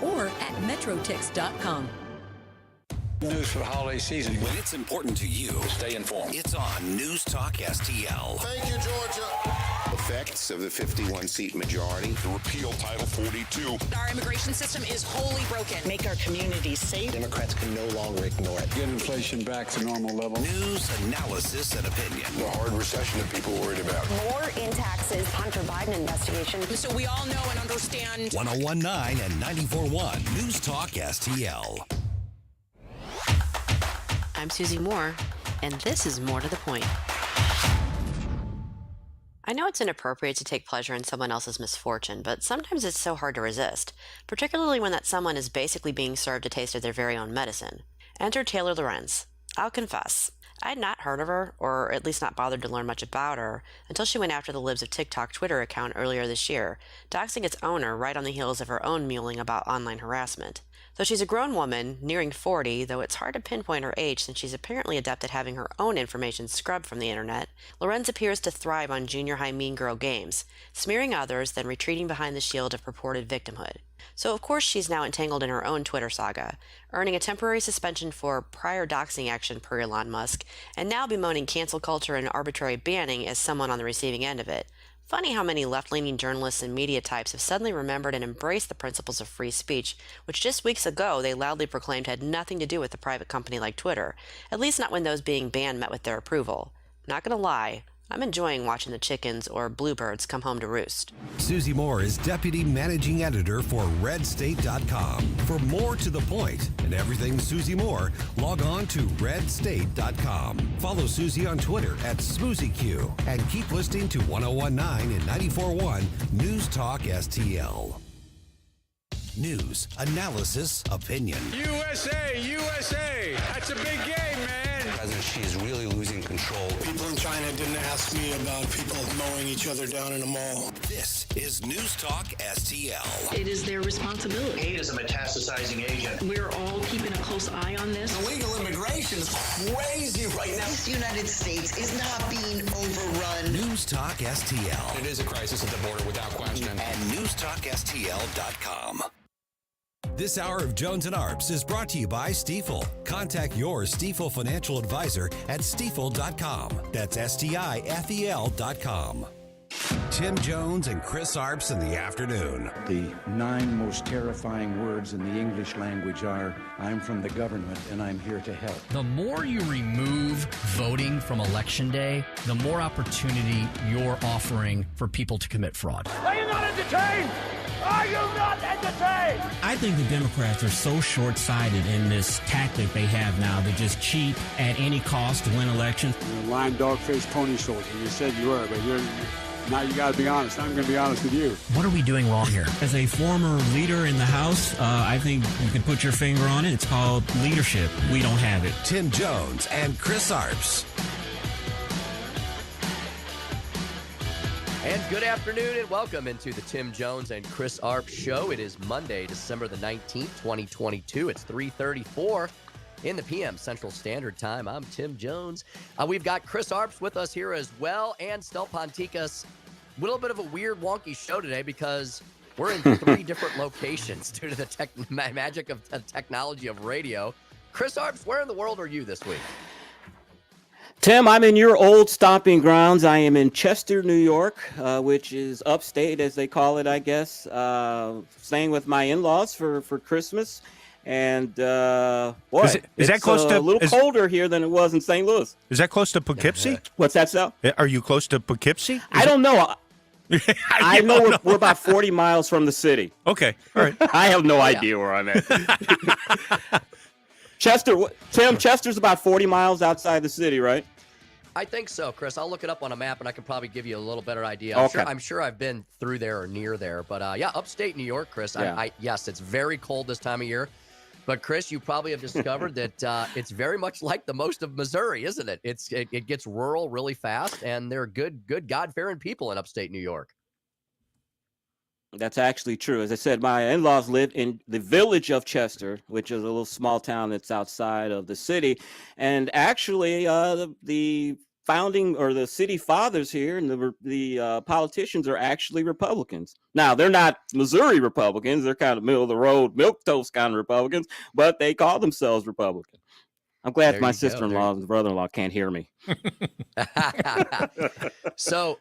or at metrotix.com. News for the holiday season. When it's important to you, Stay informed. it's on News Talk STL. Thank you, Georgia. Effects of the 51-seat majority. To repeal Title 42. Our immigration system is wholly broken. Make our communities safe. Democrats can no longer ignore it. Get inflation back to normal level. News, analysis, and opinion. The hard recession that people worried about. More in taxes, Hunter Biden investigation. So we all know and understand. 101.9 and 94.1 News Talk STL. I'm Susie Moore, and this is More to the Point. I know it's inappropriate to take pleasure in someone else's misfortune, but sometimes it's so hard to resist, particularly when that someone is basically being served a taste of their very own medicine. Enter Taylor Lorenz. I'll confess, I had not heard of her, or at least not bothered to learn much about her, until she went after the Libs of TikTok Twitter account earlier this year, doxing its owner right on the heels of her own mewling about online harassment. Though she's a grown woman, nearing 40, though it's hard to pinpoint her age since she's apparently adept at having her own information scrubbed from the internet, Lorenz appears to thrive on junior high mean girl games, smearing others, then retreating behind the shield of purported victimhood. So of course she's now entangled in her own Twitter saga, earning a temporary suspension for prior doxing action per Elon Musk, and now bemoaning cancel culture and arbitrary banning as someone on the receiving end of it. Funny how many left-leaning journalists and media types have suddenly remembered and embraced the principles of free speech, which just weeks ago they loudly proclaimed had nothing to do with a private company like Twitter, at least not when those being banned met with their approval. Not gonna lie, I'm enjoying watching the chickens or bluebirds come home to roost. Susie Moore is Deputy Managing Editor for RedState.com. For more to the point and everything Susie Moore, log on to RedState.com. Follow Susie on Twitter at SmoozyQ and keep listening to 101.9 and 94.1 News Talk STL. News, analysis, opinion. USA, USA. That's a big game, man. She's really losing control. People in China didn't ask me about people mowing each other down in a mall. This is News Talk STL. It is their responsibility. Hate is a metastasizing agent. We're all keeping a close eye on this. Illegal immigration is crazy right now. This United States is not being overrun. News Talk STL. It is a crisis at the border without question. And NewsTalkSTL.com. This hour of Jones and Arps is brought to you by Stifel. Contact your Stifel financial advisor at Stifel.com. That's STIFEL.com. Tim Jones and Chris Arps in the afternoon. The 9 most terrifying words in the English language are, I'm from the government and I'm here to help. The more you remove voting from Election Day, the more opportunity you're offering for people to commit fraud. Are you not entertained? Are you not entertained? I think the Democrats are so short-sighted in this tactic they have now to just cheat at any cost to win elections. You're a lying dog-faced pony soldier. You said you were, but now you got to be honest. I'm going to be honest with you. What are we doing wrong here? As a former leader in the House, I think you can put your finger on it. It's called leadership. We don't have it. Tim Jones and Chris Arps. And good afternoon and welcome into the Tim Jones and Chris Arps show. It is Monday, December the 19th, 2022. It's 3:34 in the PM Central Standard Time. I'm Tim Jones. We've got Chris Arps with us here as well, and Stel Ponticus. A little bit of a weird, wonky show today because we're in 3 different locations due to the magic of the technology of radio. Chris Arps, where in the world are you this week? Tim, I'm in your old stomping grounds. I am in Chester, New York, which is upstate, as they call it, I guess. Staying with my in-laws for Christmas. And, boy, is that close to, a little colder here than it was in St. Louis. Is that close to Poughkeepsie? What's that, Sal? Are you close to Poughkeepsie? I don't know. I know we're about 40 miles from the city. Okay, all right. I have no idea where I'm at. Tim, Chester's about 40 miles outside the city, right? I think so, Chris. I'll look it up on a map, and I can probably give you a little better idea. Okay. I'm sure I've been through there or near there. But, yeah, upstate New York, Chris. Yeah. Yes, it's very cold this time of year. But, Chris, you probably have discovered that it's very much like the most of Missouri, isn't it? It gets rural really fast, and they're good God-fearing people in upstate New York. That's actually true. As I said, my in-laws live in the village of Chester, which is a little small town that's outside of the city. And actually, the founding or the city fathers here and the politicians are actually Republicans. Now, they're not Missouri Republicans. They're kind of middle of the road, milquetoast kind of Republicans, but they call themselves Republican. I'm glad my sister-in-law and brother-in-law can't hear me. So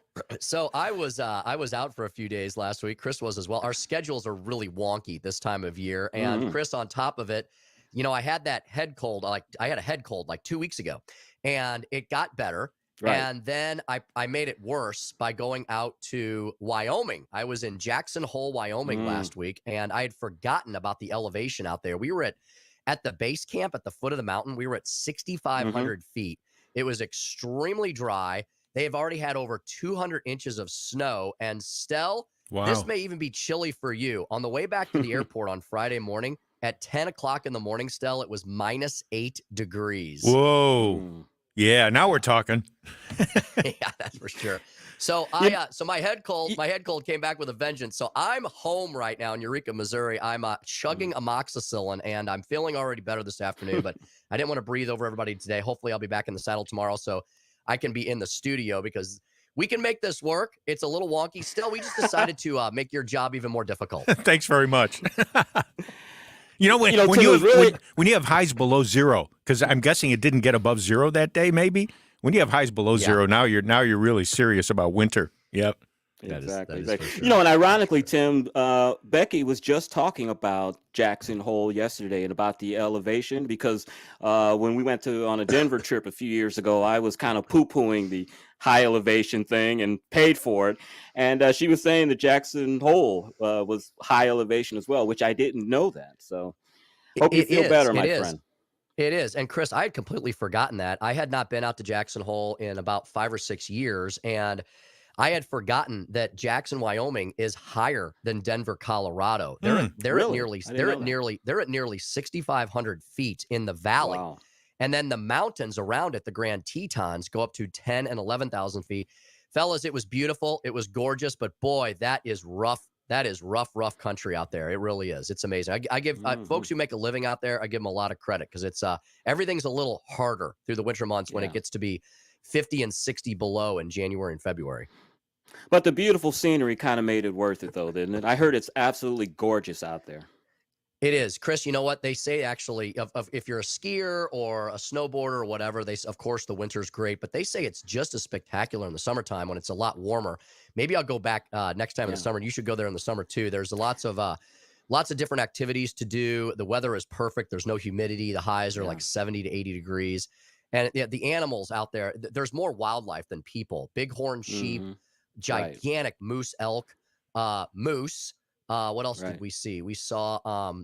I was out for a few days last week. Chris was as well. Our schedules are really wonky this time of year, and Chris, on top of it, you know, I had that head cold. I had a head cold like 2 weeks ago, and it got better. Right. And then I made it worse by going out to Wyoming. I was in Jackson Hole, Wyoming last week, and I had forgotten about the elevation out there. We were at the base camp at the foot of the mountain. We were at 6,500 feet. It was extremely dry. They have already had over 200 inches of snow. And Stel, this may even be chilly for you. On the way back to the airport on Friday morning at 10 o'clock in the morning, Stel, it was -8 degrees. Whoa. Yeah, now we're talking. Yeah, that's for sure. So so my head cold came back with a vengeance. So I'm home right now in Eureka, Missouri. I'm chugging amoxicillin, and I'm feeling already better this afternoon. But I didn't want to breathe over everybody today. Hopefully, I'll be back in the saddle tomorrow, so I can be in the studio because we can make this work. It's a little wonky. Still, we just decided to make your job even more difficult. Thanks very much. When you have highs below zero, because I'm guessing it didn't get above zero that day, maybe. When you have highs below zero, now you're really serious about winter. Yep. Exactly. That is sure. And ironically, Tim, Becky was just talking about Jackson Hole yesterday and about the elevation because when we went on a Denver trip a few years ago, I was kind of poo-pooing the high elevation thing and paid for it. And she was saying that Jackson Hole was high elevation as well, which I didn't know that. So hope you feel better, my friend. It is. And Chris, I had completely forgotten that. I had not been out to Jackson Hole in about 5 or 6 years. And I had forgotten that Jackson, Wyoming is higher than Denver, Colorado. They're at nearly 6,500 feet in the valley. Wow. And then the mountains around it, the Grand Tetons, go up to 10 and 11,000 feet. Fellas, it was beautiful. It was gorgeous. But boy, that is rough. That is rough country out there. It really is. It's amazing. I give folks who make a living out there, I give them a lot of credit because it's everything's a little harder through the winter months when it gets to be 50 and 60 below in January and February. But the beautiful scenery kind of made it worth it, though, didn't it? I heard it's absolutely gorgeous out there. It is. Chris, you know what? They say actually, if you're a skier or a snowboarder or whatever, of course, the winter's great, but they say it's just as spectacular in the summertime when it's a lot warmer. Maybe I'll go back next time in the summer, and you should go there in the summer, too. There's lots of different activities to do. The weather is perfect. There's no humidity. The highs are like 70 to 80 degrees. And the animals out there, there's more wildlife than people. Bighorn sheep, gigantic moose elk, moose. What else did we see? We saw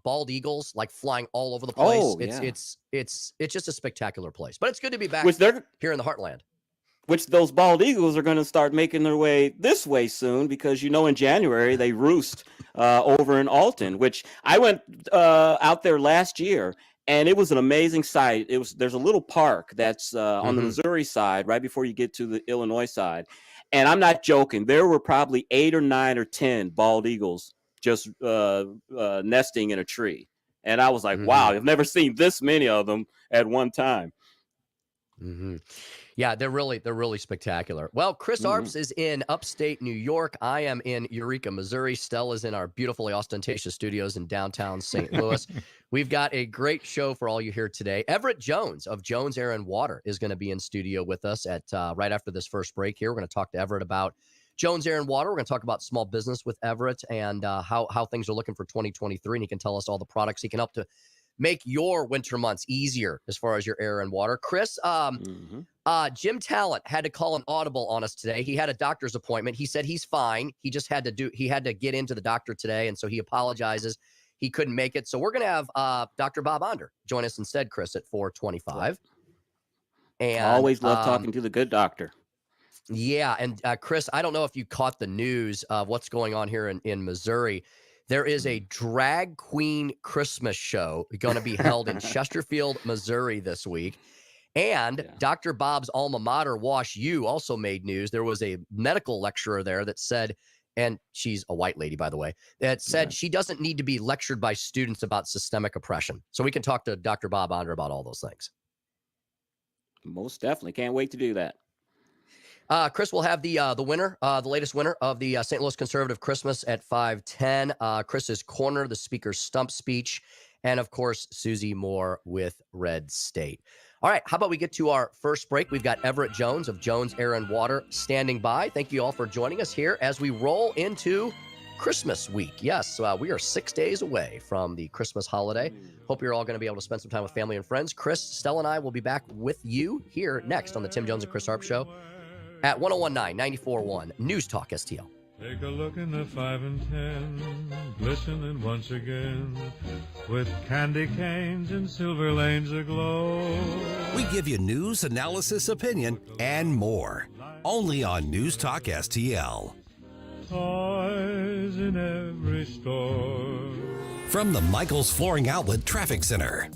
bald eagles like flying all over the place. Oh, it's just a spectacular place. But it's good to be back here in the heartland. Which those bald eagles are going to start making their way this way soon because in January they roost over in Alton, which I went out there last year. And it was an amazing sight. There's a little park that's on the Missouri side, right before you get to the Illinois side. And I'm not joking. There were probably 8 or 9 or 10 bald eagles just nesting in a tree. And I was like, wow, I've never seen this many of them at one time. Yeah, they're really spectacular. Well, Chris Arps is in upstate New York. I am in Eureka, Missouri. Stella's in our beautifully ostentatious studios in downtown St. Louis. We've got a great show for all you here today. Everett Jones of Jones Air and Water is going to be in studio with us at right after this first break here. We're going to talk to Everett about Jones Air and Water. We're going to talk about small business with Everett and how things are looking for 2023. And he can tell us all the products he can help to make your winter months easier as far as your air and water. Chris, Jim Talent had to call an audible on us today. He had a doctor's appointment. He said he's fine. He just had to get into the doctor today, and so he apologizes. He couldn't make it. So we're going to have Dr. Bob Onder join us instead, Chris, at 4:25. And I always love talking to the good doctor. Yeah, and Chris, I don't know if you caught the news of what's going on here in Missouri. There is a drag queen Christmas show going to be held in Chesterfield, Missouri this week. And Dr. Bob's alma mater, Wash U, also made news. There was a medical lecturer there that said, and she's a white lady, by the way, that said she doesn't need to be lectured by students about systemic oppression. So we can talk to Dr. Bob Onder about all those things. Most definitely. Can't wait to do that. Chris will have the winner, the latest winner of the St. Louis Conservative Christmas at 5:10. Chris's Corner, the Speaker's Stump Speech, and, of course, Susie Moore with Red State. All right, how about we get to our first break? We've got Everett Jones of Jones Air and Water standing by. Thank you all for joining us here as we roll into Christmas week. Yes, we are 6 days away from the Christmas holiday. Hope you're all going to be able to spend some time with family and friends. Chris, Stella, and I will be back with you here next on the Tim Jones and Chris Arps Show at 101.9, 94.1 News Talk STL. Take a look in the 5 and 10, glistening once again, with candy canes and silver lanes aglow. We give you news, analysis, opinion, and more. Only on News Talk STL. Toys in every store. From the Michaels Flooring Outlet Traffic Center.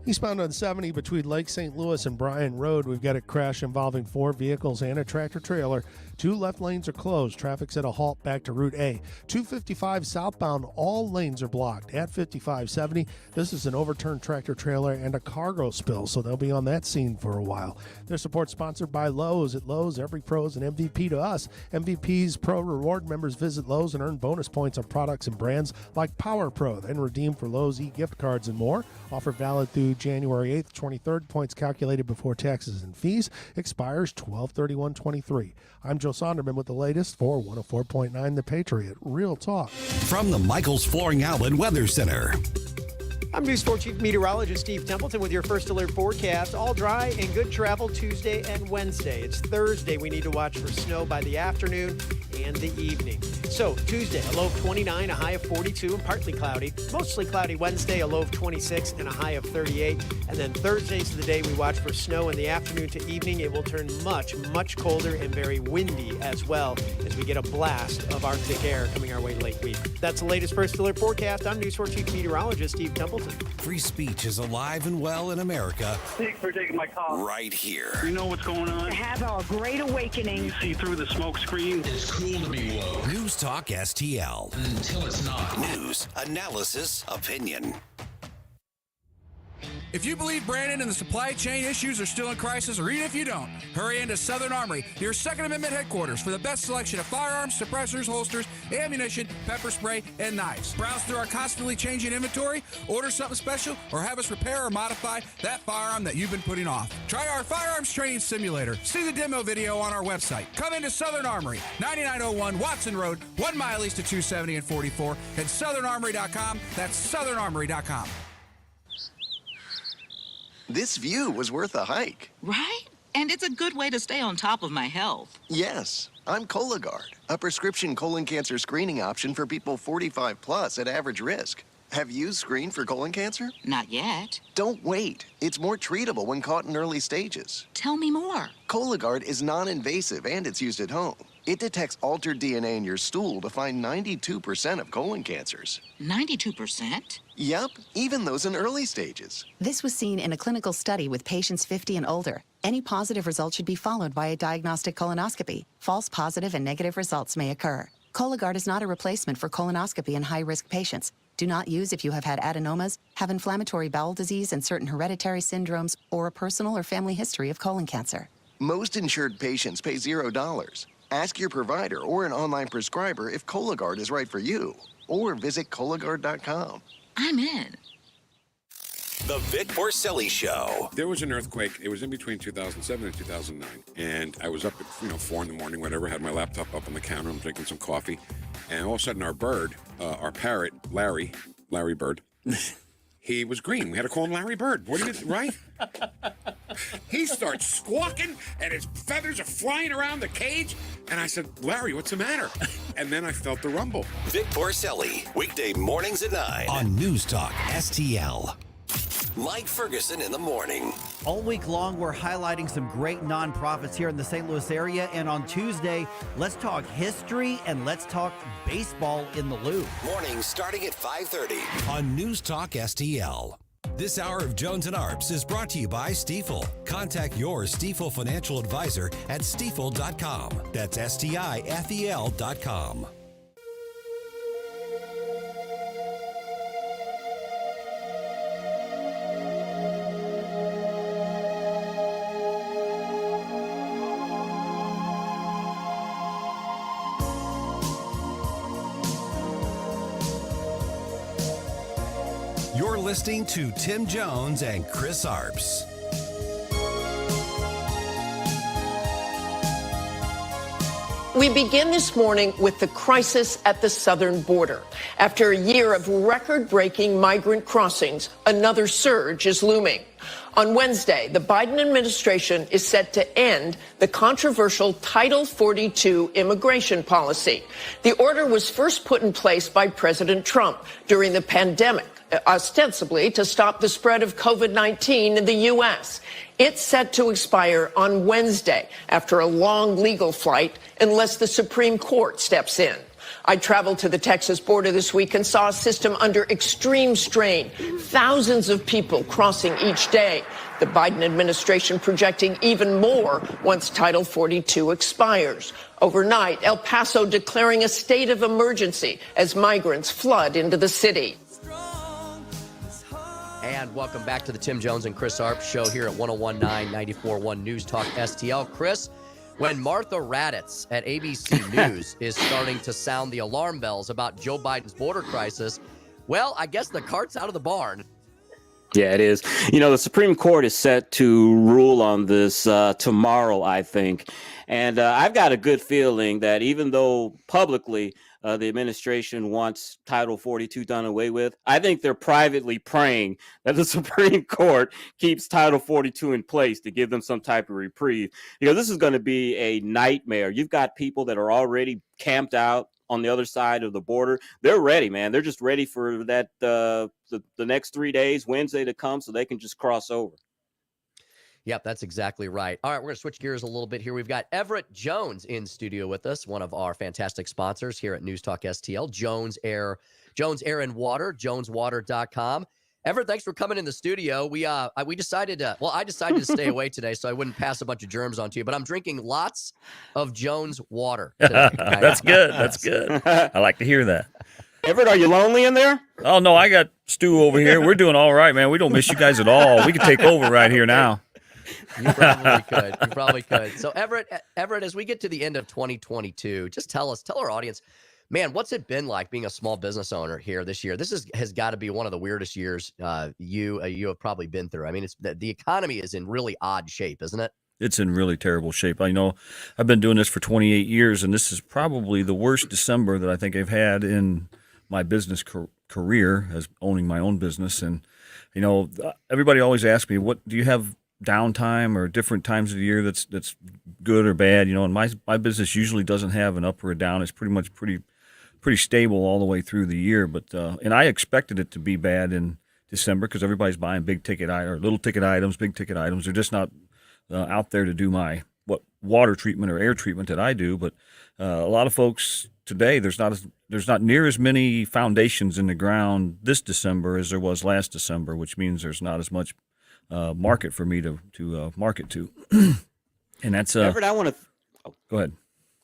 Eastbound on 70 between Lake St. Louis and Bryan Road, we've got a crash involving 4 vehicles and a tractor-trailer. 2 left lanes are closed. Traffic's at a halt back to Route A. 255 southbound, all lanes are blocked. At 5570, this is an overturned tractor-trailer and a cargo spill, so they'll be on that scene for a while. Their support sponsored by Lowe's. At Lowe's, every pro is an MVP to us. MVP's Pro Reward members visit Lowe's and earn bonus points on products and brands like Power Pro, then redeem for Lowe's e-gift cards and more. Offer valid through January 8th, 23rd. Points calculated before taxes and fees. Expires 12/31/23. I'm Joe Sonderman with the latest for 104.9 The Patriot. Real talk. From the Michaels Flooring Outlet Weather Center. I'm News 4 Chief Meteorologist Steve Templeton with your first alert forecast. All dry and good travel Tuesday and Wednesday. It's Thursday. We need to watch for snow by the afternoon and the evening. So Tuesday, a low of 29, a high of 42, and partly cloudy. Mostly cloudy Wednesday, a low of 26 and a high of 38. And then Thursday's the day we watch for snow in the afternoon to evening. It will turn much, much colder and very windy as well as we get a blast of Arctic air coming our way late week. That's the latest first alert forecast. I'm News 4 Chief Meteorologist Steve Templeton. Free speech is alive and well in America. Thanks for taking my call. Right here. You know what's going on? Have a great awakening. You see through the smoke screen. It's cool to be woke. News Talk STL. Until it's not. News, analysis, opinion. If you believe Brandon and the supply chain issues are still in crisis, or even if you don't, hurry into Southern Armory, your Second Amendment headquarters, for the best selection of firearms, suppressors, holsters, ammunition, pepper spray, and knives. Browse through our constantly changing inventory, order something special, or have us repair or modify that firearm that you've been putting off. Try our firearms training simulator. See the demo video on our website. Come into Southern Armory, 9901 Watson Road, 1 mile east of 270 and 44, and southernarmory.com. That's southernarmory.com. This view was worth a hike. Right? And it's a good way to stay on top of my health. Yes, I'm Cologuard, a prescription colon cancer screening option for people 45 plus at average risk. Have you screened for colon cancer? Not yet. Don't wait. It's more treatable when caught in early stages. Tell me more. Cologuard is non-invasive and it's used at home. It detects altered DNA in your stool to find 92% of colon cancers. 92%? Yep, even those in early stages. This was seen in a clinical study with patients 50 and older. Any positive result should be followed by a diagnostic colonoscopy. False positive and negative results may occur. Cologuard is not a replacement for colonoscopy in high-risk patients. Do not use if you have had adenomas, have inflammatory bowel disease and certain hereditary syndromes, or a personal or family history of colon cancer. Most insured patients pay $0. Ask your provider or an online prescriber if Cologuard is right for you, or visit Cologuard.com. I'm in. The Vic Porcelli Show. There was an earthquake. It was in between 2007 and 2009. And I was up at 4 in the morning, whatever, had my laptop up on the counter. I'm drinking some coffee. And all of a sudden our bird, our parrot, Larry Bird, he was green. We had to call him Larry Bird. What do you, right? He starts squawking and his feathers are flying around the cage. And I said, Larry, what's the matter? And then I felt the rumble. Vic Porcelli, weekday mornings at 9 on News Talk STL. Mike Ferguson in the morning. All week long, we're highlighting some great nonprofits here in the St. Louis area. And on Tuesday, let's talk history and let's talk baseball in the Loop. Mornings starting at 5:30 on News Talk STL. This hour of Jones and Arps is brought to you by Stifel. Contact your Stifel financial advisor at stifel.com. That's STIFEL.com. You're listening to Tim Jones and Chris Arps. We begin this morning with the crisis at the southern border. After a year of record-breaking migrant crossings, another surge is looming. On Wednesday, the Biden administration is set to end the controversial Title 42 immigration policy. The order was first put in place by President Trump during the pandemic, ostensibly to stop the spread of COVID-19 in the U.S. It's set to expire on Wednesday after a long legal fight unless the Supreme Court steps in. I traveled to the Texas border this week and saw a system under extreme strain. Thousands of people crossing each day. The Biden administration projecting even more once Title 42 expires. Overnight, El Paso declaring a state of emergency as migrants flood into the city. And welcome back to the Tim Jones and Chris Arps show here at 101.9 94.1 News Talk STL. Chris, when Martha Raddatz at ABC News is starting to sound the alarm bells about Joe Biden's border crisis, well, I guess the cart's out of the barn. Yeah, it is. You know, the Supreme Court is set to rule on this tomorrow, I think. And I've got a good feeling that even though publicly the administration wants Title 42 done away with, I think they're privately praying that the Supreme Court keeps Title 42 in place to give them some type of reprieve. You know, this is going to be a nightmare. You've got people that are already camped out on the other side of the border. They're ready, man. They're just ready for that the next 3 days, Wednesday to come, so they can just cross over. Yep, that's exactly right. All right, we're going to switch gears a little bit here. We've got Everett Jones in studio with us, one of our fantastic sponsors here at News Talk STL, Jones Air and Water, joneswater.com. Everett, thanks for coming in the studio. I decided to stay away today so I wouldn't pass a bunch of germs on to you, but I'm drinking lots of Jones water today. That's good. That's good. I like to hear that. Everett, are you lonely in there? Oh, no, I got Stu over here. We're doing all right, man. We don't miss you guys at all. We can take over right here now. You probably could. So Everett, as we get to the end of 2022, just tell our audience, man, what's it been like being a small business owner here this year? This has got to be one of the weirdest years you have probably been through. I mean, it's the economy is in really odd shape, isn't it? It's in really terrible shape. I know I've been doing this for 28 years, and this is probably the worst December that I think I've had in my business career as owning my own business. And, you know, everybody always asks me, what do you have downtime or different times of the year that's good or bad? You know, and my business usually doesn't have an up or a down. It's pretty stable all the way through the year. But and I expected it to be bad in December because everybody's buying big ticket or little ticket items, big ticket items. They're just not out there to do my water treatment or air treatment that I do. But a lot of folks today, there's not near as many foundations in the ground this December as there was last December, which means there's not as much market for me to market to. And that's Everett, I want to go ahead.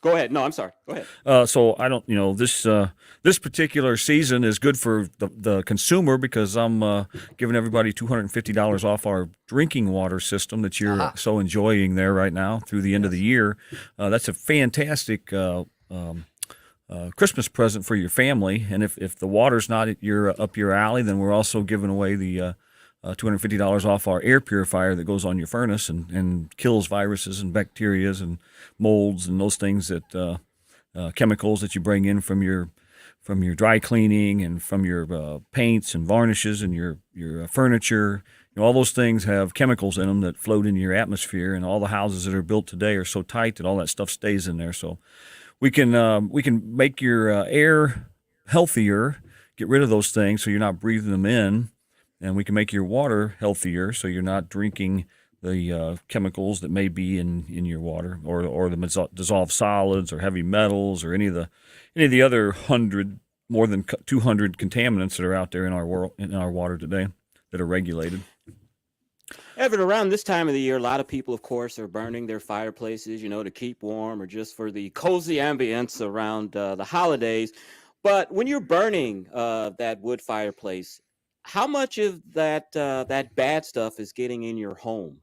Go ahead. No, I'm sorry. Go ahead. So I don't, this particular season is good for the consumer because I'm giving everybody $250 off our drinking water system that you're so enjoying there right now through the end of the year. That's a fantastic Christmas present for your family. And if the water's not up your alley, then we're also giving away the $250 off our air purifier that goes on your furnace and kills viruses and bacterias and molds and those things that chemicals that you bring in from your dry cleaning and from your paints and varnishes and your furniture. You know, all those things have chemicals in them that float in your atmosphere, and all the houses that are built today are so tight that all that stuff stays in there. So we can make your air healthier, get rid of those things so you're not breathing them in. And we can make your water healthier so you're not drinking the chemicals that may be in your water or the dissolved solids or heavy metals or any of the other more than 200 contaminants that are out there in our water today that are regulated. Everett, around this time of the year, a lot of people, of course, are burning their fireplaces, to keep warm or just for the cozy ambience around the holidays. But when you're burning that wood fireplace, how much of that bad stuff is getting in your home?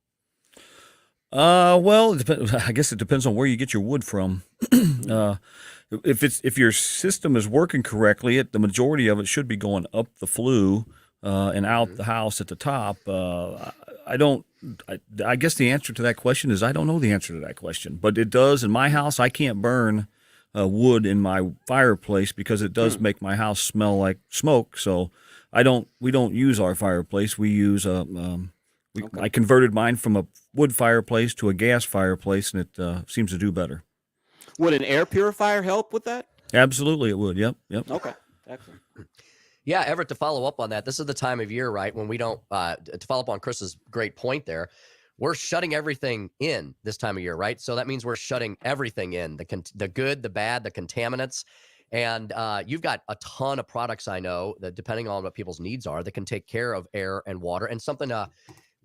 Well, I guess it depends on where you get your wood from. If your system is working correctly, the majority of it should be going up the flue and out the house at the top. I guess the answer to that question is I don't know the answer to that question, but it does in my house. I can't burn wood in my fireplace because it does make my house smell like smoke. So we don't use our fireplace. We use I converted mine from a wood fireplace to a gas fireplace, and it seems to do better. Would an air purifier help with that? Absolutely, it would. Yep. Okay, excellent. Yeah, Everett, to follow up on that, this is the time of year, right, when we don't, to follow up on Chris's great point there, we're shutting everything in this time of year, right? So that means we're shutting everything in, the good, the bad, the contaminants. And you've got a ton of products, I know, that depending on what people's needs are, that can take care of air and water. And something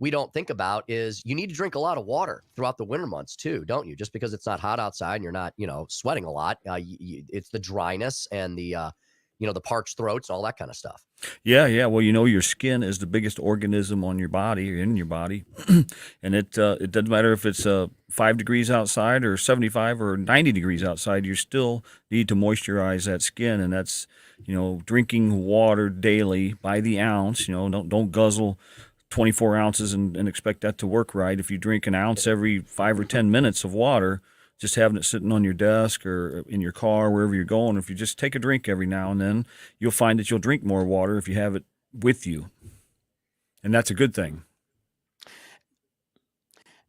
we don't think about is you need to drink a lot of water throughout the winter months too, don't you? Just because it's not hot outside and you're not, sweating a lot, it's the dryness and the parched throats, all that kind of stuff. Yeah. Well, your skin is the biggest organism on your body, in your body, and it doesn't matter if it's 5 degrees outside or 75 or 90 degrees outside. You still need to moisturize that skin, and that's drinking water daily by the ounce. Don't guzzle 24 ounces and expect that to work right. If you drink an ounce every 5 or 10 minutes of water, just having it sitting on your desk or in your car, wherever you're going, if you just take a drink every now and then, you'll find that you'll drink more water if you have it with you. And that's a good thing.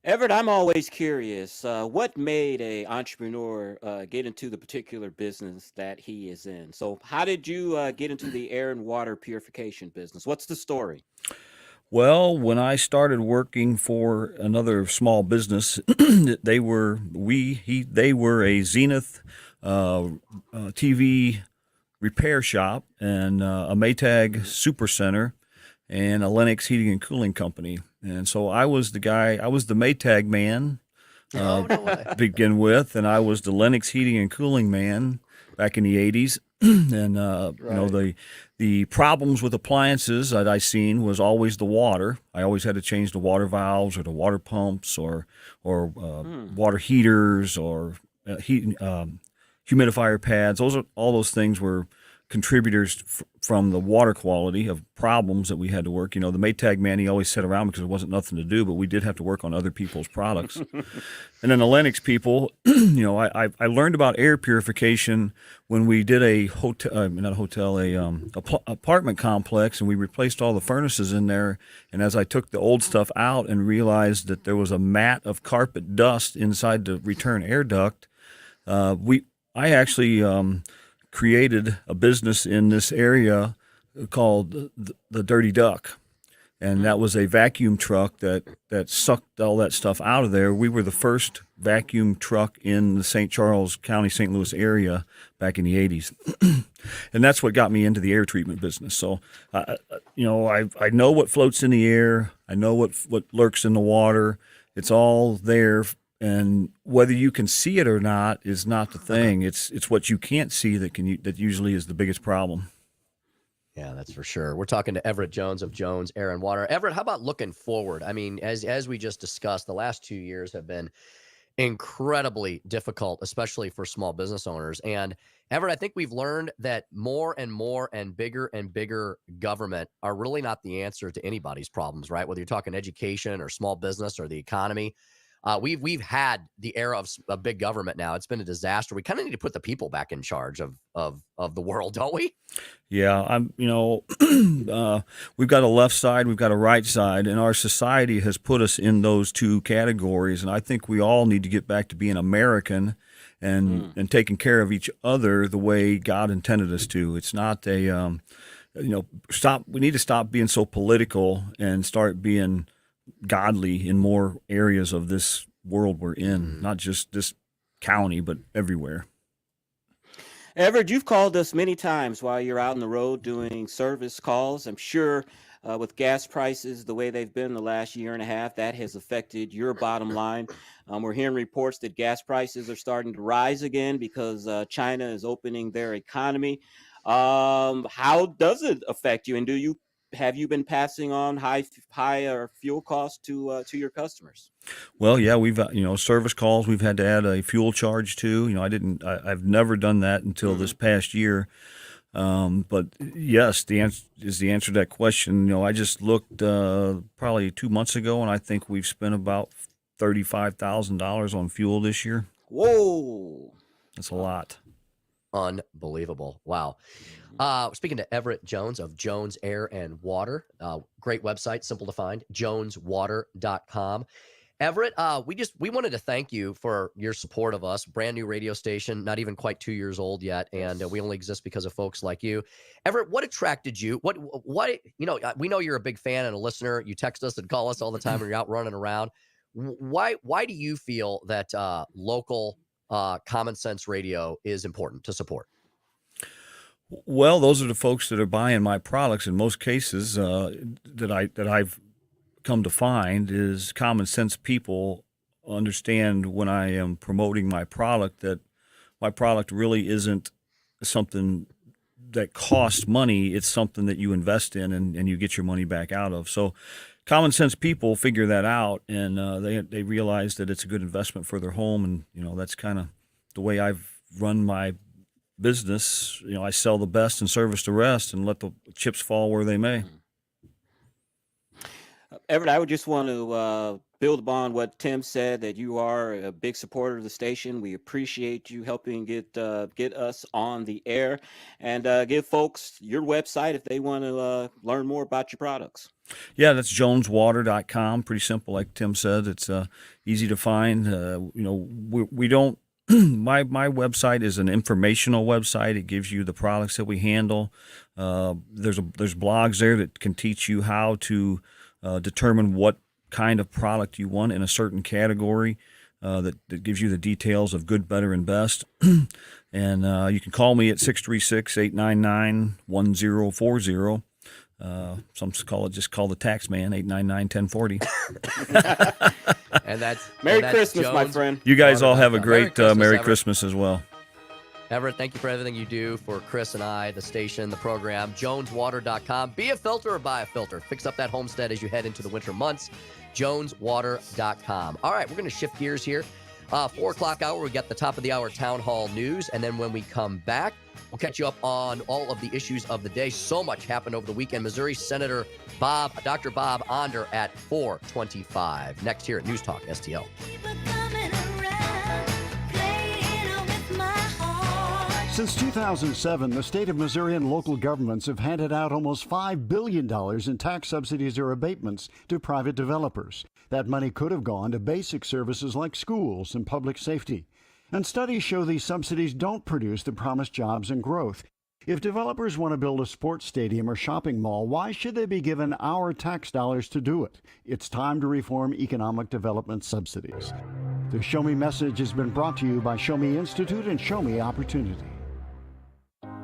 Everett, I'm always curious, what made an entrepreneur get into the particular business that he is in? So how did you get into the air and water purification business? What's the story? Well, when I started working for another small business, they were a Zenith TV repair shop and a Maytag super center and a Lennox heating and cooling company. And so I was the Maytag man to begin with, and I was the Lennox heating and cooling man back in the 80s. And the problems with appliances that I seen was always the water. I always had to change the water valves or the water pumps or water heaters or humidifier pads. All those things were contributors from the water quality of problems that we had to work. The Maytag man, he always sat around because there wasn't nothing to do, but we did have to work on other people's products. And then the Lennox people, I learned about air purification when we did a apartment complex, and we replaced all the furnaces in there. And as I took the old stuff out and realized that there was a mat of carpet dust inside the return air duct, I actually created a business in this area called the Dirty Duck. And that was a vacuum truck that sucked all that stuff out of there. We were the first vacuum truck in the St. Charles County, St. Louis area back in the 80s. And that's what got me into the air treatment business. So, I know what floats in the air. I know what lurks in the water. It's all there. And whether you can see it or not is not the thing. It's what you can't see that usually is the biggest problem. Yeah, that's for sure. We're talking to Everett Jones of Jones Air and Water. Everett, how about looking forward? I mean, as we just discussed, the last 2 years have been incredibly difficult, especially for small business owners. And Everett, I think we've learned that more and more and bigger government are really not the answer to anybody's problems, right? Whether you're talking education or small business or the economy. We've had the era of big government now. It's been a disaster. We kind of need to put the people back in charge of the world, don't we? Yeah, we've got a left side, we've got a right side, and our society has put us in those two categories. And I think we all need to get back to being American and taking care of each other the way God intended us to. It's not a we need to stop being so political and start being godly in more areas of this world we're in, not just this county, but everywhere. Everett, you've called us many times while you're out on the road doing service calls. I'm sure with gas prices the way they've been the last year and a half, that has affected your bottom line. We're hearing reports that gas prices are starting to rise again because China is opening their economy. How does it affect you? And have you been passing on higher fuel costs to your customers? Well, yeah, we've service calls we've had to add a fuel charge to. I've never done that until this past year. But yes, the answer to that question. I just looked probably 2 months ago, and I think we've spent about $35,000 on fuel this year. Whoa, that's a lot. Unbelievable! Wow. Speaking to Everett Jones of Jones Air and Water, great website, simple to find, joneswater.com. Everett, we wanted to thank you for your support of us. Brand new radio station, not even quite 2 years old yet, and we only exist because of folks like you. Everett, what attracted you? What we know you're a big fan and a listener. You text us and call us all the time when you're out running around. Why do you feel that local common sense radio is important to support? Well, those are the folks that are buying my products in most cases that I've come to find is common sense people understand when I am promoting my product that my product really isn't something that costs money. It's something that you invest in and you get your money back out of. So common sense people figure that out, and they realize that it's a good investment for their home. And, that's kind of the way I've run my business. I sell the best and service the rest and let the chips fall where they may. Everett, I would just want to build upon what Tim said, that you are a big supporter of the station. We appreciate you helping get us on the air, and give folks your website if they want to learn more about your products. Yeah, that's joneswater.com. Pretty simple, like Tim said. It's easy to find. We don't. My website is an informational website. It gives you the products that we handle. There's blogs there that can teach you how to determine what kind of product you want in a certain category. That gives you the details of good, better, and best. And you can call me at 636-899-1040. Some call the tax man, 899-1040. And that's Merry Christmas, my friend. You guys all have a great Merry Christmas as well. Everett, thank you for everything you do for Chris and I, the station, the program. joneswater.com. Be a filter or buy a filter. Fix up that homestead as you head into the winter months. joneswater.com. All right, we're going to shift gears here. 4 o'clock hour, we got the top of the hour town hall news. And then when we come back, we'll catch you up on all of the issues of the day. So much happened over the weekend. Missouri Senator Dr. Bob Onder at 4:25. Next here at News Talk STL. Since 2007, the state of Missouri and local governments have handed out almost $5 billion in tax subsidies or abatements to private developers. That money could have gone to basic services like schools and public safety. And studies show these subsidies don't produce the promised jobs and growth. If developers want to build a sports stadium or shopping mall, why should they be given our tax dollars to do it? It's time to reform economic development subsidies. The Show Me message has been brought to you by Show Me Institute and Show Me Opportunity.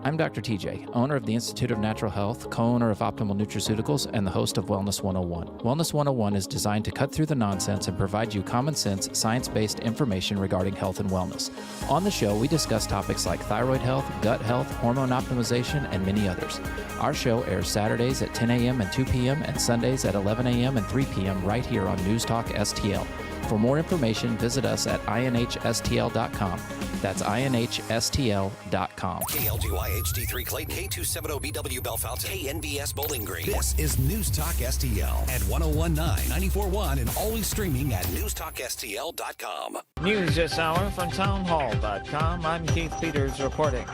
I'm Dr. TJ, owner of the Institute of Natural Health, co-owner of Optimal Nutraceuticals, and the host of Wellness 101. Wellness 101 is designed to cut through the nonsense and provide you common sense, science-based information regarding health and wellness. On the show, we discuss topics like thyroid health, gut health, hormone optimization, and many others. Our show airs Saturdays at 10 a.m. and 2 p.m. and Sundays at 11 a.m. and 3 p.m. right here on News Talk STL. For more information, visit us at inhstl.com. That's inhstl.com. KLGY HD3 Clayton, K270BW Bellefonte, KNBS Bowling Green. This is News Talk STL at 1019, 94.1, and always streaming at newstalkstl.com. News this hour from townhall.com. I'm Keith Peters reporting.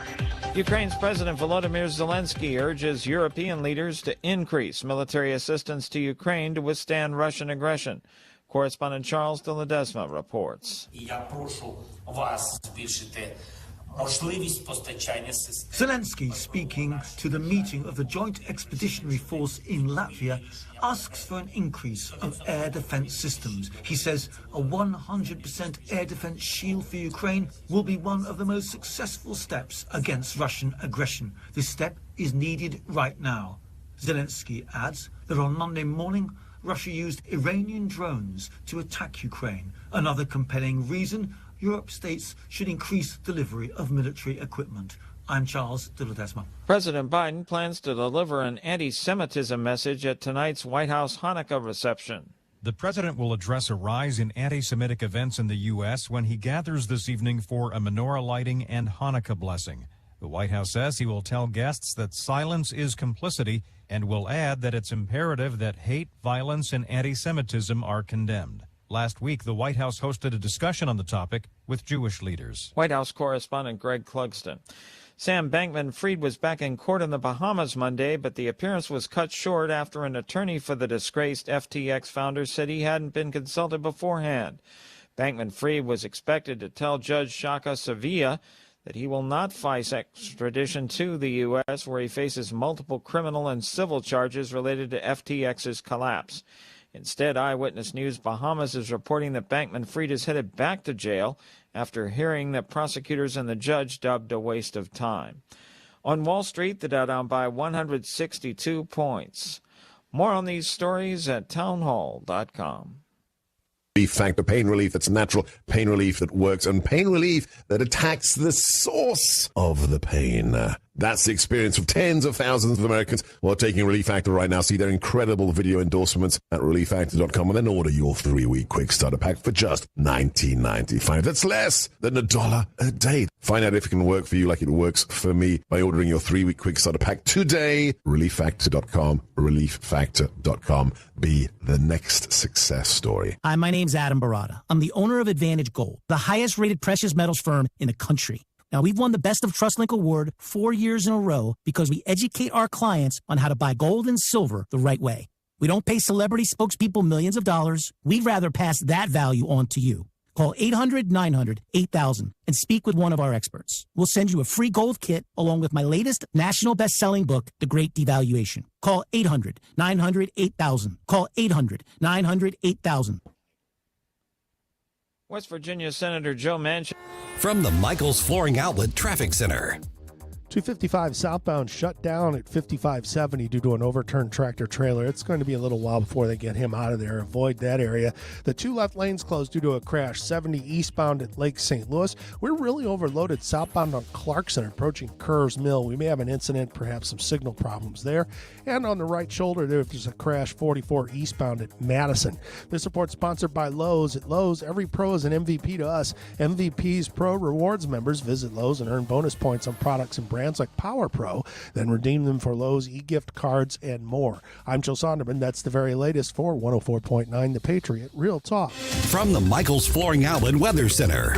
Ukraine's President Volodymyr Zelensky urges European leaders to increase military assistance to Ukraine to withstand Russian aggression. Correspondent Charles de Ledesma reports. Zelensky, speaking to the meeting of the Joint Expeditionary Force in Latvia, asks for an increase of air defense systems. He says a 100% air defense shield for Ukraine will be one of the most successful steps against Russian aggression. This step is needed right now. Zelensky adds that on Monday morning, Russia used Iranian drones to attack Ukraine. Another compelling reason Europe states should increase delivery of military equipment. I'm Charles de Ledesma. President Biden plans to deliver an anti-Semitism message at tonight's White House Hanukkah reception. The president will address a rise in anti-Semitic events in the U.S. when he gathers this evening for a menorah lighting and Hanukkah blessing. The White House says he will tell guests that silence is complicity and will add that it's imperative that hate, violence, and anti-Semitism are condemned. Last week, the White House hosted a discussion on the topic with Jewish leaders. White House correspondent Greg Clugston. Sam Bankman-Fried was back in court in the Bahamas Monday, but the appearance was cut short after an attorney for the disgraced FTX founder said he hadn't been consulted beforehand. Bankman-Fried was expected to tell Judge Shaka Sevilla that he will not face extradition to the U.S., where he faces multiple criminal and civil charges related to FTX's collapse. Instead, Eyewitness News Bahamas is reporting that Bankman-Fried is headed back to jail after hearing that prosecutors and the judge dubbed a waste of time. On Wall Street, the Dow down by 162 points. More on these stories at townhall.com. Relief Factor, pain relief that's natural, pain relief that works, and pain relief that attacks the source of the pain. That's the experience of tens of thousands of Americans who are taking Relief Factor right now. See their incredible video endorsements at relieffactor.com and then order your 3-week quick starter pack for just $19.95. That's less than $1 a day. Find out if it can work for you like it works for me by ordering your 3-week quick starter pack today. Relieffactor.com, relieffactor.com. Be the next success story. Hi, my name's Adam Barada. I'm the owner of Advantage Gold, the highest rated precious metals firm in the country. Now, we've won the Best of TrustLink Award 4 years in a row because we educate our clients on how to buy gold and silver the right way. We don't pay celebrity spokespeople millions of dollars. We'd rather pass that value on to you. Call 800-900-8000 and speak with one of our experts. We'll send you a free gold kit along with my latest national best-selling book, The Great Devaluation. Call 800-900-8000. Call 800-900-8000. West Virginia Senator Joe Manchin. From the Michaels Flooring Outlet Traffic Center. 255 southbound shut down at 5570 due to an overturned tractor trailer. It's going to be a little while before they get him out of there. Avoid that area. The 2 left lanes closed due to a crash. 70 eastbound at Lake St. Louis. We're really overloaded southbound on Clarkson approaching Kerr's Mill. We may have an incident, perhaps some signal problems there. And on the right shoulder, there's a crash 44 eastbound at Madison. This report sponsored by Lowe's. At Lowe's, every pro is an MVP to us. MVP's Pro Rewards members visit Lowe's and earn bonus points on products and brands like Power Pro, then redeem them for Lowe's e-gift cards and more. I'm Joe Sonderman. That's the very latest for 104.9 The Patriot. Real talk. From the Michaels Flooring Outlet Weather Center.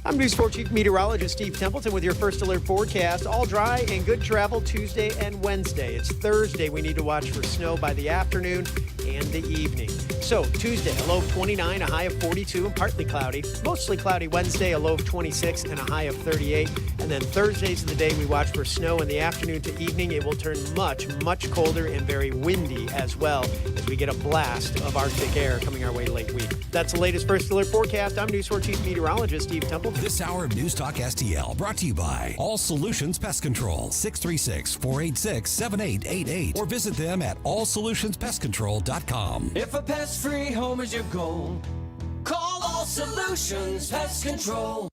I'm News 4 Chief Meteorologist Steve Templeton with your first alert forecast. All dry and good travel Tuesday and Wednesday. It's Thursday. We need to watch for snow by the afternoon and the evening. So Tuesday, a low of 29, a high of 42, and partly cloudy. Mostly cloudy Wednesday, a low of 26 and a high of 38. And then Thursdays of the day, we watch for snow in the afternoon to evening. It will turn much, much colder and very windy as well as we get a blast of Arctic air coming our way late week. That's the latest first alert forecast. I'm News 4 Chief Meteorologist Steve Temple. This hour of News Talk STL brought to you by All Solutions Pest Control, 636-486-7888, or visit them at allsolutionspestcontrol.com. If a pest-free home is your goal, call All Solutions Pest Control.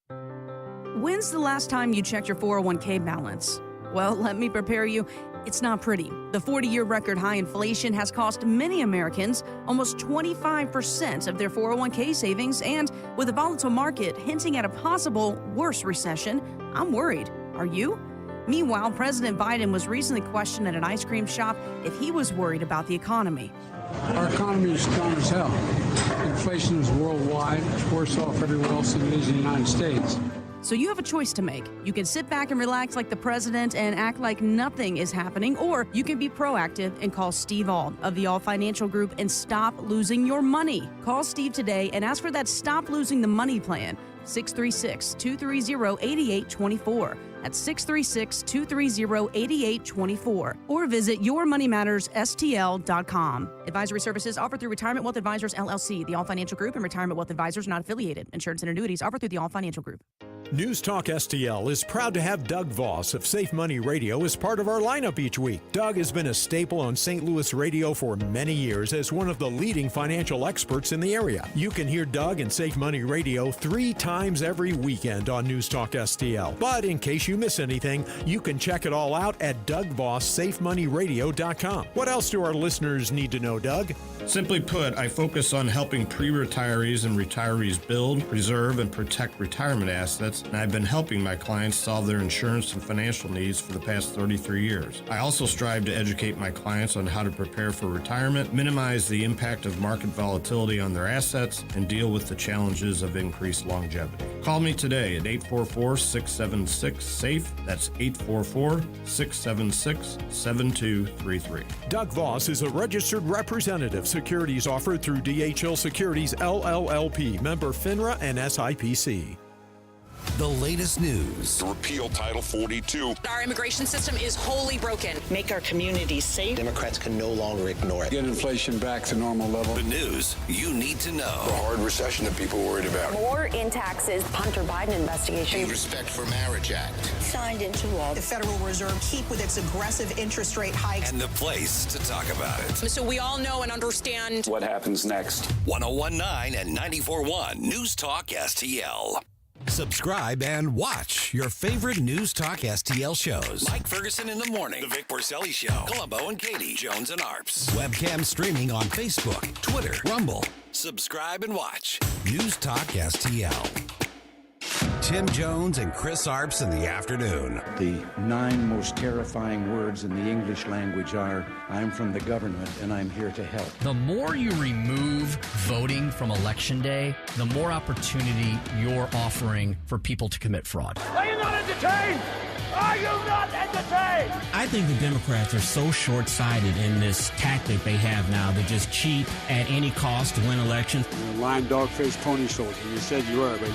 When's the last time you checked your 401k balance? Well, let me prepare you. It's not pretty. The 40-year record high inflation has cost many Americans almost 25% of their 401k savings, and with a volatile market hinting at a possible worse recession, I'm worried. Are you? Meanwhile, President Biden was recently questioned at an ice cream shop if he was worried about the economy. Our economy is strong as hell. Inflation is worldwide. It's worse off everywhere else than it is in the United States. So you have a choice to make. You can sit back and relax like the president and act like nothing is happening, or you can be proactive and call Steve Auld of the Auld Financial Group and stop losing your money. Call Steve today and ask for that Stop Losing the Money plan. 636-230-8824. That's 636-230-8824. Or visit yourmoneymattersstl.com. Advisory services offered through Retirement Wealth Advisors, LLC, the Auld Financial Group, and Retirement Wealth Advisors not affiliated. Insurance and annuities offered through the Auld Financial Group. News Talk STL is proud to have Doug Voss of Safe Money Radio as part of our lineup each week. Doug has been a staple on St. Louis radio for many years as one of the leading financial experts in the area. You can hear Doug and Safe Money Radio 3 times every weekend on News Talk STL. But in case you miss anything, you can check it all out at DougVossSafeMoneyRadio.com. What else do our listeners need to know, Doug? Simply put, I focus on helping pre-retirees and retirees build, preserve, and protect retirement assets benefits, and I've been helping my clients solve their insurance and financial needs for the past 33 years. I also strive to educate my clients on how to prepare for retirement, minimize the impact of market volatility on their assets, and deal with the challenges of increased longevity. Call me today at 844-676-SAFE. That's 844-676-7233. Doug Voss is a registered representative. Securities offered through DHL Securities LLLP, member FINRA and SIPC. The latest news. To repeal Title 42. Our immigration system is wholly broken. Make our communities safe. Democrats can no longer ignore it. Get inflation back to normal level. The news you need to know. The hard recession that people are worried about. More in taxes. Hunter Biden investigation. The Respect for Marriage Act. Signed into law. The Federal Reserve keep with its aggressive interest rate hikes. And the place to talk about it. So we all know and understand what happens next. 101.9 and 94.1 News Talk STL. Subscribe and watch your favorite News Talk STL shows. Mike Ferguson in the morning. The Vic Porcelli Show. Columbo and Katie. Jones and Arps. Webcam streaming on Facebook, Twitter, Rumble. Subscribe and watch. News Talk STL. Tim Jones and Chris Arps in the afternoon. The 9 most terrifying words in the English language are, I'm from the government and I'm here to help. The more you remove voting from Election Day, the more opportunity you're offering for people to commit fraud. Are you not entertained? Are you not entertained? I think the Democrats are so short-sighted in this tactic they have now to just cheat at any cost to win elections. You're a lying dog-faced pony soldier. You said you were, but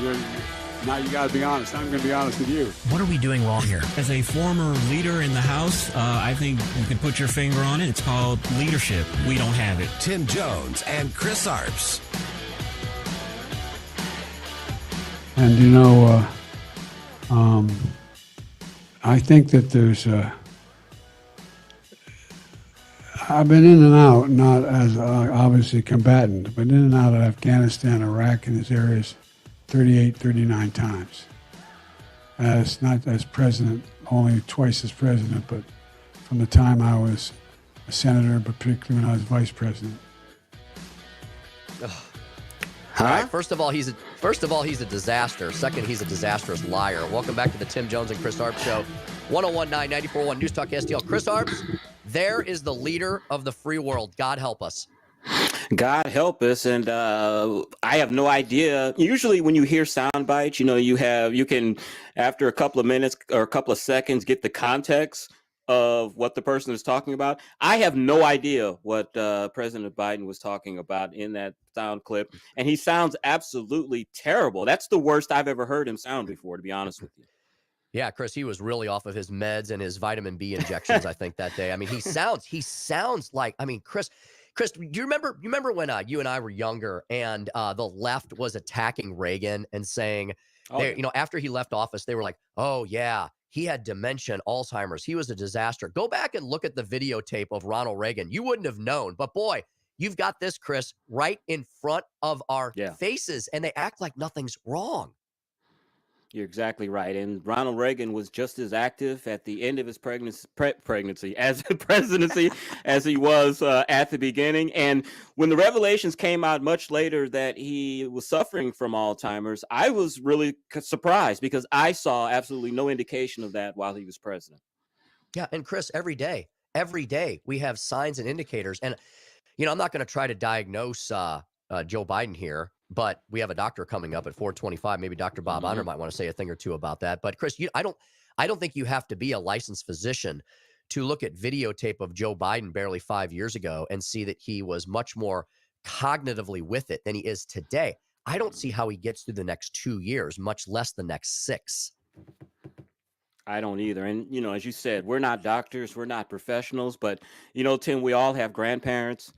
now you got to be honest. I'm going to be honest with you. What are we doing wrong here? As a former leader in the House, I think you can put your finger on it. It's called leadership. We don't have it. Tim Jones and Chris Arps. And, I think that there's I've been in and out, not as obviously combatant, but in and out of Afghanistan, Iraq, and these areas 38, 39 times. Not as president, only twice as president, but from the time I was a senator, but particularly when I was vice president. All right, first of all, he's a disaster. Second, he's a disastrous liar. Welcome back to the Tim Jones and Chris Arps Show. 101.9, 94.1 News Talk STL. Chris Arps, there is the leader of the free world. God help us. God help us. And I have no idea. Usually when you hear sound bites, you can, after a couple of minutes or a couple of seconds, get the context of what the person is talking about. I have no idea what President Biden was talking about in that sound clip. And he sounds absolutely terrible. That's the worst I've ever heard him sound before, to be honest with you. Yeah, Chris, he was really off of his meds and his vitamin B injections, I think, that day. I mean, he sounds like, Chris, do you remember when you and I were younger and the left was attacking Reagan and saying, after he left office, they were like, oh, yeah, he had dementia and Alzheimer's. He was a disaster. Go back and look at the videotape of Ronald Reagan. You wouldn't have known. But boy, you've got this, Chris, right in front of our faces, and they act like nothing's wrong. You're exactly right. And Ronald Reagan was just as active at the end of his presidency as he was at the beginning. And when the revelations came out much later that he was suffering from Alzheimer's, I was really surprised because I saw absolutely no indication of that while he was president. Yeah. And Chris, every day we have signs and indicators. And, I'm not going to try to diagnose Joe Biden here, but we have a doctor coming up at 4:25. Maybe Dr. Bob Honor might want to say a thing or two about that. But Chris, I don't think you have to be a licensed physician to look at videotape of Joe Biden barely 5 years ago and see that he was much more cognitively with it than he is today. I don't see how he gets through the next 2 years, much less the next 6. I don't either. And, as you said, we're not doctors, we're not professionals, but, Tim, we all have grandparents.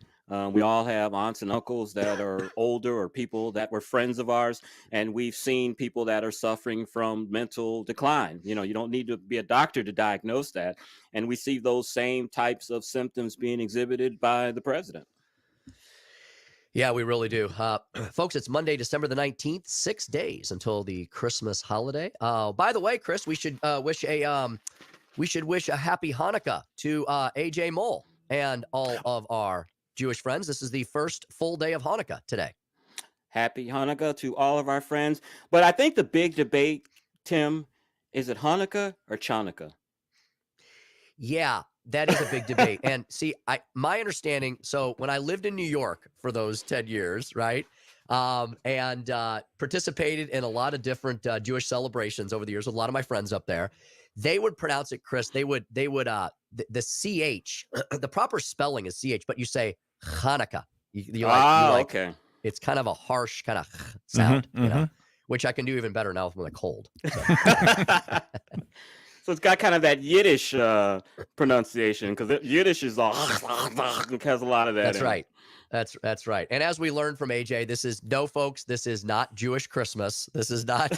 We all have aunts and uncles that are older or people that were friends of ours. And we've seen people that are suffering from mental decline. You don't need to be a doctor to diagnose that. And we see those same types of symptoms being exhibited by the president. Yeah, we really do. Folks, it's Monday, December the 19th, 6 days until the Christmas holiday. By the way, Chris, we should wish a happy Hanukkah to AJ Mole and all of our Jewish friends. This is the first full day of Hanukkah today. Happy Hanukkah to all of our friends. But I think the big debate Tim, is it Hanukkah or Chanukah? Yeah, that is a big debate. And see, my understanding, so when I lived in New York for those 10 years, right? And participated in a lot of different Jewish celebrations over the years with a lot of my friends up there. They would pronounce it, Chris. They would the CH, the proper spelling is CH, but you say Hanukkah. You like, okay. It's kind of a harsh kind of sound, you know, which I can do even better now with my cold. So. So it's got kind of that Yiddish pronunciation, because Yiddish is all it has a lot of that. That's right. That's right. And as we learned from AJ, this is this is not Jewish Christmas. This is not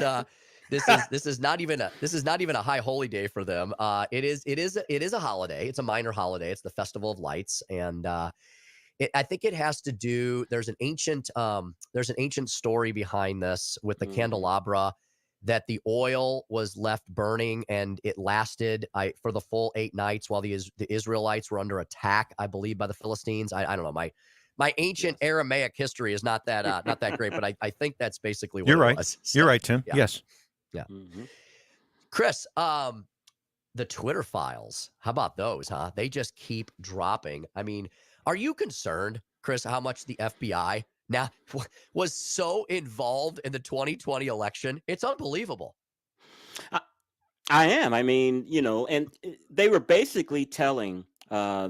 this is not even a high holy day for them. It is a holiday. It's a minor holiday. It's the Festival of Lights, and I think it has to do. There's an ancient story behind this with the candelabra, that the oil was left burning and it lasted for the full 8 nights while the Israelites were under attack, I believe, by the Philistines. I don't know. My ancient Aramaic history is not that great, but I think that's basically what You're it right. was. So, You're right, Tim. yeah. Yes. Yeah. Chris, the Twitter files, how about those, huh? They just keep dropping. I mean, are you concerned, Chris, how much the FBI now was so involved in the 2020 election? It's unbelievable. I am. I mean, and they were basically telling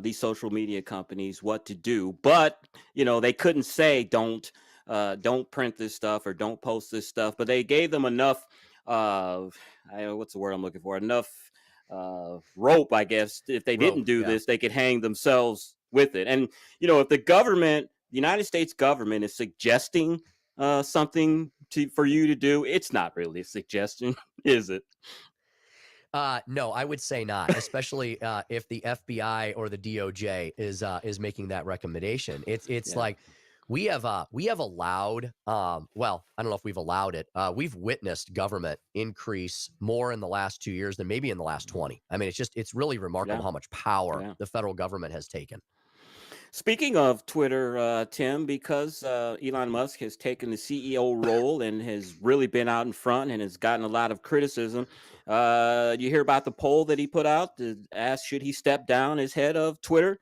these social media companies what to do, but they couldn't say don't print this stuff or don't post this stuff. But they gave them enough. What's the word I'm looking for? Enough rope, I guess. If they didn't do this, they could hang themselves with it. And if the United States government is suggesting something for you to do, it's not really a suggestion, is it? No, I would say not, especially if the FBI or the DOJ is making that recommendation. It's like we have allowed, well, I don't know if we've allowed it. We've witnessed government increase more in the last 2 years than maybe in the last 20. I mean, it's really remarkable how much power the federal government has taken. Speaking of Twitter, Tim, because Elon Musk has taken the CEO role and has really been out in front and has gotten a lot of criticism, you hear about the poll that he put out to ask should he step down as head of Twitter?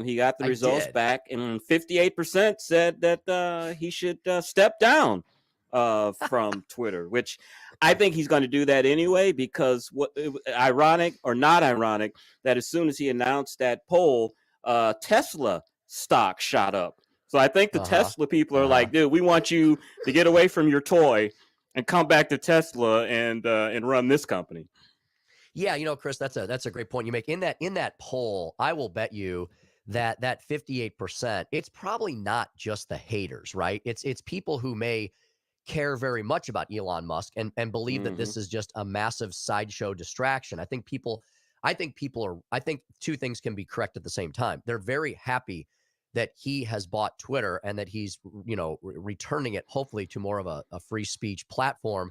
He got the results back, and 58% said that he should step down from Twitter, which I think he's going to do that anyway, because ironic or not ironic that as soon as he announced that poll, Tesla stock shot up. So I think the Tesla people are like, dude, we want you to get away from your toy and come back to Tesla and run this company. Yeah, Chris, that's a great point you make. In that poll, I will bet you that 58%, it's probably not just the haters, right? It's people who may care very much about Elon Musk and believe that this is just a massive sideshow distraction. I think two things can be correct at the same time. They're very happy that he has bought Twitter and that he's, returning it hopefully to more of a free speech platform,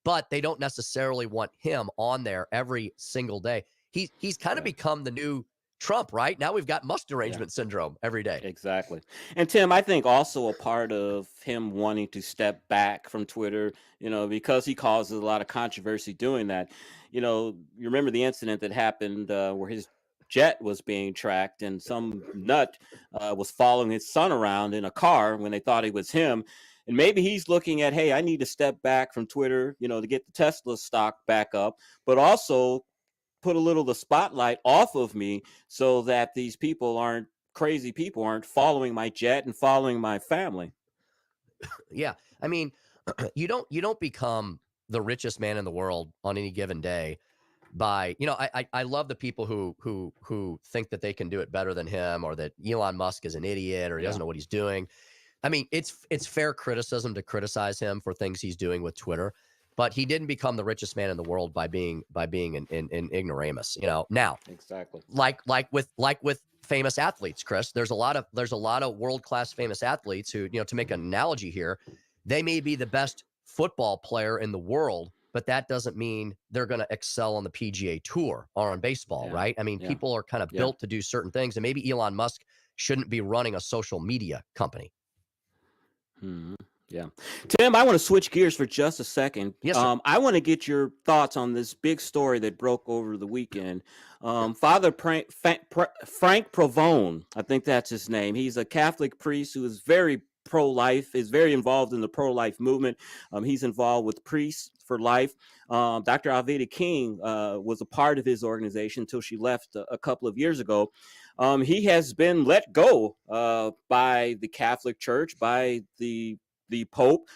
but they don't necessarily want him on there every single day. He's kind of become the new Trump, right? Now we've got Musk derangement syndrome every day. Exactly. And Tim, I think also a part of him wanting to step back from Twitter, because he causes a lot of controversy doing that. You remember the incident that happened where his jet was being tracked and some nut was following his son around in a car when they thought it was him. And maybe he's looking at, hey, I need to step back from Twitter, to get the Tesla stock back up, but also put a little of the spotlight off of me so that these crazy people aren't following my jet and following my family. Yeah. I mean, you don't become the richest man in the world on any given day by, I love the people who think that they can do it better than him, or that Elon Musk is an idiot or he doesn't know what he's doing. I mean, it's fair criticism to criticize him for things he's doing with Twitter, but he didn't become the richest man in the world by being an ignoramus. Now exactly like with famous athletes, Chris. There's a lot of world-class famous athletes who, to make an analogy here, they may be the best football player in the world, but that doesn't mean they're going to excel on the PGA Tour or on baseball, right? I mean, people are kind of built to do certain things, and maybe Elon Musk shouldn't be running a social media company. Yeah. Tim, I want to switch gears for just a second. Yes, sir. I want to get your thoughts on this big story that broke over the weekend. Father Frank Pavone, I think that's his name. He's a Catholic priest who is very pro-life, is very involved in the pro-life movement. He's involved with Priests for Life. Dr. Alveda King was a part of his organization until she left a couple of years ago. He has been let go by the Catholic Church, by the Pope,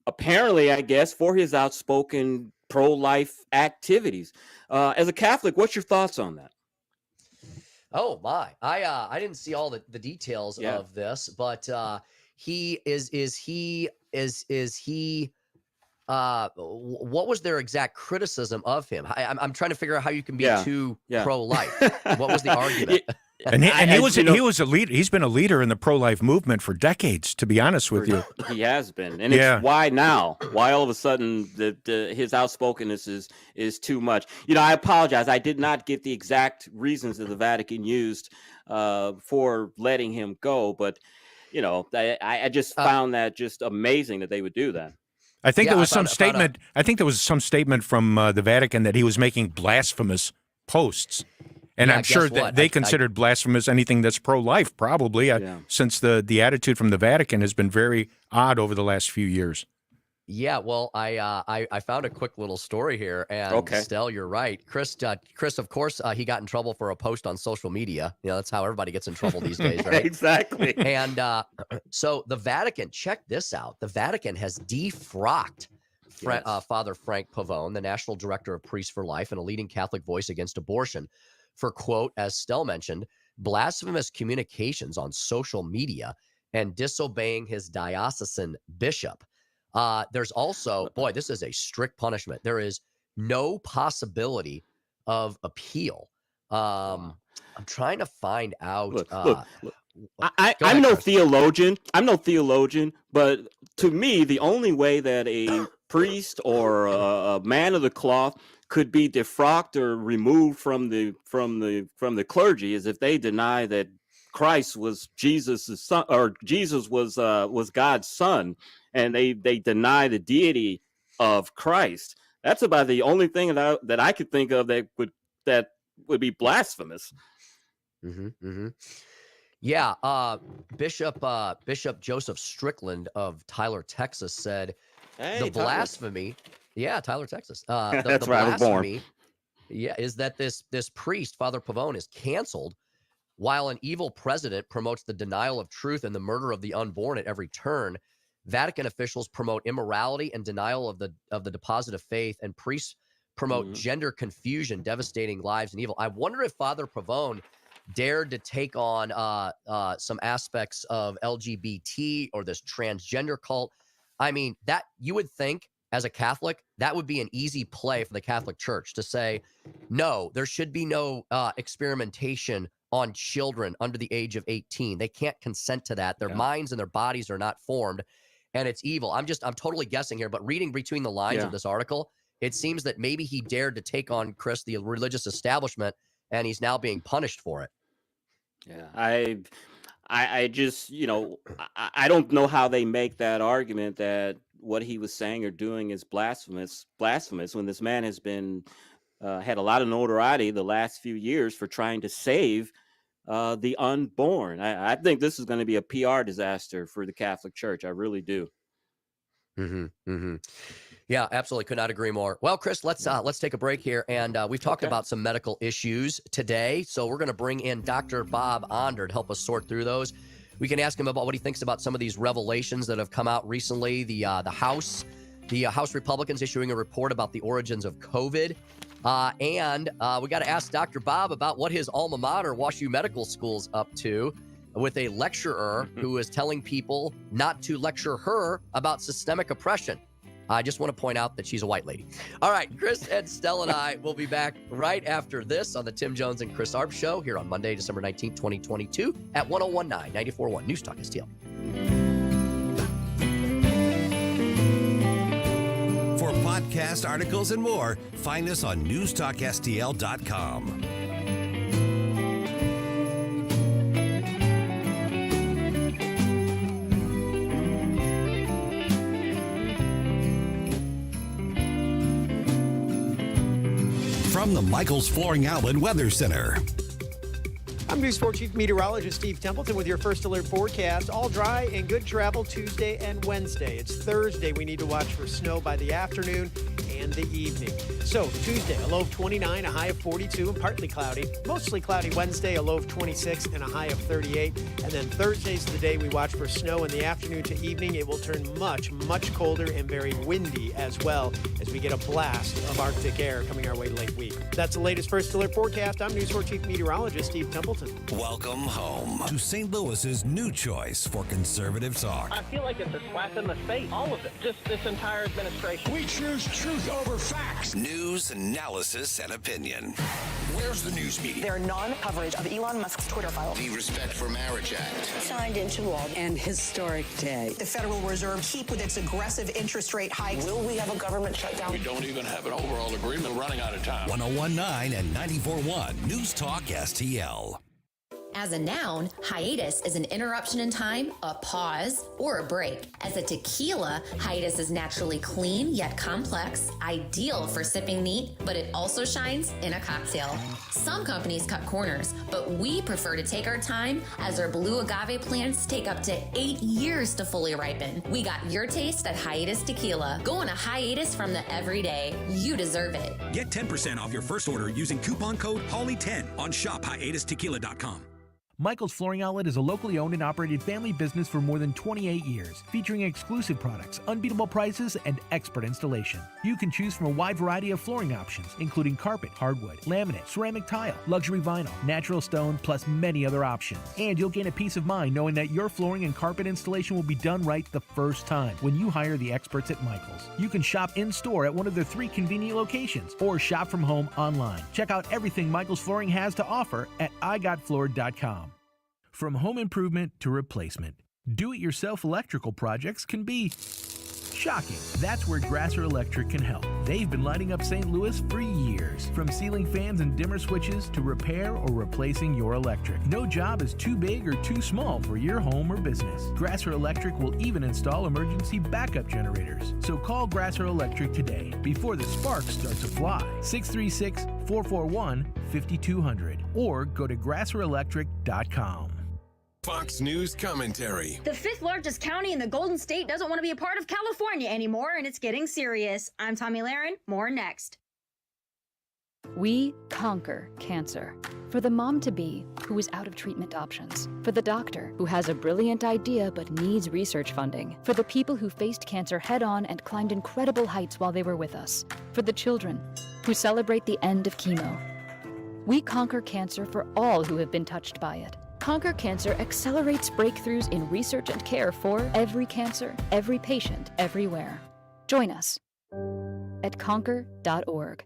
apparently, I guess, for his outspoken pro-life activities. As a Catholic, what's your thoughts on that? Oh my! I didn't see all the details of this, but he is he what was their exact criticism of him? I'm trying to figure out how you can be too pro-life. What was the argument? And he was a leader. He's been a leader in the pro-life movement for decades, to be honest with you. He has been, and it's why now? Why all of a sudden his outspokenness is too much? I apologize. I did not get the exact reasons that the Vatican used for letting him go, but I just found that just amazing that they would do that. I think there was some statement. I think there was some statement from the Vatican that he was making blasphemous posts. And I'm sure that they considered blasphemous anything that's pro-life, probably, since the attitude from the Vatican has been very odd over the last few years. Yeah, well, I found a quick little story here, and Stell, you're right. Chris, of course, he got in trouble for a post on social media. That's how everybody gets in trouble these days, right? Exactly. And so the Vatican, check this out. The Vatican has defrocked Father Frank Pavone, the National Director of Priests for Life and a leading Catholic voice against abortion, for, quote, as Stell mentioned, blasphemous communications on social media and disobeying his diocesan bishop. There's also, boy, this is a strict punishment. There is no possibility of appeal. I'm trying to find out. Look. I'm no theologian. But to me, the only way that a priest or a man of the cloth could be defrocked or removed from the clergy is if they deny that Christ was Jesus' son, or Jesus was God's son, and they deny the deity of Christ. That's about the only thing that I could think of that would be blasphemous. Yeah, Bishop Joseph Strickland of Tyler, Texas said the blasphemy. Yeah, Tyler, Texas. That's where I was born. Yeah, is that this priest, Father Pavone, is canceled while an evil president promotes the denial of truth and the murder of the unborn at every turn. Vatican officials promote immorality and denial of the deposit of faith, and priests promote gender confusion, devastating lives and evil. I wonder if Father Pavone dared to take on some aspects of LGBT or this transgender cult. I mean, that you would think, as a Catholic, that would be an easy play for the Catholic Church to say, no, there should be no experimentation on children under the age of 18. They can't consent to that. Their minds and their bodies are not formed, and it's evil. I'm totally guessing here, but reading between the lines of this article, it seems that maybe he dared to take on, Chris, the religious establishment, and he's now being punished for it. Yeah, I just, I don't know how they make that argument that what he was saying or doing is blasphemous when this man has been had a lot of notoriety the last few years for trying to save the unborn. I think this is going to be a PR disaster for the Catholic Church. I really do. Yeah, absolutely. Could not agree more. Well, Chris, let's take a break here. And we've talked about some medical issues today. So we're going to bring in Dr. Bob Onder to help us sort through those. We can ask him about what he thinks about some of these revelations that have come out recently. The House Republicans issuing a report about the origins of COVID. And we got to ask Dr. Bob about what his alma mater, WashU Medical School's up to, with a lecturer who is telling people not to lecture her about systemic oppression. I just want to point out that she's a white lady. All right, Chris, Ed, Stell, and I will be back right after this on the Tim Jones and Chris Arps Show here on Monday, December 19th, 2022 at 101.9, 94.1 News Talk STL. For podcast articles and more, find us on NewsTalkSTL.com. from the Michaels Flooring Outlet Weather Center. I'm News 4 Chief Meteorologist Steve Templeton with your first alert forecast. All dry and good travel Tuesday and Wednesday. It's Thursday. We need to watch for snow by the afternoon and the evening. So Tuesday, a low of 29, a high of 42, and partly cloudy. Mostly cloudy Wednesday, a low of 26 and a high of 38. And then Thursday's the day we watch for snow in the afternoon to evening. It will turn much, much colder and very windy as well as we get a blast of Arctic air coming our way late week. That's the latest first alert forecast. I'm News 4 Chief Meteorologist Steve Templeton. Welcome home to St. Louis's new choice for conservative talk. I feel like it's a slap in the face, all of it. Just this entire administration. We choose truth over facts. News, analysis, and opinion. Where's the news media? Their non-coverage of Elon Musk's Twitter files. The Respect for Marriage Act. Signed into law. An historic day. The Federal Reserve keep with its aggressive interest rate hikes. Will we have a government shutdown? We don't even have an overall agreement. We're running out of time. 101.9 and 94.1 News Talk STL. As a noun, hiatus is an interruption in time, a pause, or a break. As a tequila, hiatus is naturally clean yet complex, ideal for sipping neat, but it also shines in a cocktail. Some companies cut corners, but we prefer to take our time as our blue agave plants take up to 8 years to fully ripen. We got your taste at Hiatus Tequila. Go on a hiatus from the everyday. You deserve it. Get 10% off your first order using coupon code HOLLY10 on shophiatustequila.com. Michaels Flooring Outlet is a locally owned and operated family business for more than 28 years, featuring exclusive products, unbeatable prices, and expert installation. You can choose from a wide variety of flooring options, including carpet, hardwood, laminate, ceramic tile, luxury vinyl, natural stone, plus many other options. And you'll gain a peace of mind knowing that your flooring and carpet installation will be done right the first time when you hire the experts at Michaels. You can shop in-store at one of their 3 convenient locations or shop from home online. Check out everything Michaels Flooring has to offer at igotfloored.com. From home improvement to replacement, do-it-yourself electrical projects can be shocking. That's where Grasser Electric can help. They've been lighting up St. Louis for years. From ceiling fans and dimmer switches to repair or replacing your electric. No job is too big or too small for your home or business. Grasser Electric will even install emergency backup generators. So call Grasser Electric today before the sparks start to fly. 636-441-5200 or go to grasserelectric.com. Fox News commentary. The 5th largest county in the Golden State doesn't want to be a part of California anymore, and it's getting serious. I'm Tommy Lahren. More next. We conquer cancer. For the mom-to-be who is out of treatment options. For the doctor who has a brilliant idea but needs research funding. For the people who faced cancer head-on and climbed incredible heights while they were with us. For the children who celebrate the end of chemo. We conquer cancer for all who have been touched by it. Conquer Cancer accelerates breakthroughs in research and care for every cancer, every patient, everywhere. Join us at conquer.org.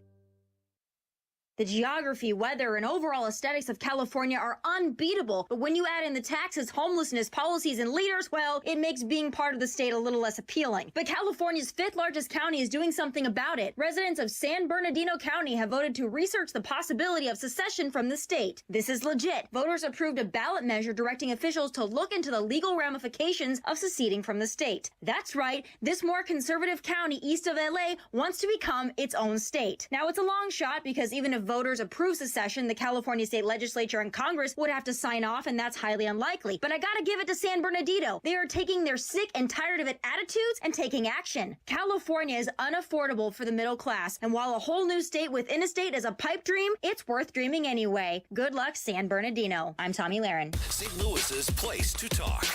The geography, weather, and overall aesthetics of California are unbeatable, but when you add in the taxes, homelessness, policies, and leaders, well, it makes being part of the state a little less appealing. But California's 5th largest county is doing something about it. Residents of San Bernardino County have voted to research the possibility of secession from the state. This is legit. Voters approved a ballot measure directing officials to look into the legal ramifications of seceding from the state. That's right, this more conservative county east of LA wants to become its own state. Now, it's a long shot because even if voters approve secession, the California state legislature and Congress would have to sign off, and that's highly unlikely. But I gotta give it to San Bernardino. They are taking their sick and tired of it attitudes and taking action. California is unaffordable for the middle class, and while a whole new state within a state is a pipe dream, it's worth dreaming anyway. Good luck, San Bernardino. I'm Tommy Lahren. St. Louis's place to talk.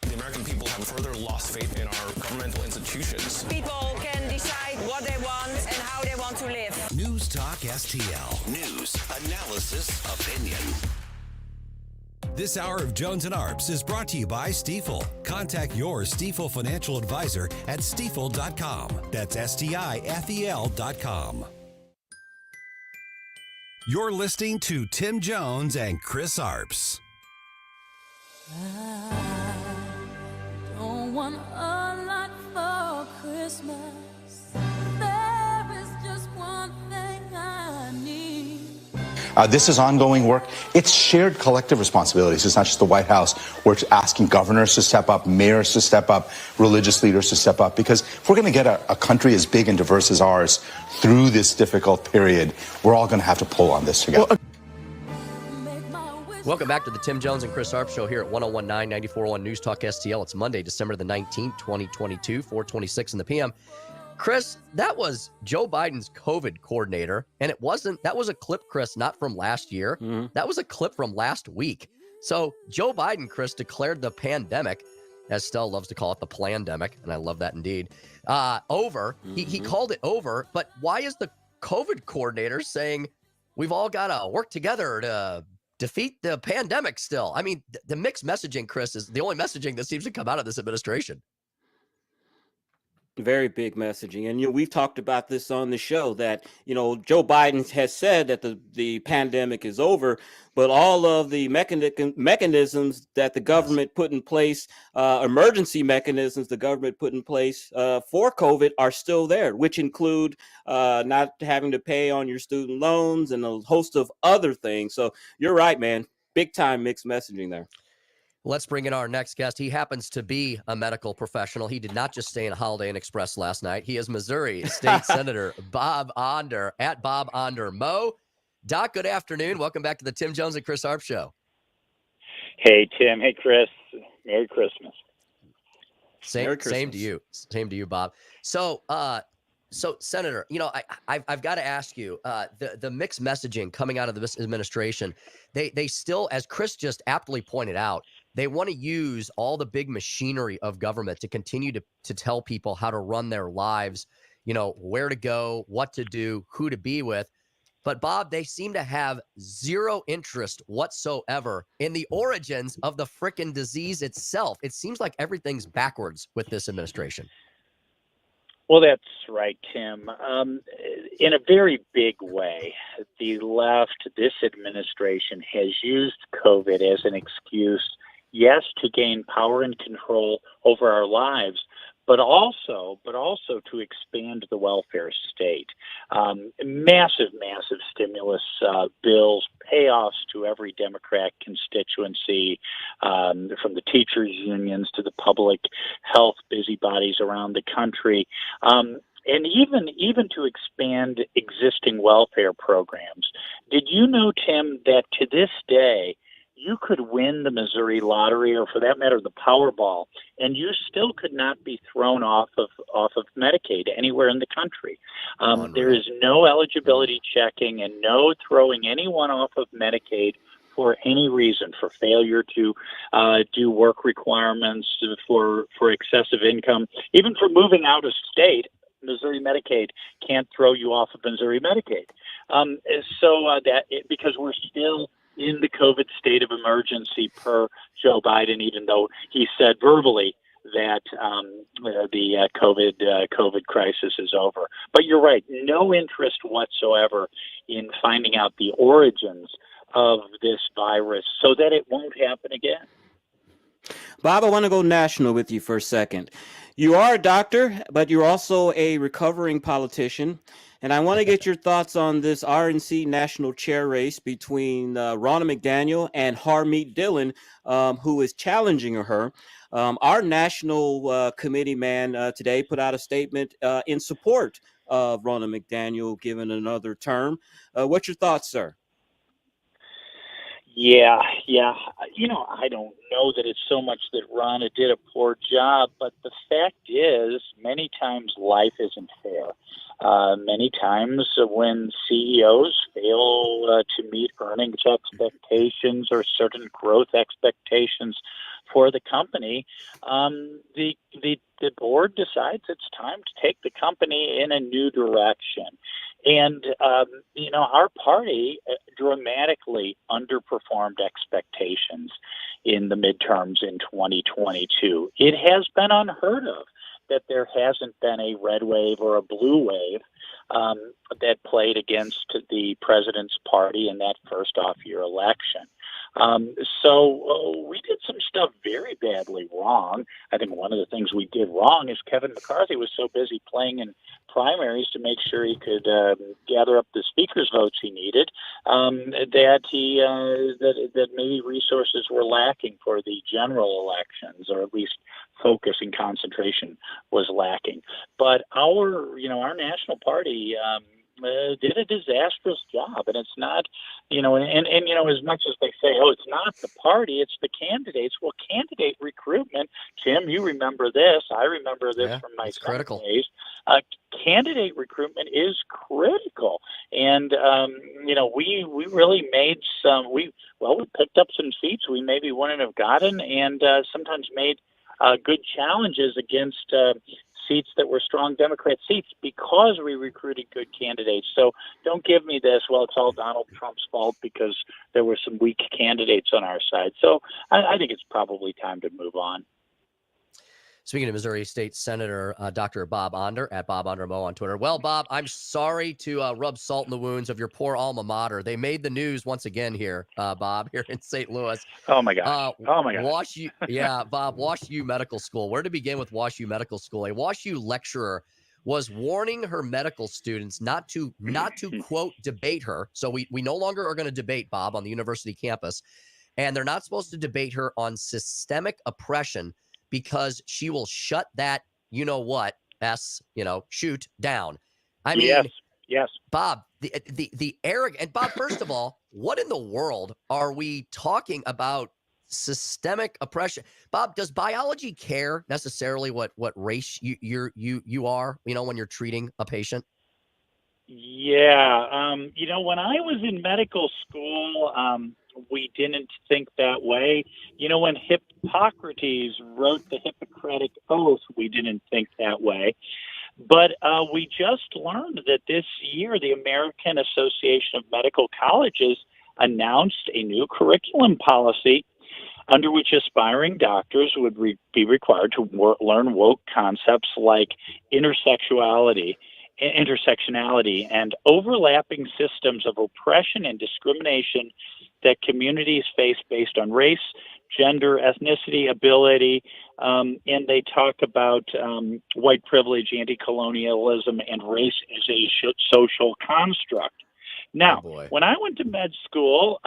The American people have further lost faith in our governmental institutions. People can decide what they want and how they want to live. News Talk STL. News, analysis, opinion. This hour of Jones and Arps is brought to you by Stifel. Contact your Stifel financial advisor at stifel.com. That's STIFEL.com. You're listening to Tim Jones and Chris Arps. Don't want a lot for Christmas. There is just one thing I need. This is ongoing work. It's shared collective responsibilities. It's not just the White House. We're asking governors to step up, mayors to step up, religious leaders to step up, because if we're going to get a country as big and diverse as ours through this difficult period, we're all going to have to pull on this together. Welcome back to the Tim Jones and Chris Arps Show here at 1019 94.1 News Talk STL. It's Monday, December the 19th, 2022, 4:26 in the PM. Chris, that was Joe Biden's COVID coordinator, and that was a clip, Chris, not from last year. That was a clip from last week. So Joe Biden, Chris, declared the pandemic, as Stell loves to call it, the plandemic, and I love that indeed, over. He called it over, but why is the COVID coordinator saying we've all got to work together to defeat the pandemic still? I mean, the mixed messaging, Chris, is the only messaging that seems to come out of this administration. Very big messaging. And, we've talked about this on the show that, Joe Biden has said that the pandemic is over, but all of the mechanisms that the government put in place, emergency mechanisms the government put in place for COVID are still there, which include not having to pay on your student loans and a host of other things. So you're right, man. Big time mixed messaging there. Let's bring in our next guest. He happens to be a medical professional. He did not just stay in Holiday Inn Express last night. He is Missouri State Senator Bob Onder, at Bob Onder Mo. Doc, good afternoon. Welcome back to the Tim Jones and Chris Arps Show. Hey, Tim. Hey, Chris. Merry Christmas. Same to you. Same to you, Bob. So, Senator, I've got to ask you, the mixed messaging coming out of this administration, they still, as Chris just aptly pointed out, they want to use all the big machinery of government to continue to tell people how to run their lives, where to go, what to do, who to be with. But, Bob, they seem to have zero interest whatsoever in the origins of the frickin' disease itself. It seems like everything's backwards with this administration. Well, that's right, Tim. In a very big way, the left, this administration has used COVID as an excuse, yes, to gain power and control over our lives, but also to expand the welfare state. Massive stimulus bills, payoffs to every Democrat constituency, from the teachers' unions to the public health busybodies around the country. And even to expand existing welfare programs. Did you know, Tim, that to this day, you could win the Missouri lottery, or for that matter, the Powerball, and you still could not be thrown off of Medicaid anywhere in the country. There is no eligibility checking and no throwing anyone off of Medicaid for any reason, for failure to do work requirements, for excessive income, even for moving out of state. Missouri Medicaid can't throw you off of Missouri Medicaid. Because we're still in the COVID state of emergency per Joe Biden, even though he said verbally that the COVID crisis is over. But you're right, no interest whatsoever in finding out the origins of this virus so that it won't happen again. Bob, I want to go national with you for a second. You are a doctor, but you're also a recovering politician. And I want to get your thoughts on this RNC national chair race between Ronna McDaniel and Harmeet Dillon, who is challenging her. Our national committee man today put out a statement in support of Ronna McDaniel given another term. What's your thoughts, sir? Yeah. I don't know that it's so much that Ronna did a poor job, but the fact is many times life isn't fair. Many times when CEOs fail to meet earnings expectations or certain growth expectations for the company, the board decides it's time to take the company in a new direction. And, our party dramatically underperformed expectations in the midterms in 2022. It has been unheard of that there hasn't been a red wave or a blue wave that played against the president's party in that first off-year election. So we did some stuff very badly wrong. I think one of the things we did wrong is Kevin McCarthy was so busy playing in primaries to make sure he could gather up the speaker's votes he needed that maybe resources were lacking for the general elections, or at least focus and concentration was lacking. But our national party did a disastrous job, and it's not, and as much as they say, oh, it's not the party, it's the candidates. Well, candidate recruitment, Tim, you remember this. I remember this from my critical days. Candidate recruitment is critical, and we really made we picked up some seats we maybe wouldn't have gotten, and sometimes made good challenges against seats that were strong Democrat seats because we recruited good candidates. So don't give me this, well, it's all Donald Trump's fault because there were some weak candidates on our side. So I think it's probably time to move on. Speaking of Missouri State Senator Dr. Bob Onder, at Bob Ondermo on Twitter. Well, Bob, I'm sorry to rub salt in the wounds of your poor alma mater. They made the news once again here, Bob, here in St. Louis. Oh, my gosh. Bob, WashU Medical School. Where to begin with WashU Medical School? A WashU lecturer was warning her medical students not to quote, debate her. So we no longer are going to debate, Bob, on the university campus. And they're not supposed to debate her on systemic oppression, because she will shut that, shoot down. I mean, yes. Bob, the arrogant, and Bob, first of all, what in the world are we talking about systemic oppression? Bob, does biology care necessarily what race you are, when you're treating a patient? Yeah. When I was in medical school, we didn't think that way. When Hippocrates wrote the Hippocratic Oath, we didn't think that way. But we just learned that this year the American Association of Medical Colleges announced a new curriculum policy under which aspiring doctors would be required to learn woke concepts like intersectionality, and overlapping systems of oppression and discrimination that communities face based on race, gender, ethnicity, ability, and they talk about white privilege, anti-colonialism, and race as a social construct. Now, when I went to med school,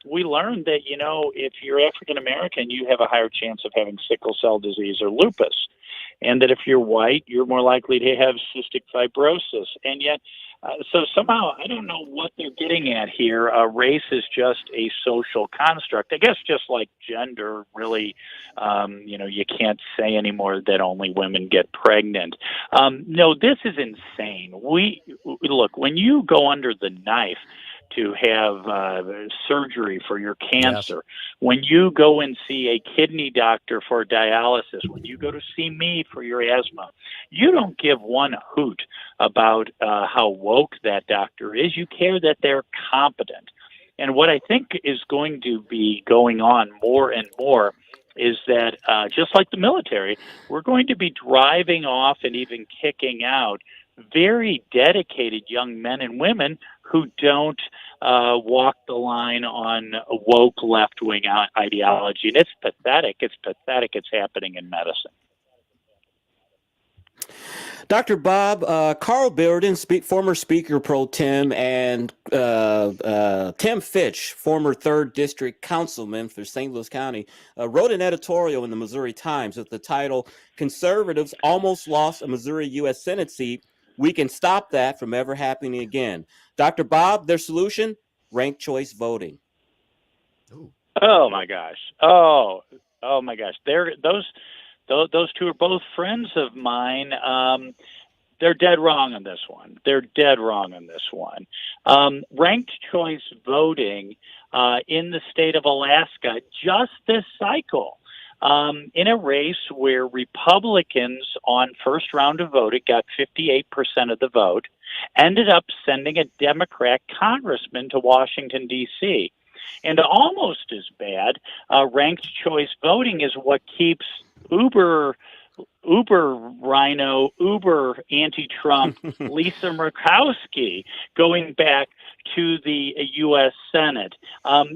we learned that, if you're African American, you have a higher chance of having sickle cell disease or lupus, and that if you're white, you're more likely to have cystic fibrosis. And yet, so somehow, I don't know what they're getting at here. Race is just a social construct. I guess just like gender, really, you can't say anymore that only women get pregnant. No, this is insane. Look, when you go under the knife to have surgery for your cancer, when you go and see a kidney doctor for dialysis, when you go to see me for your asthma, you don't give one hoot about how woke that doctor is. You care that they're competent. And what I think is going to be going on more and more is that just like the military, we're going to be driving off and even kicking out very dedicated young men and women who don't walk the line on a woke left-wing ideology. And it's pathetic. It's pathetic. It's happening in medicine. Dr. Bob, Carl Bearden, former Speaker Pro Tem, and Tim Fitch, former 3rd District Councilman for St. Louis County, wrote an editorial in the Missouri Times with the title, "Conservatives Almost Lost a Missouri U.S. Senate Seat. We can stop that from ever happening again." Dr. Bob, their solution? Ranked choice voting. Oh, my gosh. Oh, my gosh. Those two are both friends of mine. They're dead wrong on this one. Ranked choice voting in the state of Alaska just this cycle, in a race where Republicans on first round of voting got 58% of the vote, ended up sending a Democrat congressman to Washington, D.C. And almost as bad, ranked choice voting is what keeps uber Uber Rhino, Uber anti-Trump, Lisa Murkowski going back to the U.S. Senate.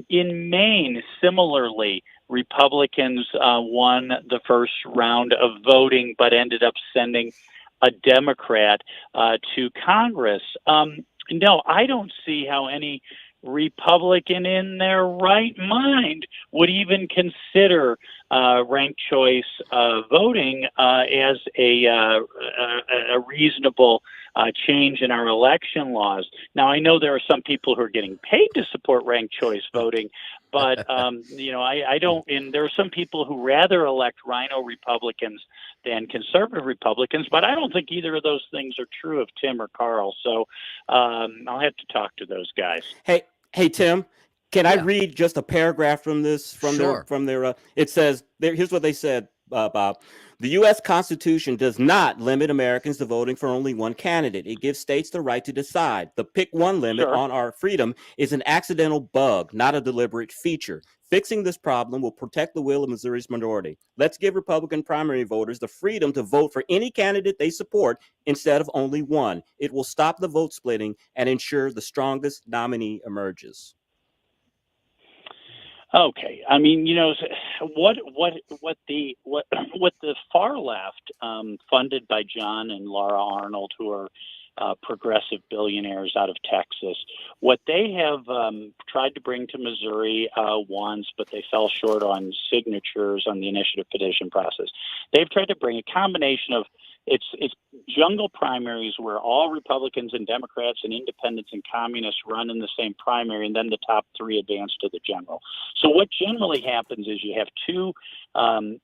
In Maine, similarly, Republicans won the first round of voting, but ended up sending a Democrat to Congress. No, I don't see how any Republican in their right mind would even consider ranked choice voting as a reasonable change in our election laws. Now, I know there are some people who are getting paid to support ranked choice voting, but I don't. And there are some people who rather elect Rhino Republicans than conservative Republicans, but I don't think either of those things are true of Tim or Carl. So I'll have to talk to those guys. Hey, Tim, can I read just a paragraph from this? Their it says, here's what they said, Bob. The U.S. Constitution does not limit Americans to voting for only one candidate. It gives states the right to decide. The pick one limit on our freedom is an accidental bug, not a deliberate feature. Fixing this problem will protect the will of Missouri's minority. Let's give Republican primary voters the freedom to vote for any candidate they support instead of only one. It will stop the vote splitting and ensure the strongest nominee emerges. Okay, I mean, what the far left, funded by John and Laura Arnold, who are progressive billionaires out of Texas, what they have tried to bring to Missouri once, but they fell short on signatures on the initiative petition process. They've tried to bring a combination of it's jungle primaries where all Republicans and Democrats and independents and communists run in the same primary, and then the top three advance to the general. So what generally happens is you have two in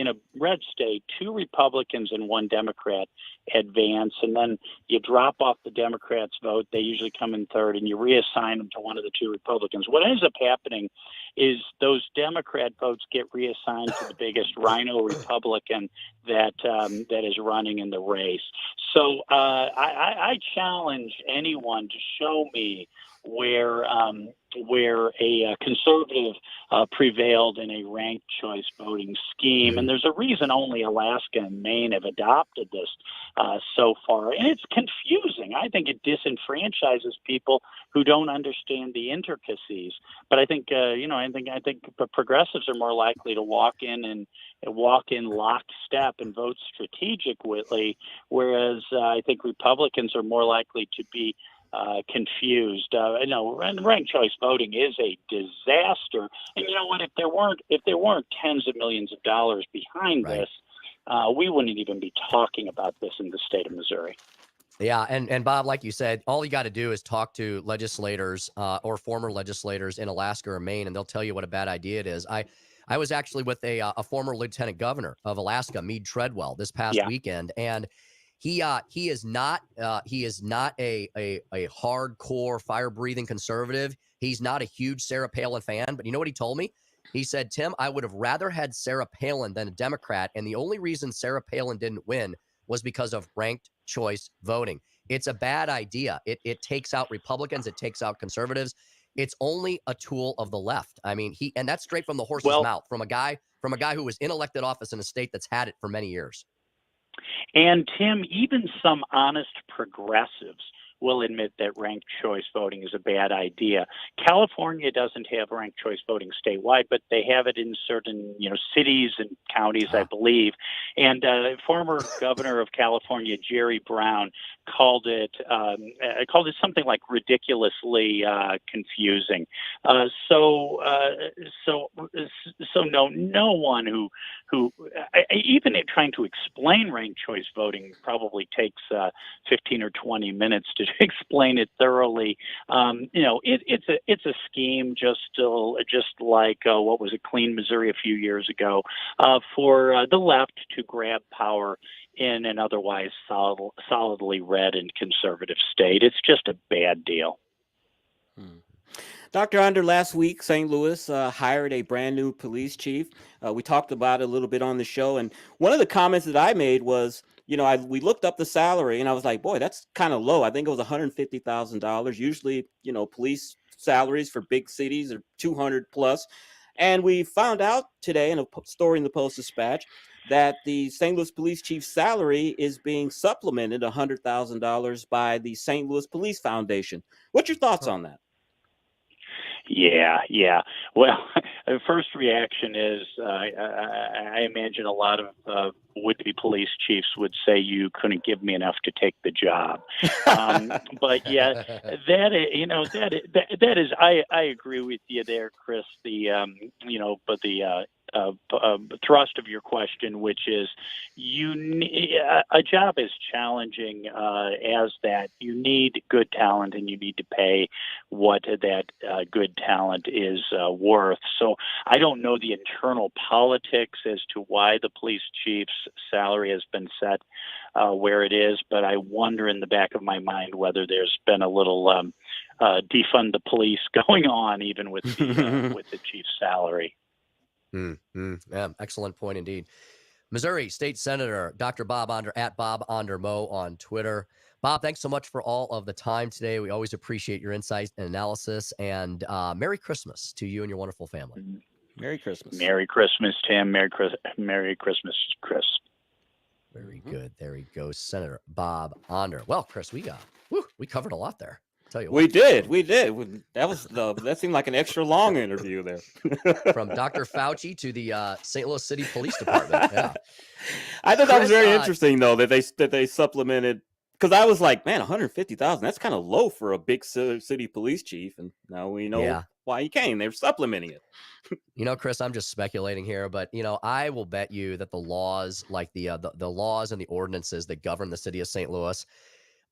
a red state, two Republicans and one Democrat advance, and then you drop off the Democrats' vote. They usually come in third, and you reassign them to one of the two Republicans. What ends up happening is those Democrat votes get reassigned to the biggest Rhino Republican that is running in the race. So I challenge anyone to show me where a conservative prevailed in a ranked choice voting scheme. And there's a reason only Alaska and Maine have adopted this so far. And it's confusing. I think it disenfranchises people who don't understand the intricacies. But I think, I think progressives are more likely to walk in lockstep and vote strategically, whereas I think Republicans are more likely to be confused. Ranked choice voting is a disaster. And you know what? If there weren't tens of millions of dollars behind this, we wouldn't even be talking about this in the state of Missouri. Yeah, and Bob, like you said, all you got to do is talk to legislators or former legislators in Alaska or Maine, and they'll tell you what a bad idea it is. I was actually with a former lieutenant governor of Alaska, Meade Treadwell, this past weekend, and he is not a hardcore fire breathing conservative. He's not a huge Sarah Palin fan, but you know what he told me? He said, Tim, I would have rather had Sarah Palin than a Democrat, and the only reason Sarah Palin didn't win was because of ranked choice voting. It's a bad idea. It takes out Republicans. It takes out conservatives. It's only a tool of the left. I mean, and that's straight from the horse's mouth, from a guy who was in elected office in a state that's had it for many years. And Tim, even some honest progressives will admit that ranked choice voting is a bad idea. California doesn't have ranked choice voting statewide, but they have it in certain, cities and counties, I believe. And former governor of California, Jerry Brown, called it something like ridiculously confusing. So no one who even trying to explain ranked choice voting probably takes 15 or 20 minutes to explain it thoroughly. It's a scheme, just like what was it, Clean Missouri a few years ago, for the left to grab power in an otherwise solidly red and conservative state. It's just a bad deal. Dr. Under, last week, St. Louis hired a brand new police chief. We talked about it a little bit on the show. And one of the comments that I made was, we looked up the salary and I was like, boy, that's kind of low. I think it was $150,000. Usually, police salaries for big cities are 200 plus. And we found out today in a story in the Post-Dispatch that the St. Louis police chief's salary is being supplemented $100,000 by the St. Louis Police Foundation. What's your thoughts on that? Yeah. Well, the first reaction is I imagine a lot of would-be police chiefs would say you couldn't give me enough to take the job. But yeah, that is I agree with you there, Chris. But the thrust of your question, which is a job as challenging as that. You need good talent, and you need to pay what that good talent is worth. So I don't know the internal politics as to why the police chief's salary has been set where it is, but I wonder in the back of my mind whether there's been a little defund the police going on even with the chief's salary. Yeah, excellent point indeed. Missouri State Senator Dr. Bob Onder at Bob Ondermo on Twitter. Bob, thanks so much for all of the time today. We always appreciate your insight and analysis. And Merry Christmas to you and your wonderful family. Merry Christmas. Merry Christmas, Tim. Merry Christmas, Chris. Very good. There he goes, Senator Bob Onder. Well, Chris, we covered a lot there. Tell you what. We did. That seemed like an extra long interview there. From Dr. Fauci to the St. Louis City Police Department. Yeah. I thought that was very interesting, though, that they supplemented, because I was like, man, $150,000. That's kind of low for a big city police chief, and now we know why he came. They're supplementing it. Chris, I'm just speculating here, but I will bet you that the laws, like the laws and the ordinances that govern the city of St. Louis,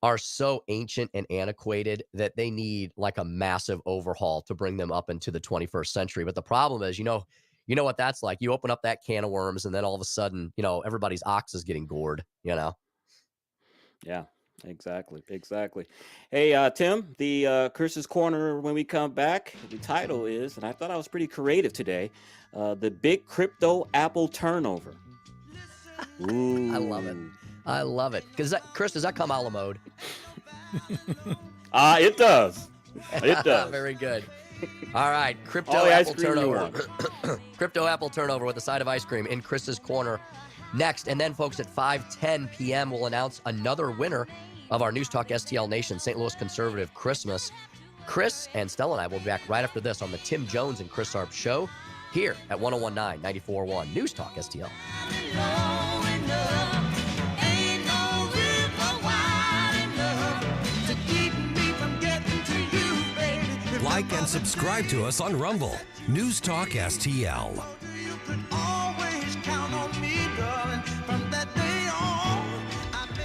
are so ancient and antiquated that they need like a massive overhaul to bring them up into the 21st century. But the problem is, you know what that's like. You open up that can of worms, and then all of a sudden, everybody's ox is getting gored. Yeah, exactly. Hey, Tim, the Chris's Corner, when we come back, the title is, and I thought I was pretty creative today, the Big Crypto Apple Turnover. Ooh. I love it. Chris, does that come a la mode? It does. It does. Very good. All right. Crypto Apple turnover. Crypto Apple turnover with a side of ice cream in Chris's Corner next. And then, folks, at 5:10 p.m., we'll announce another winner of our News Talk STL Nation St. Louis Conservative Christmas. Chris and Stella and I will be back right after this on the Tim Jones and Chris Arps Show here at 101.9 94.1 News Talk STL. Like and subscribe to us on Rumble. News Talk STL. You could always count on me, darling, from that day on.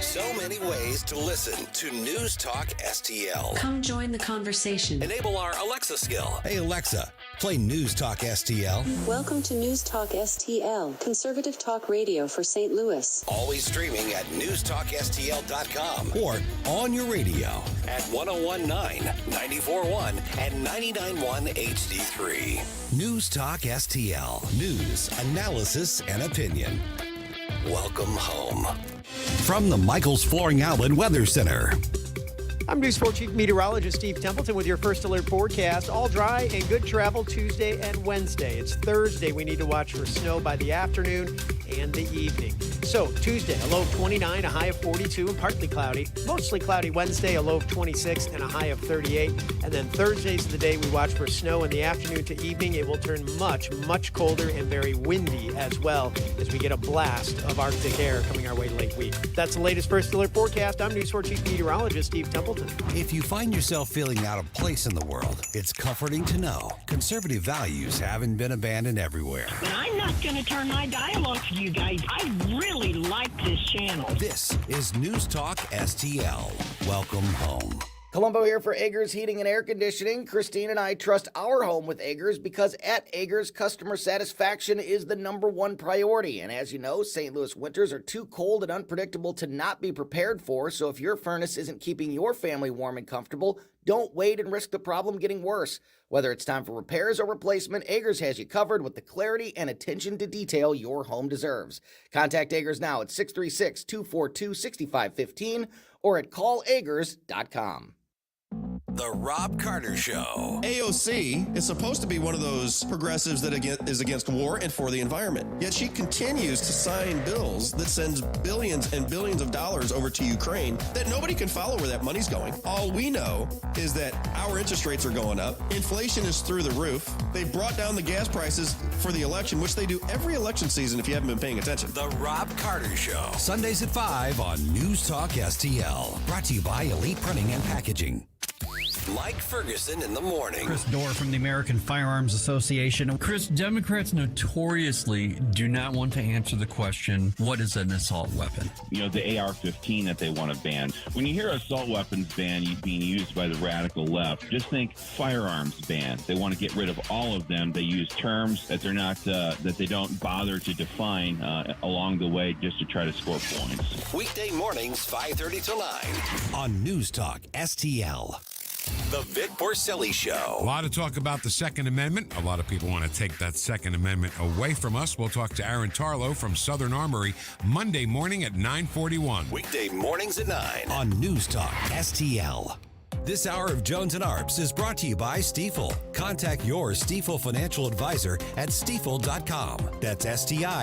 So many ways to listen to News Talk STL. Come join the conversation. Enable our Alexa skill. Hey, Alexa, play News Talk STL. Welcome to News Talk STL, conservative talk radio for St. Louis. Always streaming at NewsTalkSTL.com. Or on your radio. At 101.9, 94.1, and 99.1 HD3. News Talk STL. News, analysis, and opinion. Welcome home. From the Michaels Flooring Outlet Weather Center. I'm News 4 Chief Meteorologist Steve Templeton with your first alert forecast. All dry and good travel Tuesday and Wednesday. It's Thursday. We need to watch for snow by the afternoon and the evening. So Tuesday, a low of 29, a high of 42, and partly cloudy. Mostly cloudy Wednesday, a low of 26 and a high of 38. And then Thursday's the day we watch for snow in the afternoon to evening. It will turn much, much colder and very windy as well as we get a blast of Arctic air coming our way late week. That's the latest first alert forecast. I'm News 4 Chief Meteorologist Steve Templeton. If you find yourself feeling out of place in the world, it's comforting to know conservative values haven't been abandoned everywhere. But I'm not going to turn my dial off for you guys. I really like this channel. This is News Talk STL. Welcome home. Columbo here for Eggers Heating and Air Conditioning. Christine and I trust our home with Eggers because at Eggers, customer satisfaction is the #1 priority. And as you know, St. Louis winters are too cold and unpredictable to not be prepared for. So if your furnace isn't keeping your family warm and comfortable, don't wait and risk the problem getting worse. Whether it's time for repairs or replacement, Eggers has you covered with the clarity and attention to detail your home deserves. Contact Eggers now at 636-242-6515 or at callaggers.com. The Rob Carter Show. AOC is supposed to be one of those progressives that is against war and for the environment. Yet she continues to sign bills that sends billions and billions of dollars over to Ukraine that nobody can follow where that money's going. All we know is that our interest rates are going up. Inflation is through the roof. They brought down the gas prices for the election, which they do every election season if you haven't been paying attention. The Rob Carter Show. Sundays at 5 on News Talk STL. Brought to you by Elite Printing and Packaging. Mike Ferguson in the morning. Chris Dorr from the American Firearms Association. Chris, Democrats notoriously do not want to answer the question, what is an assault weapon? You know, the AR-15 that they want to ban. When you hear assault weapons ban being used by the radical left, just think firearms ban. They want to get rid of all of them. They use terms that they're not, that they don't bother to define along the way just to try to score points. Weekday mornings, 5:30 till 9. On News Talk STL. The Vic Porcelli Show. A lot of talk about the Second Amendment. A lot of people want to take that Second Amendment away from us. We'll talk to Aaron Tarlow from Southern Armory Monday morning at 9:41. Weekday mornings at 9. On News Talk STL. This hour of Jones and Arps is brought to you by Stifel. Contact your Stifel financial advisor at stifel.com. That's STIFEL.com.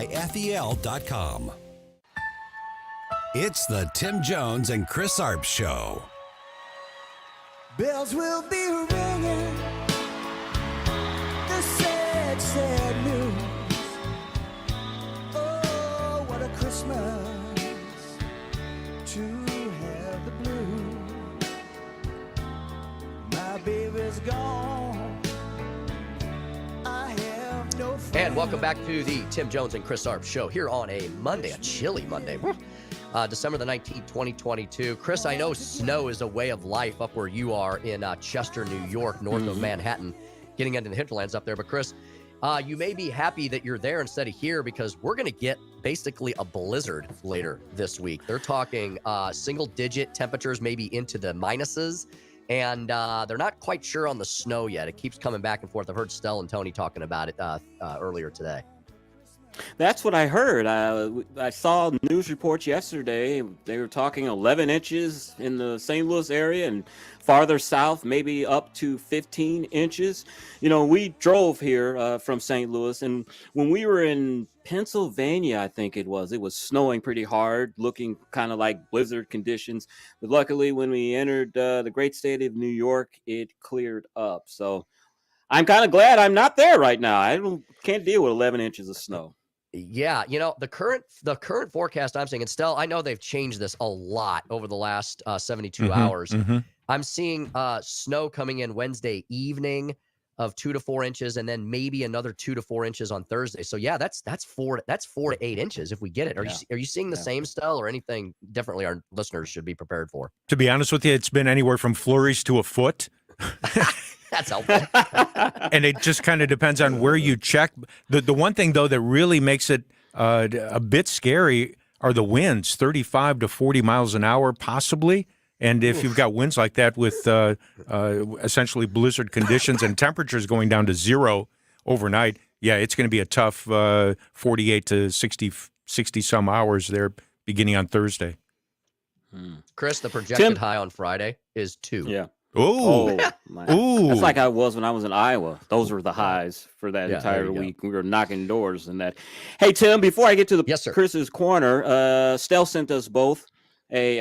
It's the Tim Jones and Chris Arps Show. Bells will be ringing, the sad, sad news. Oh, what a Christmas to have the blues. My baby's gone. I have no friend. And welcome back to the Tim Jones and Chris Arps Show here on a Monday, a chilly Monday. December the 19th, 2022. Chris, I know snow is a way of life up where you are in Chester, New York, north of Manhattan, getting into the hinterlands up there. But Chris, you may be happy that you're there instead of here because we're going to get basically a blizzard later this week. They're talking single-digit temperatures, maybe into the minuses, and they're not quite sure on the snow yet. It keeps coming back and forth. I've heard Stell and Tony talking about it earlier today. That's what I heard. I saw news reports yesterday. They were talking 11 inches in the St. Louis area and farther south, maybe up to 15 inches. You know, we drove here from St. Louis, and when we were in Pennsylvania, I think it was snowing pretty hard, looking kind of like blizzard conditions. But luckily, when we entered the great state of New York, it cleared up. So I'm kind of glad I'm not there right now. Can't deal with 11 inches of snow. Yeah, you know, the current forecast I'm seeing, and Stell, I know they've changed this a lot over the last 72 hours. I'm seeing snow coming in Wednesday evening of 2 to 4 inches, and then maybe another 2 to 4 inches on Thursday. So yeah, that's 4 to 8 inches if we get it. Are you seeing the same, Stell, or anything differently our listeners should be prepared for? To be honest with you, it's been anywhere from flurries to a foot. That's helpful. And it just kind of depends on where you check. The one thing, though, that really makes it a bit scary are the winds, 35 to 40 miles an hour, possibly. And if you've got winds like that with essentially blizzard conditions and temperatures going down to zero overnight, yeah, it's going to be a tough 48 to 60 some hours there beginning on Thursday. Chris, the projected high on Friday is 2. Yeah. Ooh. That's like I was when I was in Iowa. Those were the highs for that entire week. We were knocking doors and that. Hey, Tim, before I get to the Chris's Corner, Stell sent us both a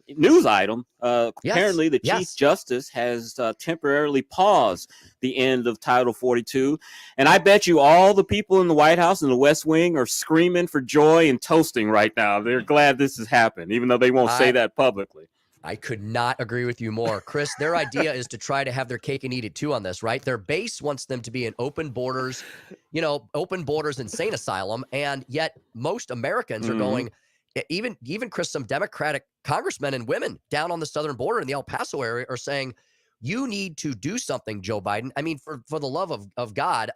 news item. Apparently, the Chief Justice has temporarily paused the end of Title 42. And I bet you all the people in the White House and the West Wing are screaming for joy and toasting right now. They're glad this has happened, even though they won't say that publicly. I could not agree with you more. Chris, their idea is to try to have their cake and eat it too on this, right? Their base wants them to be an open borders insane asylum. And yet most Americans are going, even Chris, some Democratic congressmen and women down on the southern border in the El Paso area are saying, you need to do something, Joe Biden. I mean, for the love of God,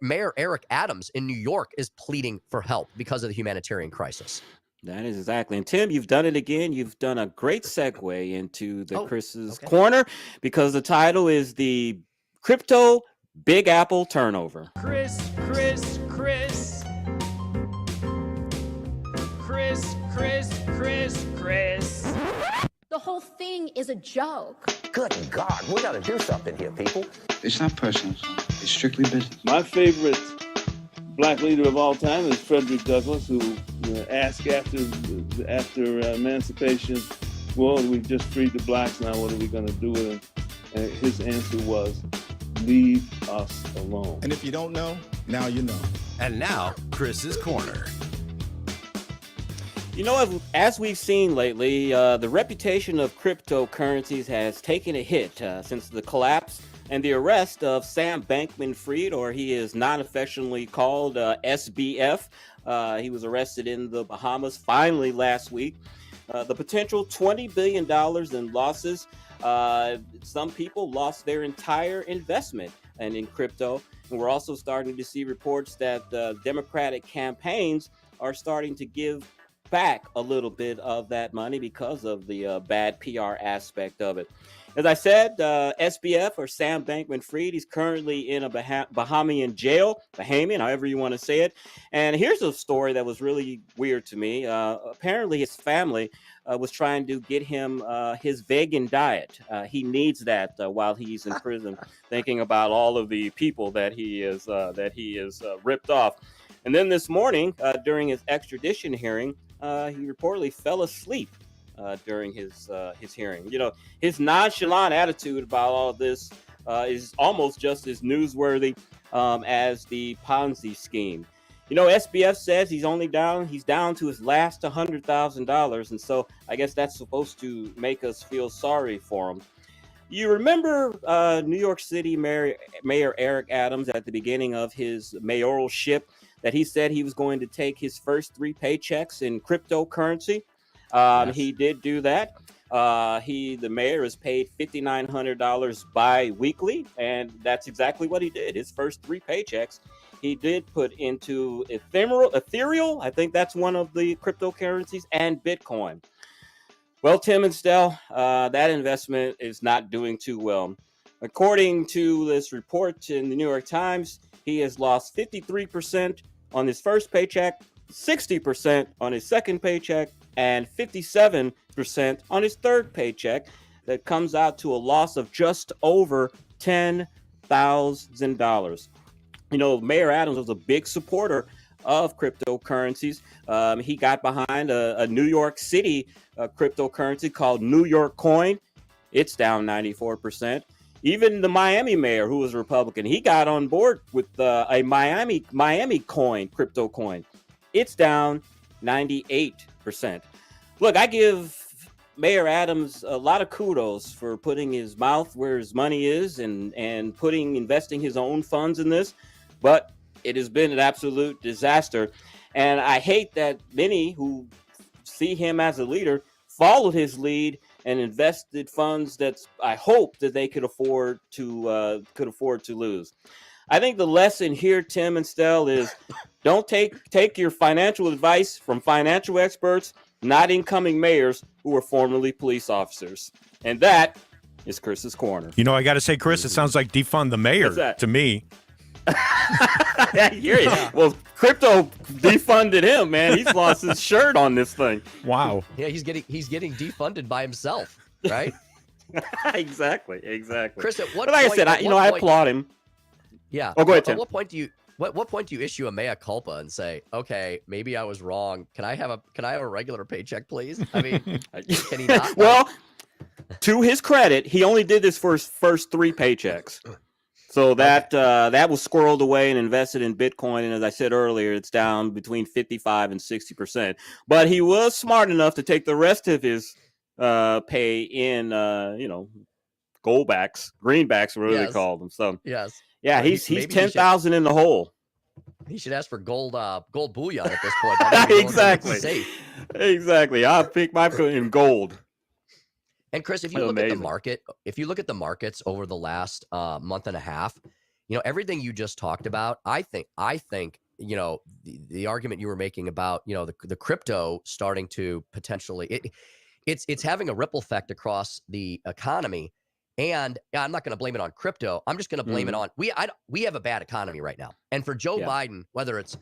Mayor Eric Adams in New York is pleading for help because of the humanitarian crisis. That is exactly. And Tim, you've done it again. You've done a great segue into the Chris's Corner because the title is the Crypto Big Apple Turnover. Chris. The whole thing is a joke. Good God, we got to do something here, people. It's not personal. It's strictly business. My favorite black leader of all time is Frederick Douglass, who asked after emancipation, well, we just freed the blacks, now what are we going to do with them? And his answer was, leave us alone. And if you don't know, now you know. And now, Chris's Corner. You know, as we've seen lately, the reputation of cryptocurrencies has taken a hit since the collapse and the arrest of Sam Bankman-Fried, or he is non-affectionately called SBF. He was arrested in the Bahamas finally last week. The potential $20 billion in losses. Some people lost their entire investment in crypto. And we're also starting to see reports that Democratic campaigns are starting to give back a little bit of that money because of the bad PR aspect of it. As I said, SBF, or Sam Bankman-Fried, he's currently in a Bahamian jail, Bahamian, however you want to say it. And here's a story that was really weird to me. Apparently, his family was trying to get him his vegan diet. He needs that while he's in prison, thinking about all of the people that he is ripped off. And then this morning, during his extradition hearing, he reportedly fell asleep during his hearing. You know, his nonchalant attitude about all of this is almost just as newsworthy as the Ponzi scheme. You know, SBF says he's down to his last $100,000, and so I guess that's supposed to make us feel sorry for him. You remember New York City Mayor Eric Adams at the beginning of his mayoralship that he said he was going to take his first 3 paychecks in cryptocurrency? Yes. He did do that. The mayor is paid $5,900 bi-weekly, and that's exactly what he did. His first 3 paychecks, he did put into Ethereal, I think that's one of the cryptocurrencies, and Bitcoin. Well, Tim and Stel, that investment is not doing too well. According to this report in the New York Times, he has lost 53% on his first paycheck, 60% on his second paycheck, and 57% on his third paycheck. That comes out to a loss of just over $10,000. You know, Mayor Adams was a big supporter of cryptocurrencies. He got behind a New York City cryptocurrency called New York Coin. It's down 94%. Even the Miami mayor, who was a Republican, he got on board with a Miami coin, crypto coin. It's down 98%. Look, I give Mayor Adams a lot of kudos for putting his mouth where his money is and investing his own funds in this, but it has been an absolute disaster. And I hate that many who see him as a leader followed his lead and invested funds that I hope that they could afford to lose. I think the lesson here, Tim and Stel, is don't take your financial advice from financial experts, not incoming mayors who were formerly police officers. And that is Chris's Corner. You know, I got to say, Chris, it sounds like defund the mayor to me. I hear you. Well, crypto defunded him, man. He's lost his shirt on this thing. Wow. Yeah, he's getting defunded by himself, right? Exactly. Chris, at what but like point, I said, I applaud him. Yeah. Oh, go ahead, Tim. At what point do you issue a mea culpa and say, okay, maybe I was wrong. Can I have a regular paycheck, please? I mean, can he not? Well, to his credit, he only did this for his first 3 paychecks. So that was squirreled away and invested in Bitcoin. And as I said earlier, it's down between 55 and 60%. But he was smart enough to take the rest of his pay in, greenbacks, whatever they call them. So yes, yeah, he's 10,000 in the hole. He should ask for gold bullion at this point. Exactly. I'll pick my in gold. And Chris, if you look at the markets over the last month and a half, you know, everything you just talked about, I think, you know, the argument you were making about, you know, the crypto starting to potentially, it's having a ripple effect across the economy. And I'm not going to blame it on crypto. I'm just going to blame it on, we have a bad economy right now. And for Joe Biden, whether it's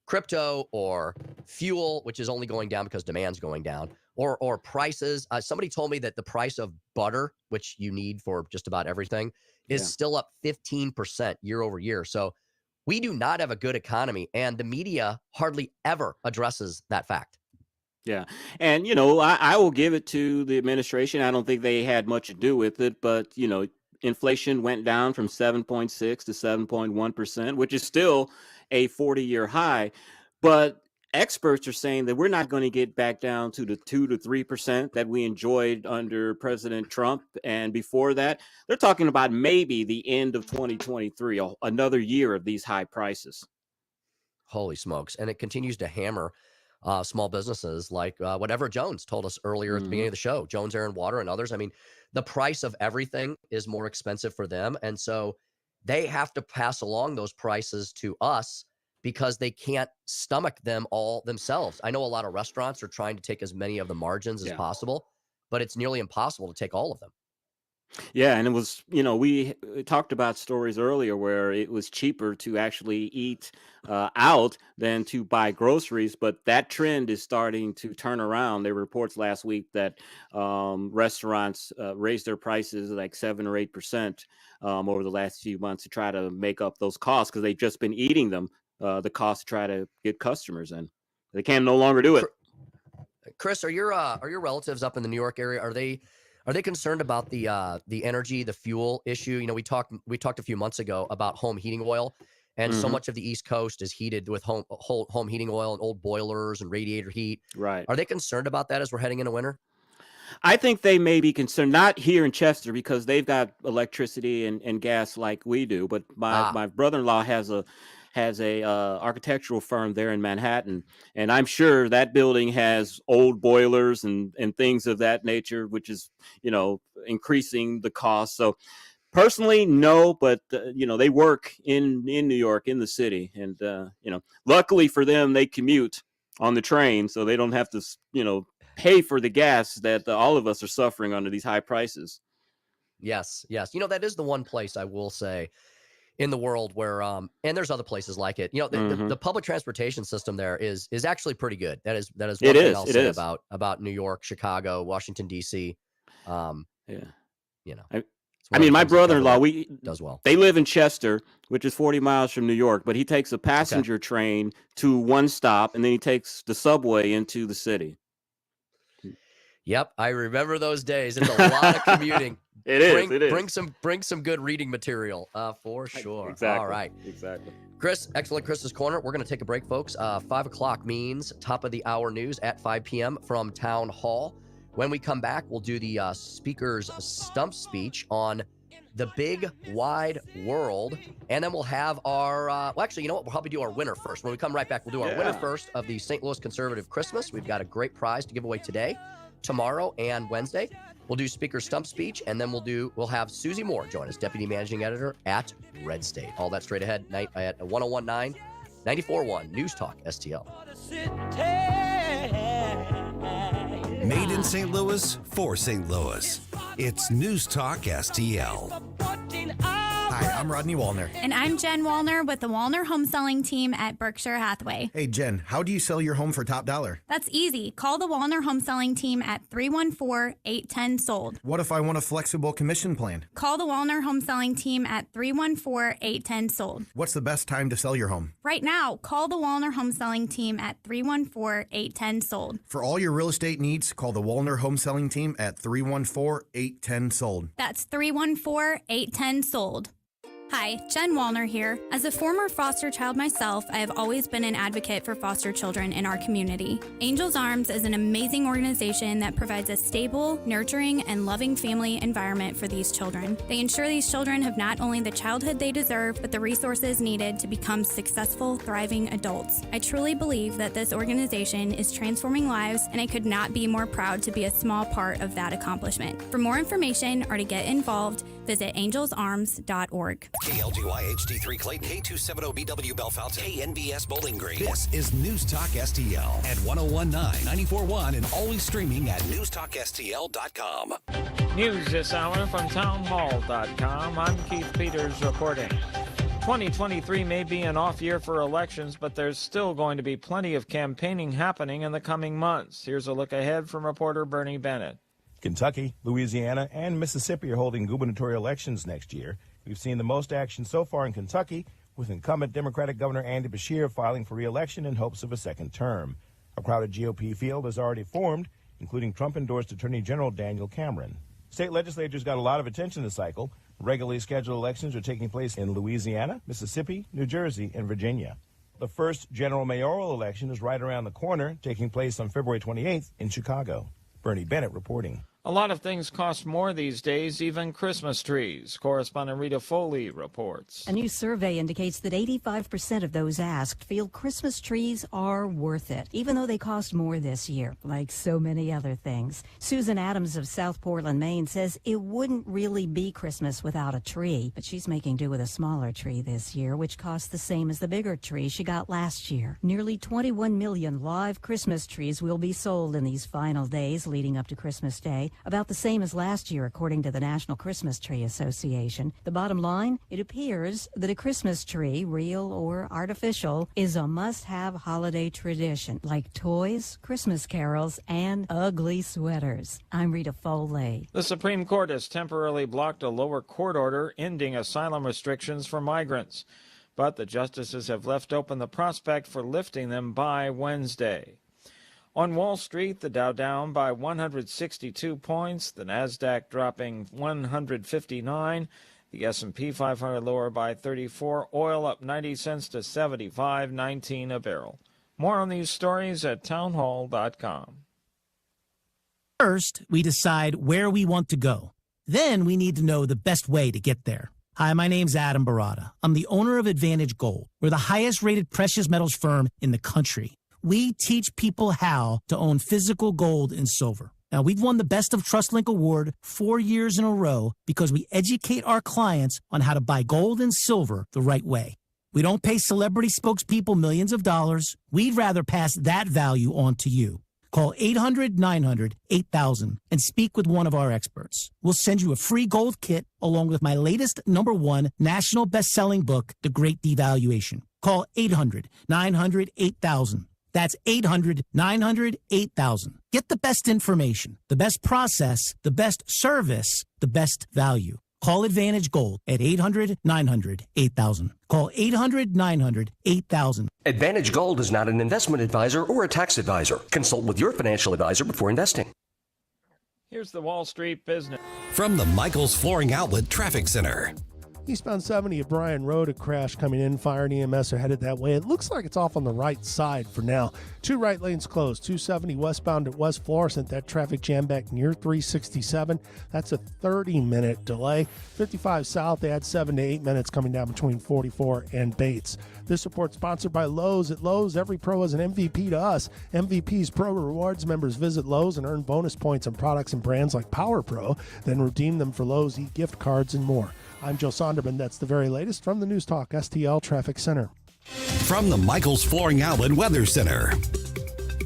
crypto or fuel, which is only going down because demand's going down, or prices. Somebody told me that the price of butter, which you need for just about everything, is still up 15% year over year. So we do not have a good economy, and the media hardly ever addresses that fact. Yeah. And, you know, I will give it to the administration. I don't think they had much to do with it, but, you know, inflation went down from 7.6 to 7.1%, which is still a 40-year high. But experts are saying that we're not going to get back down to the 2 to 3% that we enjoyed under President Trump. And before that, they're talking about maybe the end of 2023, another year of these high prices. Holy smokes. And it continues to hammer small businesses like whatever Jones told us earlier at the beginning of the show, Jones Air and Water and others. I mean, the price of everything is more expensive for them. And so they have to pass along those prices to us because they can't stomach them all themselves. I know a lot of restaurants are trying to take as many of the margins as possible, but it's nearly impossible to take all of them. Yeah, and it was, you know, we talked about stories earlier where it was cheaper to actually eat out than to buy groceries, but that trend is starting to turn around. There were reports last week that restaurants raised their prices like 7 or 8% over the last few months to try to make up those costs because they've just been eating them, the cost to try to get customers in. They can no longer do it. Chris, are your relatives up in the New York area? Are they concerned about the energy, the fuel issue? You know, we talked a few months ago about home heating oil, and so much of the East Coast is heated with home heating oil and old boilers and radiator heat. Right. Are they concerned about that as we're heading into winter? I think they may be concerned, not here in Chester because they've got electricity and gas like we do, but my brother-in-law has a architectural firm there in Manhattan, and I'm sure that building has old boilers and things of that nature, which is, you know, increasing the cost. So personally, no, but you know, they work in New York, in the city, and you know, luckily for them, they commute on the train, so they don't have to, you know, pay for the gas that all of us are suffering under these high prices. Yes. You know, that is the one place I will say in the world where, and there's other places like it. You know, the public transportation system there is actually pretty good. That is one thing I'll say about New York, Chicago, Washington D.C. You know, I mean, my brother-in-law, does well. They live in Chester, which is 40 miles from New York, but he takes a passenger train to one stop, and then he takes the subway into the city. Yep, I remember those days. It's a lot of commuting. It is. Bring some good reading material for sure. Exactly. All right. Exactly. Chris, excellent Chris's Corner. We're going to take a break, folks. 5 o'clock means top of the hour news at 5 p.m. from Town Hall. When we come back, we'll do the speaker's stump speech on the big wide world. And then we'll have our, well, actually, you know what? We'll probably do our winner first. When we come right back, we'll do our winner first of the St. Louis Conservative Christmas. We've got a great prize to give away today, tomorrow, and Wednesday. We'll do speaker stump speech, and then we'll have Susie Moore join us, Deputy Managing Editor at Red State. All that straight ahead at 1019, 94.1 News Talk STL. Made in St. Louis for St. Louis. It's News Talk STL. Hi, I'm Rodney Wallner. And I'm Jen Wallner with the Wallner Home Selling Team at Berkshire Hathaway. Hey, Jen, how do you sell your home for top dollar? That's easy. Call the Wallner Home Selling Team at 314-810-SOLD. What if I want a flexible commission plan? Call the Wallner Home Selling Team at 314-810-SOLD. What's the best time to sell your home? Right now, call the Wallner Home Selling Team at 314-810-SOLD. For all your real estate needs, call the Wallner Home Selling Team at 314-810-SOLD. That's 314-810-SOLD. Hi, Jen Wallner here. As a former foster child myself, I have always been an advocate for foster children in our community. Angels Arms is an amazing organization that provides a stable, nurturing, and loving family environment for these children. They ensure these children have not only the childhood they deserve, but the resources needed to become successful, thriving adults. I truly believe that this organization is transforming lives, and I could not be more proud to be a small part of that accomplishment. For more information or to get involved, visit angelsarms.org. KLGY HD3 Clayton, K270BW Bellefonte, KNBS Bowling Green. This is News Talk STL at 1019, 94.1, and always streaming at NewsTalkSTL.com. News this hour from townhall.com. I'm Keith Peters reporting. 2023 may be an off year for elections, but there's still going to be plenty of campaigning happening in the coming months. Here's a look ahead from reporter Bernie Bennett. Kentucky, Louisiana, and Mississippi are holding gubernatorial elections next year. We've seen the most action so far in Kentucky, with incumbent Democratic Governor Andy Beshear filing for re-election in hopes of a second term. A crowded GOP field has already formed, including Trump-endorsed Attorney General Daniel Cameron. State legislatures got a lot of attention this cycle. Regularly scheduled elections are taking place in Louisiana, Mississippi, New Jersey, and Virginia. The first general mayoral election is right around the corner, taking place on February 28th in Chicago. Bernie Bennett reporting. A lot of things cost more these days, even Christmas trees. Correspondent Rita Foley reports. A new survey indicates that 85% of those asked feel Christmas trees are worth it, even though they cost more this year, like so many other things. Susan Adams of South Portland, Maine, says it wouldn't really be Christmas without a tree, but she's making do with a smaller tree this year, which costs the same as the bigger tree she got last year. Nearly 21 million live Christmas trees will be sold in these final days leading up to Christmas Day. About the same as last year, according to the National Christmas Tree Association. The bottom line, it appears that a Christmas tree, real or artificial, is a must-have holiday tradition, like toys, Christmas carols, and ugly sweaters. I'm Rita Foley. The Supreme Court has temporarily blocked a lower court order ending asylum restrictions for migrants, but the justices have left open the prospect for lifting them by Wednesday. On Wall Street, the Dow down by 162 points, the Nasdaq dropping 159, the S&P 500 lower by 34, oil up 90 cents to 75.19 a barrel. More on these stories at townhall.com. First, we decide where we want to go. Then we need to know the best way to get there. Hi, my name's Adam Barada. I'm the owner of Advantage Gold. We're the highest rated precious metals firm in the country. We teach people how to own physical gold and silver. Now, we've won the Best of TrustLink Award 4 years in a row because we educate our clients on how to buy gold and silver the right way. We don't pay celebrity spokespeople millions of dollars. We'd rather pass that value on to you. Call 800-900-8000 and speak with one of our experts. We'll send you a free gold kit along with my latest #1 national best-selling book, The Great Devaluation. Call 800-900-8000. That's 800-900-8000. Get the best information, the best process, the best service, the best value. Call Advantage Gold at 800-900-8000. Call 800-900-8000. Advantage Gold is not an investment advisor or a tax advisor. Consult with your financial advisor before investing. Here's the Wall Street business. From the Michaels Flooring Outlet Traffic Center. Eastbound 70 at Bryan Road, a crash coming in. Fire and EMS are headed that way. It looks like it's off on the right side for now. 2 right lanes closed. 270 westbound at West Florissant. That traffic jam back near 367. That's a 30-minute delay. 55 south, they had 7 to 8 minutes coming down between 44 and Bates. This report sponsored by Lowe's. At Lowe's, every pro is an MVP to us. MVP's Pro Rewards members visit Lowe's and earn bonus points on products and brands like Power Pro, then redeem them for Lowe's e-gift cards and more. I'm Joe Sonderman. That's the very latest from the NewsTalkSTL Traffic Center. From the Michaels Flooring Outlet Weather Center.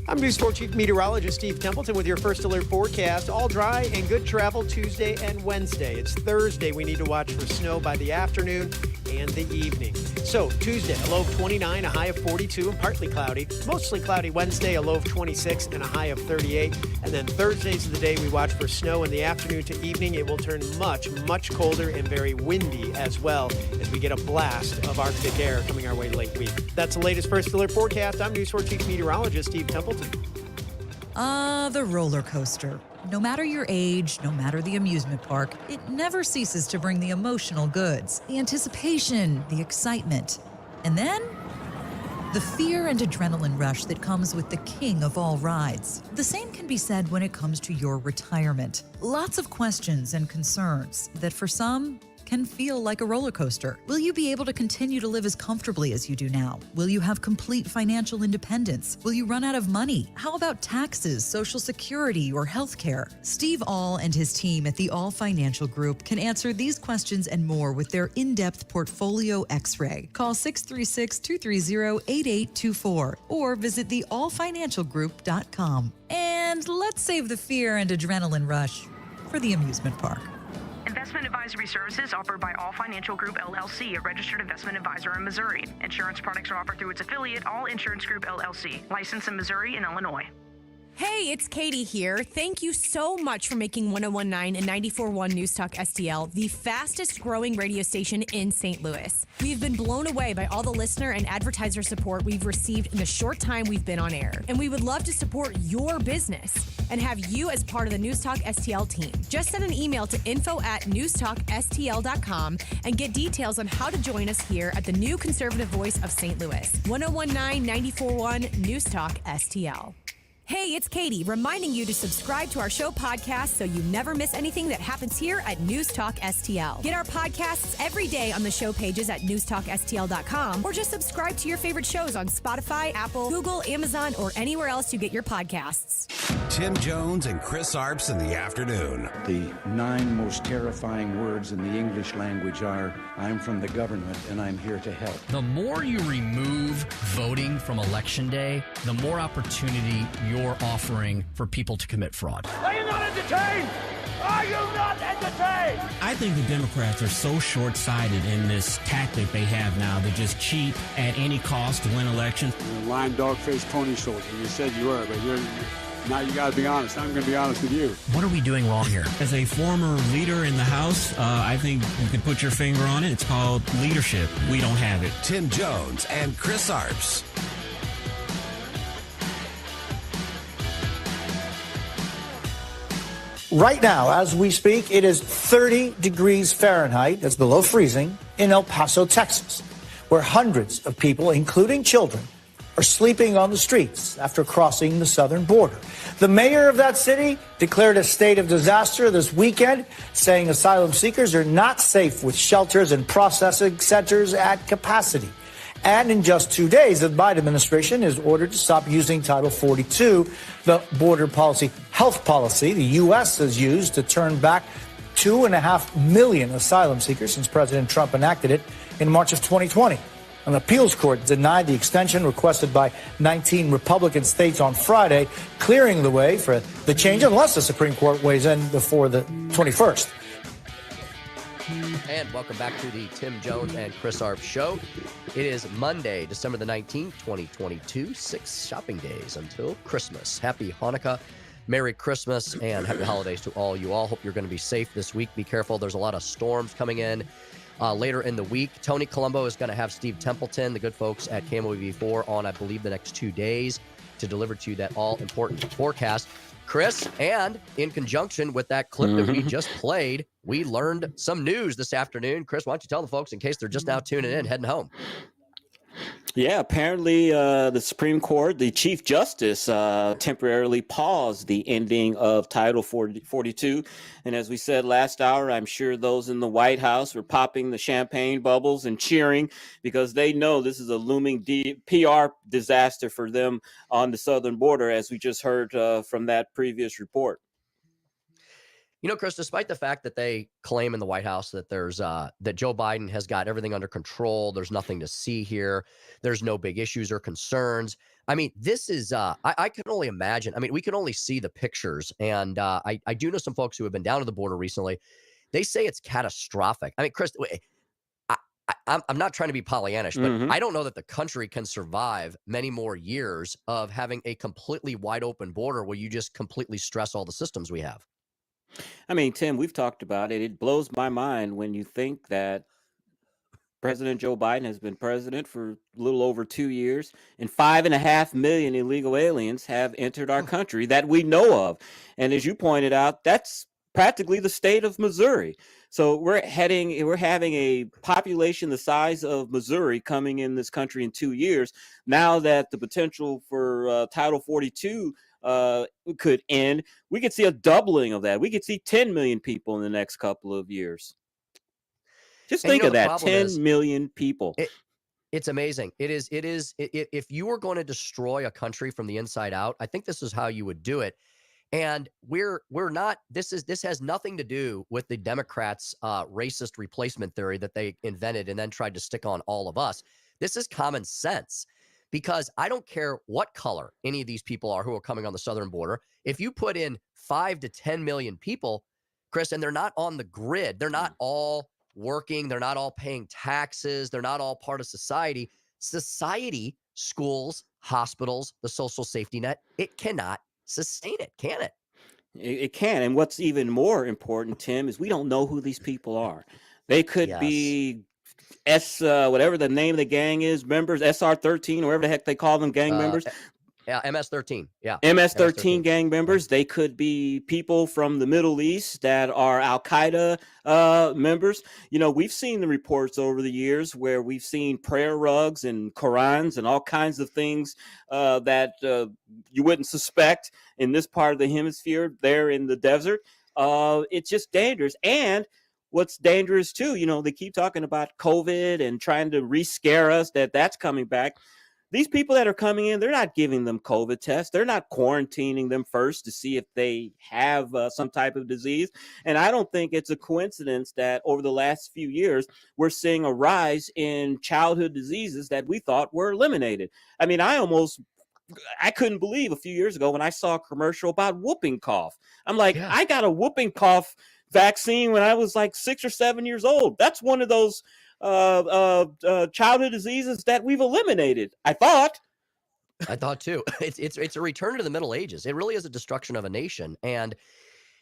I'm News 4 Chief Meteorologist Steve Templeton with your first alert forecast. All dry and good travel Tuesday and Wednesday. It's Thursday. We need to watch for snow by the afternoon and the evening. So Tuesday, a low of 29, a high of 42, and partly cloudy. Mostly cloudy Wednesday, a low of 26 and a high of 38. And then Thursdays of the day, we watch for snow in the afternoon to evening. It will turn much, much colder and very windy as well as we get a blast of Arctic air coming our way late week. That's the latest first alert forecast. I'm News 4 Chief Meteorologist Steve Templeton. The roller coaster. No matter your age, no matter the amusement park, it never ceases to bring the emotional goods, the anticipation, the excitement, and then the fear and adrenaline rush that comes with the king of all rides. The same can be said when it comes to your retirement. Lots of questions and concerns that for some can feel like a roller coaster. Will you be able to continue to live as comfortably as you do now? Will you have complete financial independence? Will you run out of money? How about taxes, Social Security, or health care? Steve All and his team at the All Financial Group can answer these questions and more with their in-depth portfolio x-ray. Call 636-230-8824 or visit theallfinancialgroup.com. And let's save the fear and adrenaline rush for the amusement park. Investment advisory services offered by All Financial Group LLC, a registered investment advisor in Missouri. Insurance products are offered through its affiliate, All Insurance Group LLC, licensed in Missouri and Illinois. Hey, it's Katie here. Thank you so much for making 1019 and 94.1 News Talk STL the fastest growing radio station in St. Louis. We've been blown away by all the listener and advertiser support we've received in the short time we've been on air. And we would love to support your business and have you as part of the News Talk STL team. Just send an email to info@newstalkstl.com and get details on how to join us here at the new conservative voice of St. Louis. 1019 94.1 News Talk STL. Hey, it's Katie, reminding you to subscribe to our show podcast so you never miss anything that happens here at News Talk STL. Get our podcasts every day on the show pages at newstalkstl.com, or just subscribe to your favorite shows on Spotify, Apple, Google, Amazon, or anywhere else you get your podcasts. Tim Jones and Chris Arps in the afternoon. The 9 most terrifying words in the English language are, I'm from the government and I'm here to help. The more you remove voting from Election Day, the more opportunity you're offering for people to commit fraud. Are you not entertained? Are you not entertained? I think the Democrats are so short-sighted in this tactic they have now to just cheat at any cost to win elections. You're a lying, dog-faced pony soldier. You said you were, but now you got to be honest. I'm going to be honest with you. What are we doing wrong here? As a former leader in the House, I think you can put your finger on it. It's called leadership. We don't have it. Tim Jones and Chris Arps. Right now, as we speak, it is 30 degrees Fahrenheit, that's below freezing, in El Paso, Texas, where hundreds of people, including children, are sleeping on the streets after crossing the southern border. The mayor of that city declared a state of disaster this weekend, saying asylum seekers are not safe with shelters and processing centers at capacity. And in just 2 days, the Biden administration is ordered to stop using Title 42, the border policy, health policy the U.S. has used to turn back 2.5 million asylum seekers since President Trump enacted it in March of 2020. An appeals court denied the extension requested by 19 Republican states on Friday, clearing the way for the change unless the Supreme Court weighs in before the 21st. And welcome back to the Tim Jones and Chris Arps show. It is Monday, December the 19th, 2022, 6 shopping days until Christmas. Happy Hanukkah, Merry Christmas, and happy holidays to all you all. Hope you're going to be safe this week. Be careful. There's a lot of storms coming in later in the week. Tony Colombo is going to have Steve Templeton, the good folks at KMOV4, on, I believe, the next 2 days to deliver to you that all-important forecast. Chris, and in conjunction with that clip that we just played, we learned some news this afternoon. Chris, why don't you tell the folks, in case they're just now tuning in, heading home? Yeah, apparently the Supreme Court, the Chief Justice, temporarily paused the ending of Title 42. And as we said last hour, I'm sure those in the White House were popping the champagne bubbles and cheering because they know this is a looming PR disaster for them on the southern border, as we just heard from that previous report. You know, Chris, despite the fact that they claim in the White House that there's that Joe Biden has got everything under control, there's nothing to see here, there's no big issues or concerns. I mean, this is I can only imagine. I mean, we can only see the pictures, and I do know some folks who have been down to the border recently. They say it's catastrophic. I mean, Chris, I'm not trying to be Pollyannish, but I don't know that the country can survive many more years of having a completely wide open border where you just completely stress all the systems we have. I mean, Tim, we've talked about it. It blows my mind when you think that President Joe Biden has been president for a little over 2 years, and 5.5 million illegal aliens have entered our country that we know of. And as you pointed out, that's practically the state of Missouri. So we're having a population the size of Missouri coming in this country in 2 years. Now that the potential for Title 42 could end, we could see a doubling of that. We could see 10 million people in the next couple of years. Just think of that, 10 million people. It's amazing. It is. If you were going to destroy a country from the inside out, I think this is how you would do it. And we're not. This has nothing to do with the Democrats' racist replacement theory that they invented and then tried to stick on all of us. This is common sense. Because I don't care what color any of these people are who are coming on the southern border. If you put in 5 to 10 million people, Chris, and they're not on the grid. They're not all working. They're not all paying taxes. They're not all part of society. Society, schools, hospitals, the social safety net, it cannot sustain it, can it? It can. And what's even more important, Tim, is we don't know who these people are. They could be whatever the name of the gang is, members, SR13, or whatever the heck they call them, gang members. Yeah, MS-13. Yeah. MS-13 gang members. They could be people from the Middle East that are Al-Qaeda members. You know, we've seen the reports over the years where we've seen prayer rugs and Qurans and all kinds of things that you wouldn't suspect in this part of the hemisphere there in the desert. It's just dangerous. And what's dangerous too, you know, they keep talking about COVID and trying to re-scare us that that's coming back. These people that are coming in, they're not giving them COVID tests. They're not quarantining them first to see if they have some type of disease. And I don't think it's a coincidence that over the last few years, we're seeing a rise in childhood diseases that we thought were eliminated. I mean, I couldn't believe a few years ago when I saw a commercial about whooping cough. I'm like, I got a whooping cough vaccine when I was like 6 or 7 years old. That's one of those childhood diseases that we've eliminated. I thought too. It's a return to the Middle Ages. It really is a destruction of a nation, and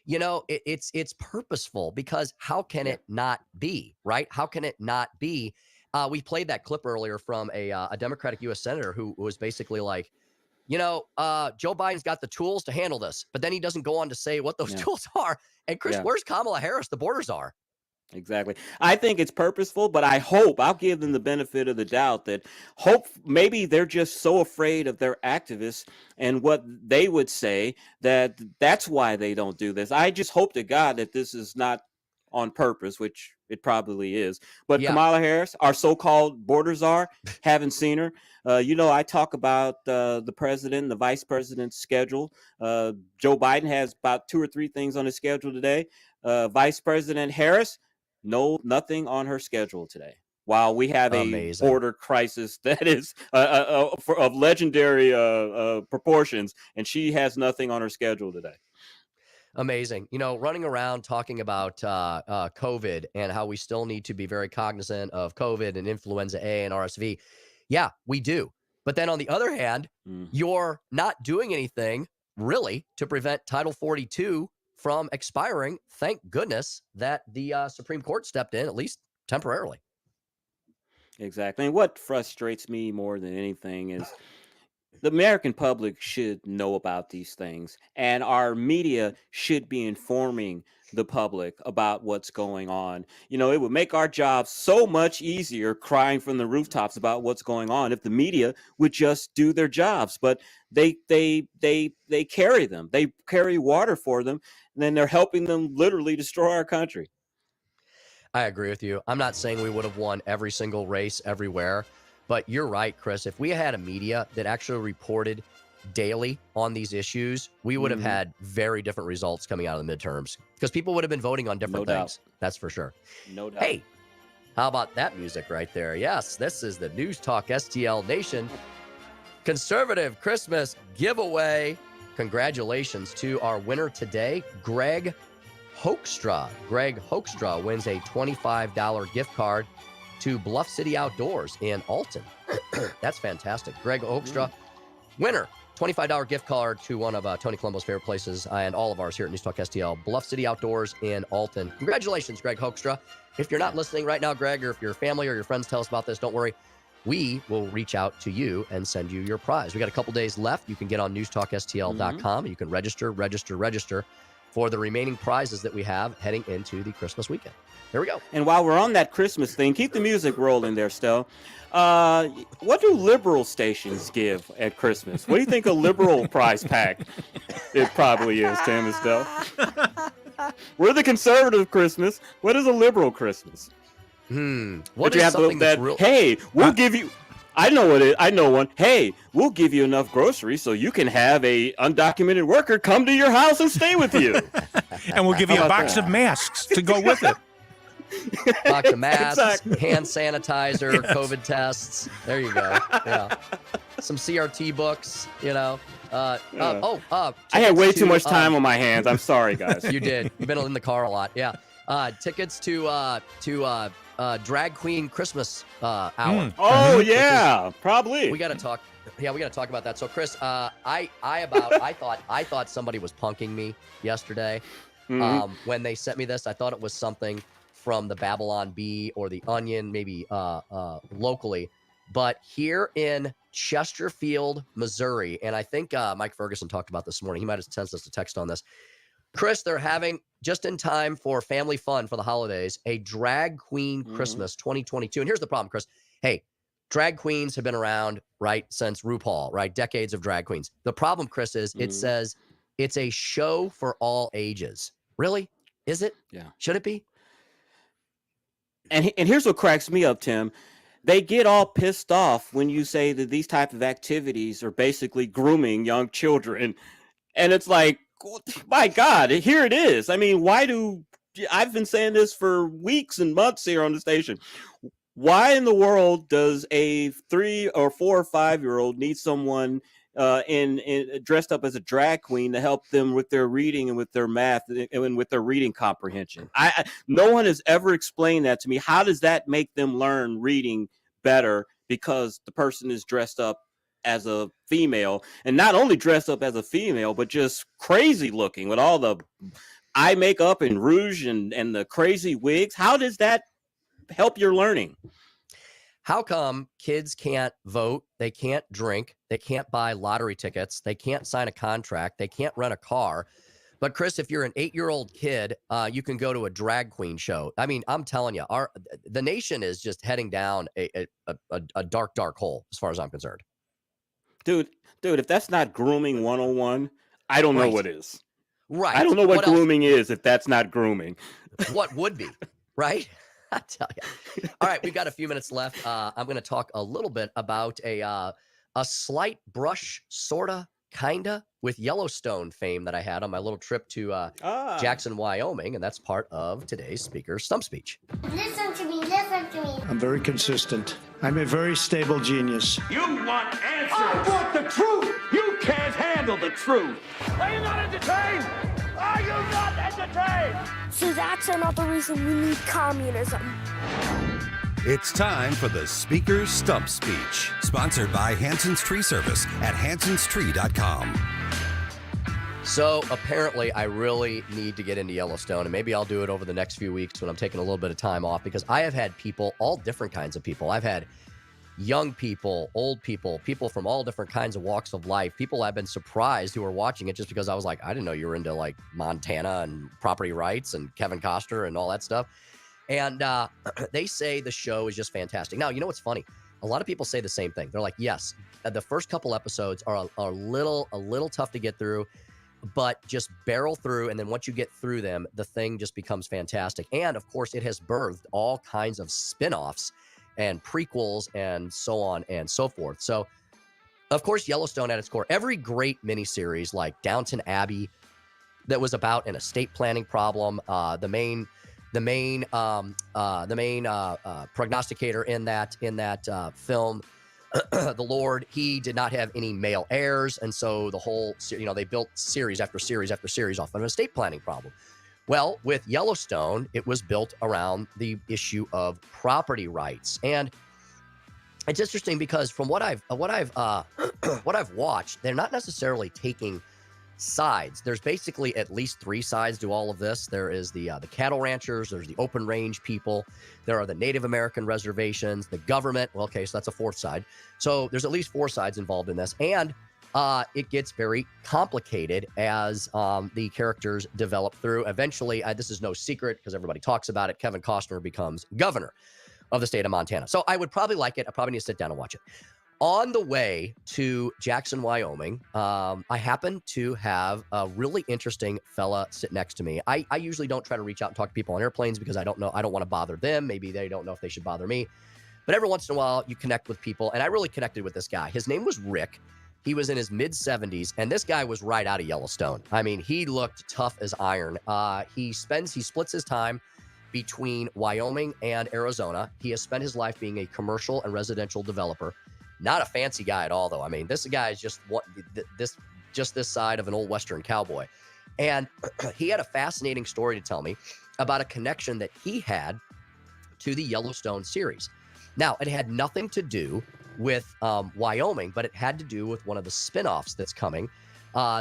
you know it's purposeful because how can it not be, right? How can it not be? We played that clip earlier from a Democratic U.S. senator who was basically like, you know, Joe Biden's got the tools to handle this, but then he doesn't go on to say what those tools are. And Chris, where's Kamala Harris? The borders are. Exactly. I think it's purposeful, but I'll give them the benefit of the doubt that maybe they're just so afraid of their activists and what they would say that's why they don't do this. I just hope to God that this is not on purpose, which it probably is. But Kamala Harris, our so-called border czar, haven't seen her. You know, I talk about the president, the vice president's schedule. Joe Biden has about 2 or 3 things on his schedule today. Vice President Harris, nothing on her schedule today. While we have a border crisis that is of legendary proportions, and she has nothing on her schedule today. Amazing. You know, running around talking about COVID and how we still need to be very cognizant of COVID and influenza A and RSV. Yeah, we do. But then on the other hand, you're not doing anything really to prevent Title 42 from expiring. Thank goodness that the Supreme Court stepped in, at least temporarily. Exactly. And what frustrates me more than anything is the American public should know about these things, and our media should be informing the public about what's going on. You know, it would make our job so much easier crying from the rooftops about what's going on if the media would just do their jobs. But they carry them. They carry water for them, and then they're helping them literally destroy our country. I agree with you. I'm not saying we would have won every single race everywhere, but you're right, Chris. If we had a media that actually reported daily on these issues, we would have had very different results coming out of the midterms because people would have been voting on different things. That's for sure. No doubt. Hey, how about that music right there? Yes, this is the News Talk STL Nation Conservative Christmas giveaway. Congratulations to our winner today, Greg Hoekstra. Greg Hoekstra wins a $25 gift card to Bluff City Outdoors in Alton. That's fantastic. Greg Hoekstra, winner, $25 gift card to one of Tony Colombo's favorite places and all of ours here at News Talk STL, Bluff City Outdoors in Alton. Congratulations, Greg Hoekstra. If you're not listening right now, Greg, or if your family or your friends tell us about this, don't worry. We will reach out to you and send you your prize. We got a couple days left. You can get on NewsTalkSTL.com. You can register for the remaining prizes that we have heading into the Christmas weekend. Here we go. And while we're on that Christmas thing, keep the music rolling there, Stel. What do liberal stations give at Christmas? What do you think a liberal prize pack it probably is, Tim and Stel? We're the conservative Christmas. What is a liberal Christmas? What is something that's real? Hey, we'll give you... I know what it is. I know one. Hey, we'll give you enough groceries so you can have a undocumented worker come to your house and stay with you. And we'll give you a box of masks to go with it. Box of masks, hand sanitizer, COVID tests. There you go. Yeah. Some CRT books, you know. I had way too much time on my hands. I'm sorry, guys. You did. You've been in the car a lot. Yeah. Tickets to Drag Queen Christmas hour. Oh yeah, probably. We got to talk. Yeah, we got to talk about that. So, Chris, I thought somebody was punking me yesterday when they sent me this. I thought it was something from the Babylon Bee or the Onion, maybe locally. But here in Chesterfield, Missouri, and I think Mike Ferguson talked about this morning. He might have sent us a text on this. Chris, they're having, just in time for family fun for the holidays, a Drag Queen Christmas 2022. And here's the problem, Chris. Hey, drag queens have been around, right, since RuPaul, right? Decades of drag queens. The problem, Chris, is it says it's a show for all ages. Really? Is it? Yeah. Should it be? And here's what cracks me up, Tim. They get all pissed off when you say that these type of activities are basically grooming young children. And it's like, my God, here it is. I mean, I've been saying this for weeks and months here on the station. Why in the world does a 3 or 4 or 5-year-old need someone in dressed up as a drag queen to help them with their reading and with their math and with their reading comprehension? No one has ever explained that to me. How does that make them learn reading better because the person is dressed up as a female, and not only dressed up as a female, but just crazy looking with all the eye makeup and rouge and the crazy wigs? How does that help your learning? How come kids can't vote? They can't drink. They can't buy lottery tickets. They can't sign a contract. They can't rent a car. But Chris, if you're an 8-year-old kid, you can go to a drag queen show. I mean, I'm telling you, the nation is just heading down a dark, dark hole as far as I'm concerned. Dude, if that's not grooming 101, I don't know what is. Right. I don't know what grooming is if that's not grooming. What would be, right? I tell you. All right, we've got a few minutes left. I'm going to talk a little bit about a slight brush, sorta, kinda, with Yellowstone fame that I had on my little trip to Jackson, Wyoming, and that's part of today's speaker's stump speech. Listen to me, listen to me. I'm very consistent. I'm a very stable genius. You want answers. I want the truth. You can't handle the truth. Are you not entertained? Are you not entertained? So that's another reason we need communism. It's time for the Speaker's Stump Speech, sponsored by Hanson's Tree Service at hansonstree.com. So apparently I really need to get into Yellowstone, and maybe I'll do it over the next few weeks when I'm taking a little bit of time off, because I have had people, all different kinds of people. I've had young people, old people, people from all different kinds of walks of life, people I've been surprised who are watching it just because I was like, I didn't know you were into like Montana and property rights and Kevin Costner and all that stuff. And they say the show is just fantastic. Now, you know what's funny? A lot of people say the same thing. They're like, yes, the first couple episodes are a little tough to get through, but just barrel through. And then once you get through them, the thing just becomes fantastic. And of course, it has birthed all kinds of spin-offs and prequels and so on and so forth. So, of course, Yellowstone at its core, every great miniseries like Downton Abbey that was about an estate planning problem, the main prognosticator in that film, the Lord, he did not have any male heirs, and so the whole, they built series after series after series off of an estate planning problem. Well, with Yellowstone, it was built around the issue of property rights, and it's interesting because from what I've watched, they're not necessarily taking sides. There's basically at least 3 sides to all of this. There is the cattle ranchers, there's the open range people, there are the Native American reservations, the government. Well, okay, so that's a 4th side. So there's at least 4 sides involved in this, and it gets very complicated as the characters develop through. Eventually, this is no secret because everybody talks about it, Kevin Costner becomes governor of the state of Montana. So I would probably like it. I probably need to sit down and watch it. On the way to Jackson, Wyoming, I happen to have a really interesting fella sit next to me. I usually don't try to reach out and talk to people on airplanes because I don't want to bother them. Maybe they don't know if they should bother me. But every once in a while, you connect with people. And I really connected with this guy. His name was Rick. He was in his mid-70s, and this guy was right out of Yellowstone. I mean, he looked tough as iron. He splits his time between Wyoming and Arizona. He has spent his life being a commercial and residential developer. Not a fancy guy at all, though. I mean, this guy is just just this side of an old Western cowboy. And he had a fascinating story to tell me about a connection that he had to the Yellowstone series. Now, it had nothing to do with Wyoming, but it had to do with one of the spinoffs that's coming.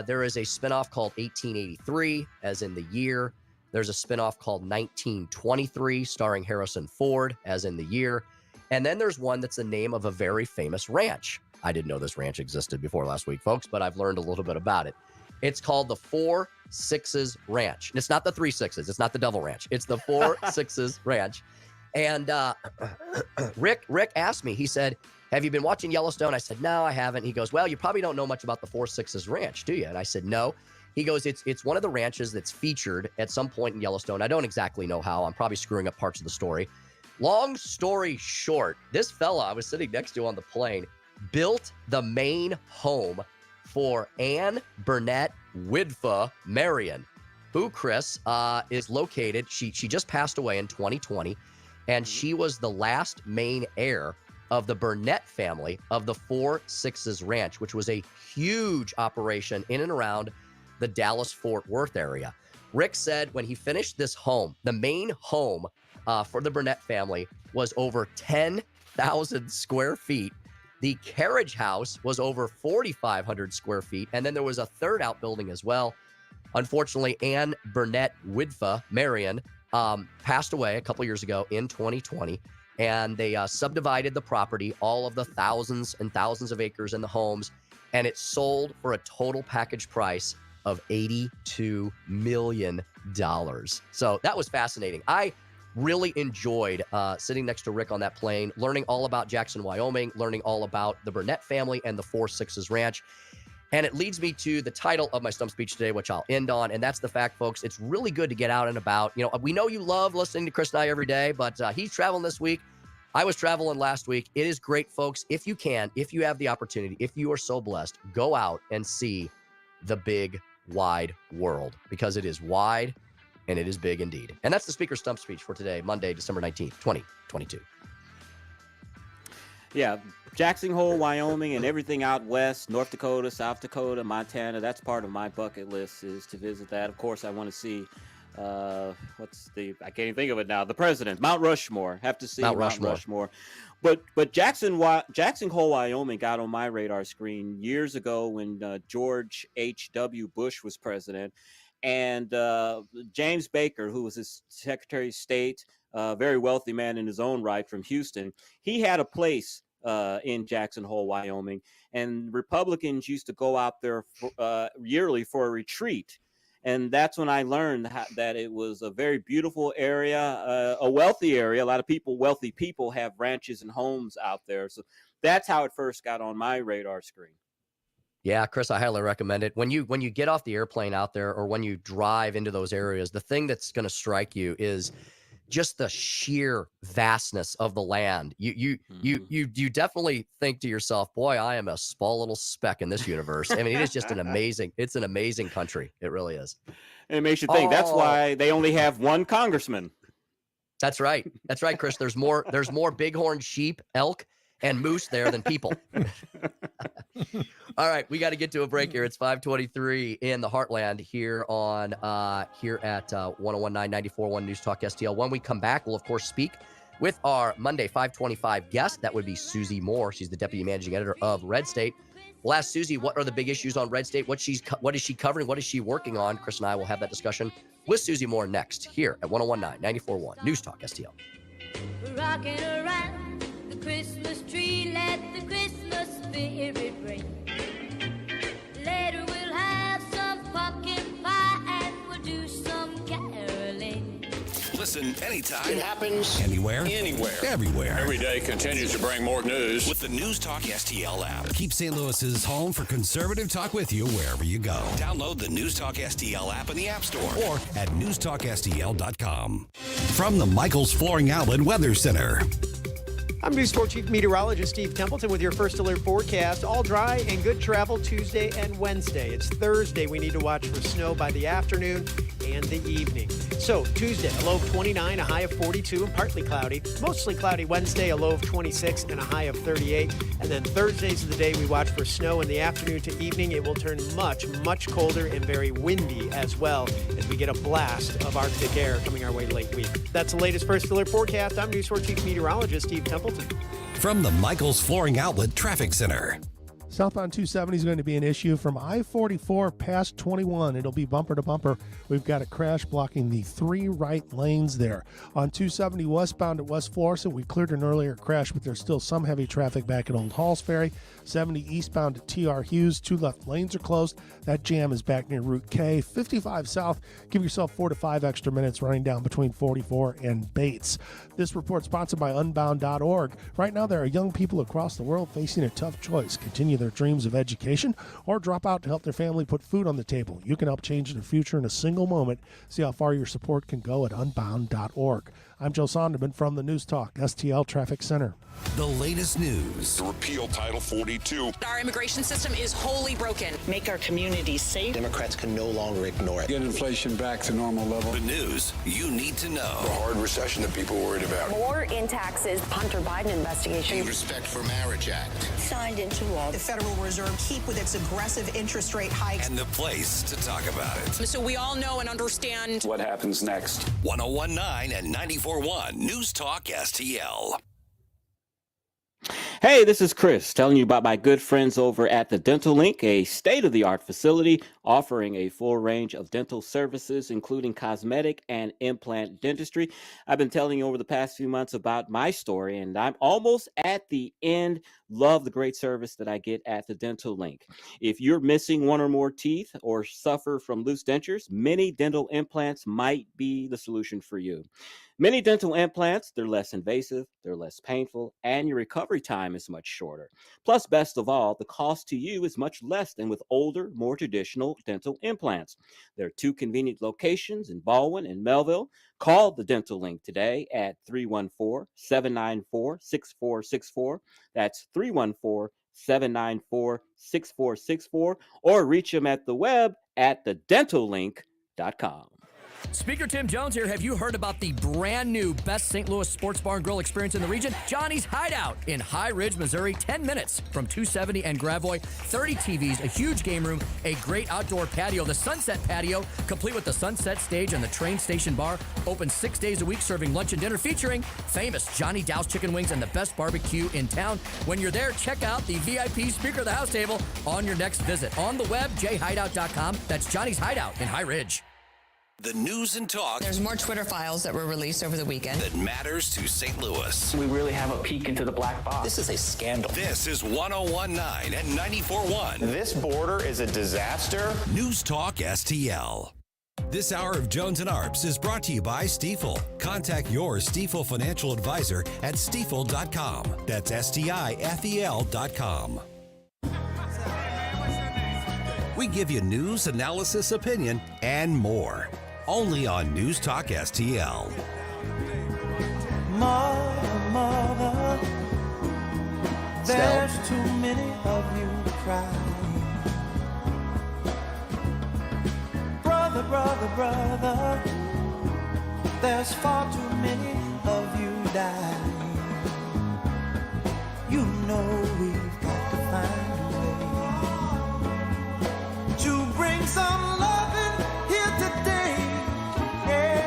There is a spinoff called 1883, as in the year. There's a spinoff called 1923, starring Harrison Ford, as in the year. And then there's one that's the name of a very famous ranch. I didn't know this ranch existed before last week, folks, but I've learned a little bit about it. It's called the 4 Sixes Ranch. And it's not the 3 Sixes. It's not the Devil Ranch. It's the 4 Sixes Ranch. And Rick asked me, he said, have you been watching Yellowstone? I said, no, I haven't. He goes, well, you probably don't know much about the 4 Sixes Ranch, do you? And I said, no. He goes, it's one of the ranches that's featured at some point in Yellowstone. I don't exactly know how. I'm probably screwing up parts of the story. Long story short, this fella I was sitting next to on the plane built the main home for Anne Burnett Widfa Marion, who, Chris, is located. She just passed away in 2020, and she was the last main heir of the Burnett family of the 4 Sixes Ranch, which was a huge operation in and around the Dallas-Fort Worth area. Rick said when he finished this home, the main home for the Burnett family was over 10,000 square feet. The carriage house was over 4,500 square feet, and then there was a third outbuilding as well. Unfortunately, Anne Burnett Widfa Marion passed away a couple years ago in 2020, and they subdivided the property, all of the thousands and thousands of acres in the homes, and it sold for a total package price of $82 million. So that was fascinating. I really enjoyed sitting next to Rick on that plane, learning all about Jackson, Wyoming, learning all about the Burnett family and the 4 Sixes Ranch. And it leads me to the title of my stump speech today, which I'll end on. And that's the fact, folks, it's really good to get out and about. You know, we know you love listening to Chris and I every day, but he's traveling this week. I was traveling last week. It is great, folks. If you can, if you have the opportunity, if you are so blessed, go out and see the big, wide world, because it is wide and it is big indeed. And that's the Speaker's Stump Speech for today, Monday, December 19th, 2022. Yeah, Jackson Hole, Wyoming, and everything out west, North Dakota, South Dakota, Montana. That's part of my bucket list, is to visit that. Of course, I want to see, I can't even think of it now, the president, Mount Rushmore. Have to see Mount Rushmore. But Jackson Hole, Wyoming got on my radar screen years ago when George H.W. Bush was president. And James Baker, who was his Secretary of State, very wealthy man in his own right from Houston, he had a place in Jackson Hole, Wyoming, and Republicans used to go out there yearly for a retreat. And that's when I learned that it was a very beautiful area, a wealthy area. A lot of wealthy people have ranches and homes out there. So that's how it first got on my radar screen. Yeah, Chris, I highly recommend it. When you get off the airplane out there, or when you drive into those areas, the thing that's going to strike you is just the sheer vastness of the land. You definitely think to yourself, boy, I am a small little speck in this universe. I mean, it is just an amazing country. It really is. And it makes you think that's why they only have one congressman. That's right, Chris. There's more bighorn sheep, elk, and moose there than people. All right, we got to get to a break here. It's 5:23 in the Heartland here on here at 101.9 94.1 News Talk STL. When we come back, we'll of course speak with our Monday 525 guest. That would be Susie Moore. She's the deputy managing editor of Red State. We'll ask Susie what are the big issues on Red State, what is she covering, what is she working on. Chris and I will have that discussion with Susie Moore next here at 101.9 94.1 News Talk STL. Rocking around the Christmas tree, let the Christmas spirit ring. Later we'll have some pumpkin pie and we'll do some caroling. Listen anytime. It happens anywhere. Everywhere. Every day continues to bring more news with the News Talk STL app. Keep St. Louis's home for conservative talk with you wherever you go. Download the News Talk STL app in the App Store or at newstalkstl.com. From the Michaels Flooring Outlet Weather Center. I'm News 4 Chief Meteorologist Steve Templeton with your first alert forecast. All dry and good travel Tuesday and Wednesday. It's Thursday. We need to watch for snow by the afternoon and the evening. So Tuesday, a low of 29, a high of 42, and partly cloudy. Mostly cloudy Wednesday, a low of 26 and a high of 38. And then Thursdays of the day, we watch for snow in the afternoon to evening. It will turn much, much colder and very windy as well as we get a blast of Arctic air coming our way late week. That's the latest first alert forecast. I'm News 4 Chief Meteorologist Steve Templeton. From the Michaels Flooring Outlet Traffic Center. Southbound 270 is going to be an issue from I-44 past 21. It'll be bumper to bumper. We've got a crash blocking the 3 right lanes there. On 270 westbound at West Florissant, we cleared an earlier crash, but there's still some heavy traffic back at Old Halls Ferry. 70 eastbound at TR Hughes, 2 left lanes are closed. That jam is back near Route K. 55 south, give yourself 4 to 5 extra minutes running down between 44 and Bates. This report sponsored by Unbound.org. Right now, there are young people across the world facing a tough choice. Continue their dreams of education or drop out to help their family put food on the table. You can help change their future in a single moment. See how far your support can go at Unbound.org. I'm Joe Sonderman from the News Talk STL Traffic Center. The latest news. To repeal Title 42. Our immigration system is wholly broken. Make our communities safe. Democrats can no longer ignore it. Get inflation back to normal level. The news you need to know. The hard recession that people are worried about. More in taxes. Hunter Biden investigation. The Respect for Marriage Act. Signed into law. The Federal Reserve keep with its aggressive interest rate hikes. And the place to talk about it. So we all know and understand what happens next. 101.9 and 94.1 News Talk STL. Hey, this is Chris telling you about my good friends over at the Dental Link, a state-of-the-art facility offering a full range of dental services, including cosmetic and implant dentistry. I've been telling you over the past few months about my story, and I'm almost at the end. Love the great service that I get at the Dental Link. If you're missing one or more teeth or suffer from loose dentures, many dental implants might be the solution for you. Many dental implants, they're less invasive, they're less painful, and your recovery time is much shorter. Plus, best of all, the cost to you is much less than with older, more traditional dental implants. There are 2 convenient locations in Baldwin and Melville. Call the Dental Link today at 314-794-6464. That's 314-794-6464, or reach them at the web at thedentallink.com. Speaker Tim Jones here. Have you heard about the brand new best St. Louis sports bar and grill experience in the region? Johnny's Hideout in High Ridge, Missouri. 10 minutes from 270 and Gravois. 30 TVs, a huge game room, a great outdoor patio. The Sunset Patio, complete with the Sunset Stage and the train station bar. Open 6 days a week, serving lunch and dinner, featuring famous Johnny Dow's chicken wings and the best barbecue in town. When you're there, check out the VIP Speaker of the House table on your next visit. On the web, jhideout.com. That's Johnny's Hideout in High Ridge. The news and talk. There's more Twitter files that were released over the weekend that matters to St. Louis. We really have a peek into the black box. This is a scandal. This is 101.9 and 94.1. This border is a disaster. News Talk STL. This hour of Jones and Arps is brought to you by Stifel. Contact your Stifel financial advisor at stifel.com. That's STIFEL.com. We give you news, analysis, opinion, and more. Only on News Talk STL. Mother, there's too many of you crying. Brother, there's far too many of you dying. You know we've got to find a way to bring some loving here today. Yeah.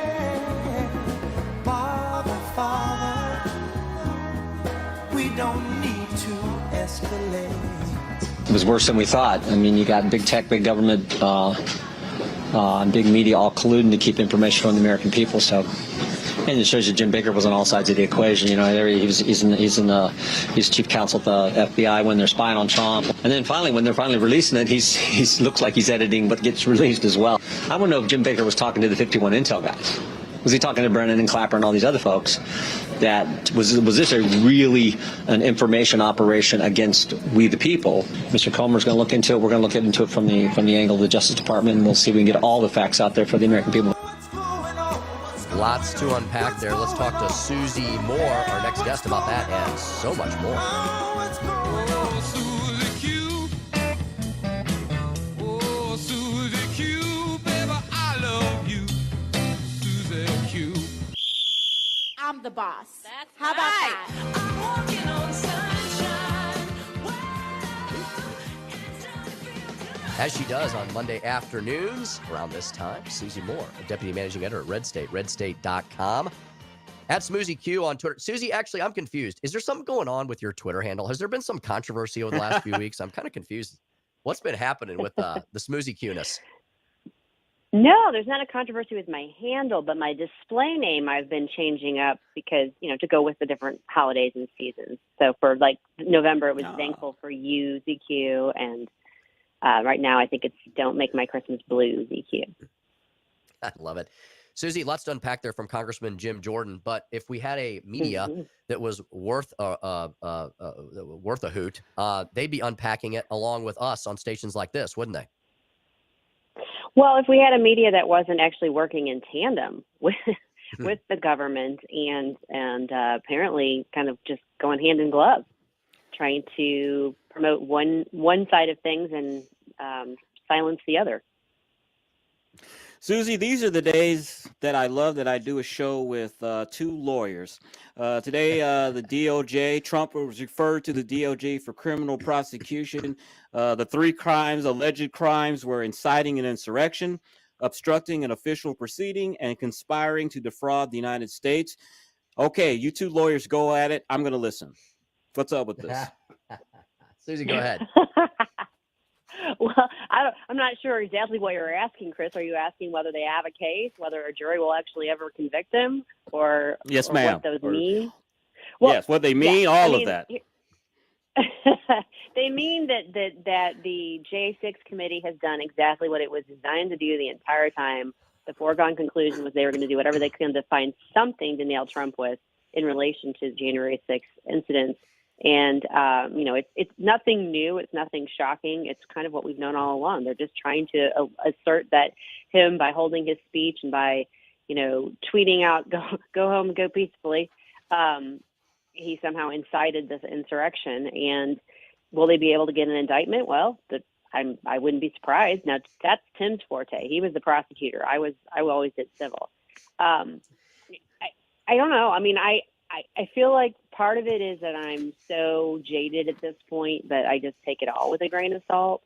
Father, we don't need to escalate. It was worse than we thought. I mean, you got big tech, big government, and big media all colluding to keep information from the American people. So, and it shows you Jim Baker was on all sides of the equation. You know, he's chief counsel at the FBI when they're spying on Trump, and then finally, when they're finally releasing it, he looks like he's editing what gets released as well. I want to know if Jim Baker was talking to the 51 Intel guys. Was he talking to Brennan and Clapper and all these other folks? That was this a really an information operation against we the people? Mr. Comer's going to look into it. We're going to look into it from the angle of the Justice Department, and we'll see if we can get all the facts out there for the American people. Lots to unpack there. Let's talk to Susie Moore, our next guest, about that and so much more. I'm the boss. How about that? I'm walking on sunshine. As she does on Monday afternoons around this time, Susie Moore, a deputy managing editor at Red State, redstate.com. At Smoozy Q on Twitter. Susie, actually, I'm confused. Is there something going on with your Twitter handle? Has there been some controversy over the last few weeks? I'm kind of confused. What's been happening with the Smoozy Q-ness? No, there's not a controversy with my handle, but my display name I've been changing up because, to go with the different holidays and seasons. So for November, it was Thankful for You, ZQ, and right now I think it's Don't Make My Christmas Blue, ZQ. I love it. Susie, lots to unpack there from Congressman Jim Jordan, but if we had a media that was worth a hoot, they'd be unpacking it along with us on stations like this, wouldn't they? Well, if we had a media that wasn't actually working in tandem with the government and apparently kind of just going hand in glove, trying to promote one side of things and silence the other. Susie, these are the days that I love that I do a show with two lawyers. Today, the DOJ, Trump was referred to the DOJ for criminal prosecution. The three alleged crimes were inciting an insurrection, obstructing an official proceeding, and conspiring to defraud the United States. Okay, you two lawyers go at it. I'm going to listen. What's up with this? Susie, go ahead. Well, I'm not sure exactly what you're asking, Chris. Are you asking whether they have a case, whether a jury will actually ever convict them, or yes, or ma'am. what those mean? Well, yes, what they mean, of that. They mean that the J6 committee has done exactly what it was designed to do the entire time. The foregone conclusion was they were going to do whatever they could to find something to nail Trump with in relation to January 6th incidents. And, it's nothing new. It's nothing shocking. It's kind of what we've known all along. They're just trying to assert that him, by holding his speech and by, tweeting out, go home and go peacefully, he somehow incited this insurrection. And will they be able to get an indictment? Well, I wouldn't be surprised. Now, that's Tim's forte. He was the prosecutor. I always did civil. I don't know. I mean, I feel like part of it is that I'm so jaded at this point that I just take it all with a grain of salt.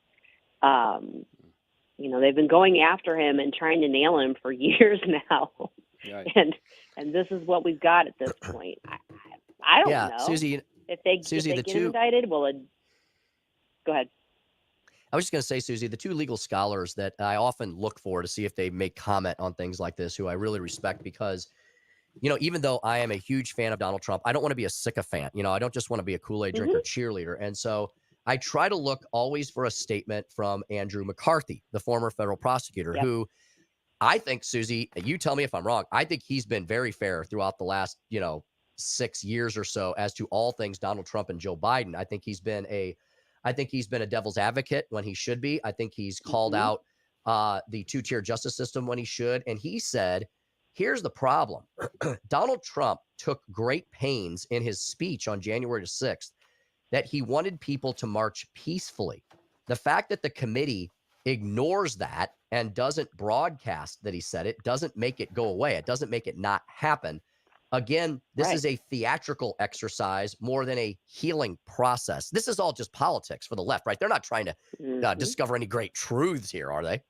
They've been going after him and trying to nail him for years now. Right. And this is what we've got at this point. I don't know. Susie, if they get indicted, will it? Go ahead. I was just going to say, Susie, the two legal scholars that I often look for to see if they make comment on things like this, who I really respect because, even though I am a huge fan of Donald Trump, I don't want to be a sycophant. I don't just want to be a Kool-Aid drinker cheerleader. And so I try to look always for a statement from Andrew McCarthy, the former federal prosecutor, who I think, Susie, you tell me if I'm wrong, I think he's been very fair throughout the last, 6 years or so as to all things Donald Trump and Joe Biden. I think he's been a devil's advocate when he should be. I think he's called out the two-tier justice system when he should. And he said, here's the problem. Donald Trump took great pains in his speech on January 6th that he wanted people to march peacefully. The fact that the committee ignores that and doesn't broadcast that he said it doesn't make it go away. It doesn't make it not happen. Again, this is a theatrical exercise more than a healing process. This is all just politics for the left, right? They're not trying to discover any great truths here, are they?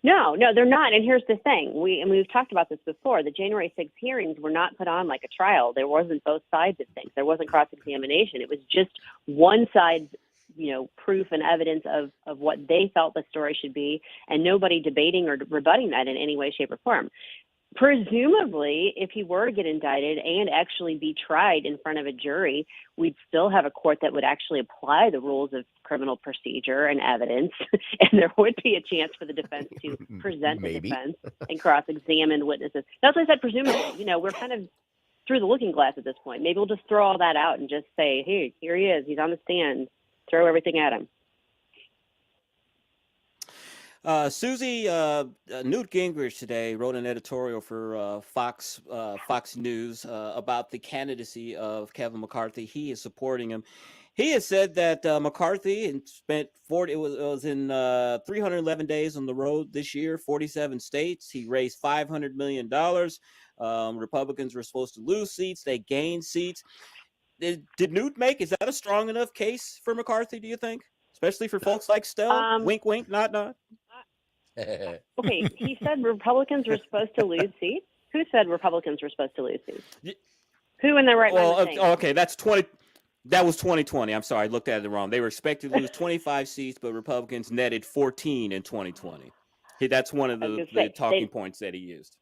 No, they're not. And here's the thing. We've talked about this before. The January 6th hearings were not put on like a trial. There wasn't both sides of things. There wasn't cross-examination. It was just one side's, proof and evidence of what they felt the story should be, and nobody debating or rebutting that in any way, shape, or form. Presumably, if he were to get indicted and actually be tried in front of a jury, we'd still have a court that would actually apply the rules of criminal procedure and evidence, and there would be a chance for the defense to present the defense and cross-examine witnesses. That's why I said presumably. We're kind of through the looking glass at this point. Maybe we'll just throw all that out and just say, hey, here he is. He's on the stand. Throw everything at him. Susie, Newt Gingrich today wrote an editorial for Fox News about the candidacy of Kevin McCarthy. He is supporting him. He has said that McCarthy and spent 40. It was in 311 days on the road this year, 47 states. He raised $500 million. Republicans were supposed to lose seats. They gained seats. Did Newt make? Is that a strong enough case for McCarthy? Do you think, especially for folks like Stell? Wink, wink, nod, nod. Okay, he said Republicans were supposed to lose seats. Who said Republicans were supposed to lose seats? Who in their right mind was saying? Okay, that's 20. That was 2020. I'm sorry, I looked at it wrong. They were expected to lose 25 seats, but Republicans netted 14 in 2020. That's one of the talking points that he used.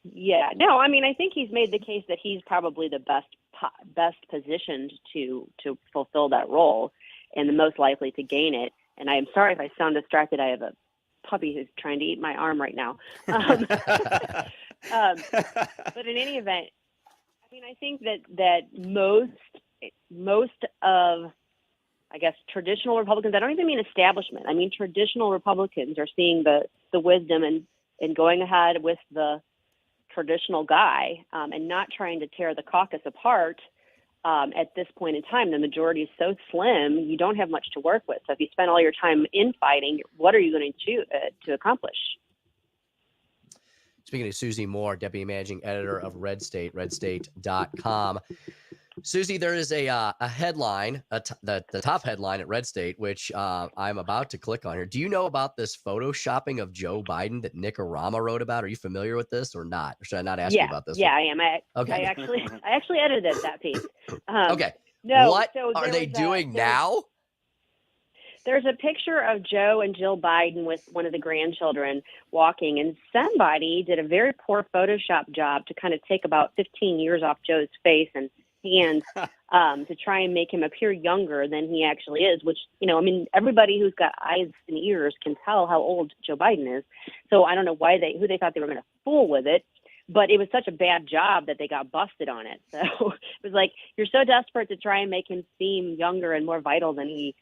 Yeah, no, I mean, I think he's made the case that he's probably the best positioned to fulfill that role and the most likely to gain it. And I'm sorry if I sound distracted. I have a puppy who's trying to eat my arm right now. But in any event, I mean, I think that most of, I guess, traditional Republicans, I don't even mean establishment, I mean traditional Republicans are seeing the wisdom and going ahead with the traditional guy and not trying to tear the caucus apart at this point in time. The majority is so slim, you don't have much to work with. So if you spend all your time infighting, what are you going to accomplish? Speaking of Susie Moore, Deputy Managing Editor of Red State, redstate.com. Susie, there is a headline, the top headline at Red State, which I'm about to click on here. Do you know about this photoshopping of Joe Biden that Nick Arama wrote about? Are you familiar with this or not? Or should I not ask you about this? Yeah, one? I am. Okay. I actually edited that piece. Okay. No, what so are they doing now? There's a picture of Joe and Jill Biden with one of the grandchildren walking, and somebody did a very poor Photoshop job to kind of take about 15 years off Joe's face and hands to try and make him appear younger than he actually is, which, I mean, everybody who's got eyes and ears can tell how old Joe Biden is. So I don't know who they thought they were going to fool with it, but it was such a bad job that they got busted on it. So it was like, you're so desperate to try and make him seem younger and more vital than he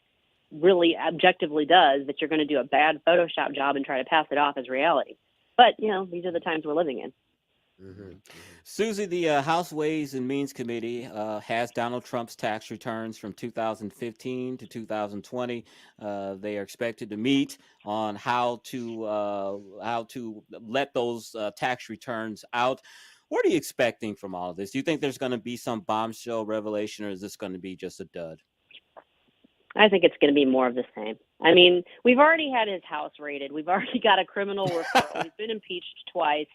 really objectively does that you're going to do a bad Photoshop job and try to pass it off as reality. But, these are the times we're living in. Mm-hmm. Susie, the House Ways and Means Committee has Donald Trump's tax returns from 2015 to 2020. They are expected to meet on how to let those tax returns out. What are you expecting from all of this? Do you think there's going to be some bombshell revelation, or is this going to be just a dud? I think it's going to be more of the same. I mean, we've already had his house raided. We've already got a criminal referral. He's been impeached twice.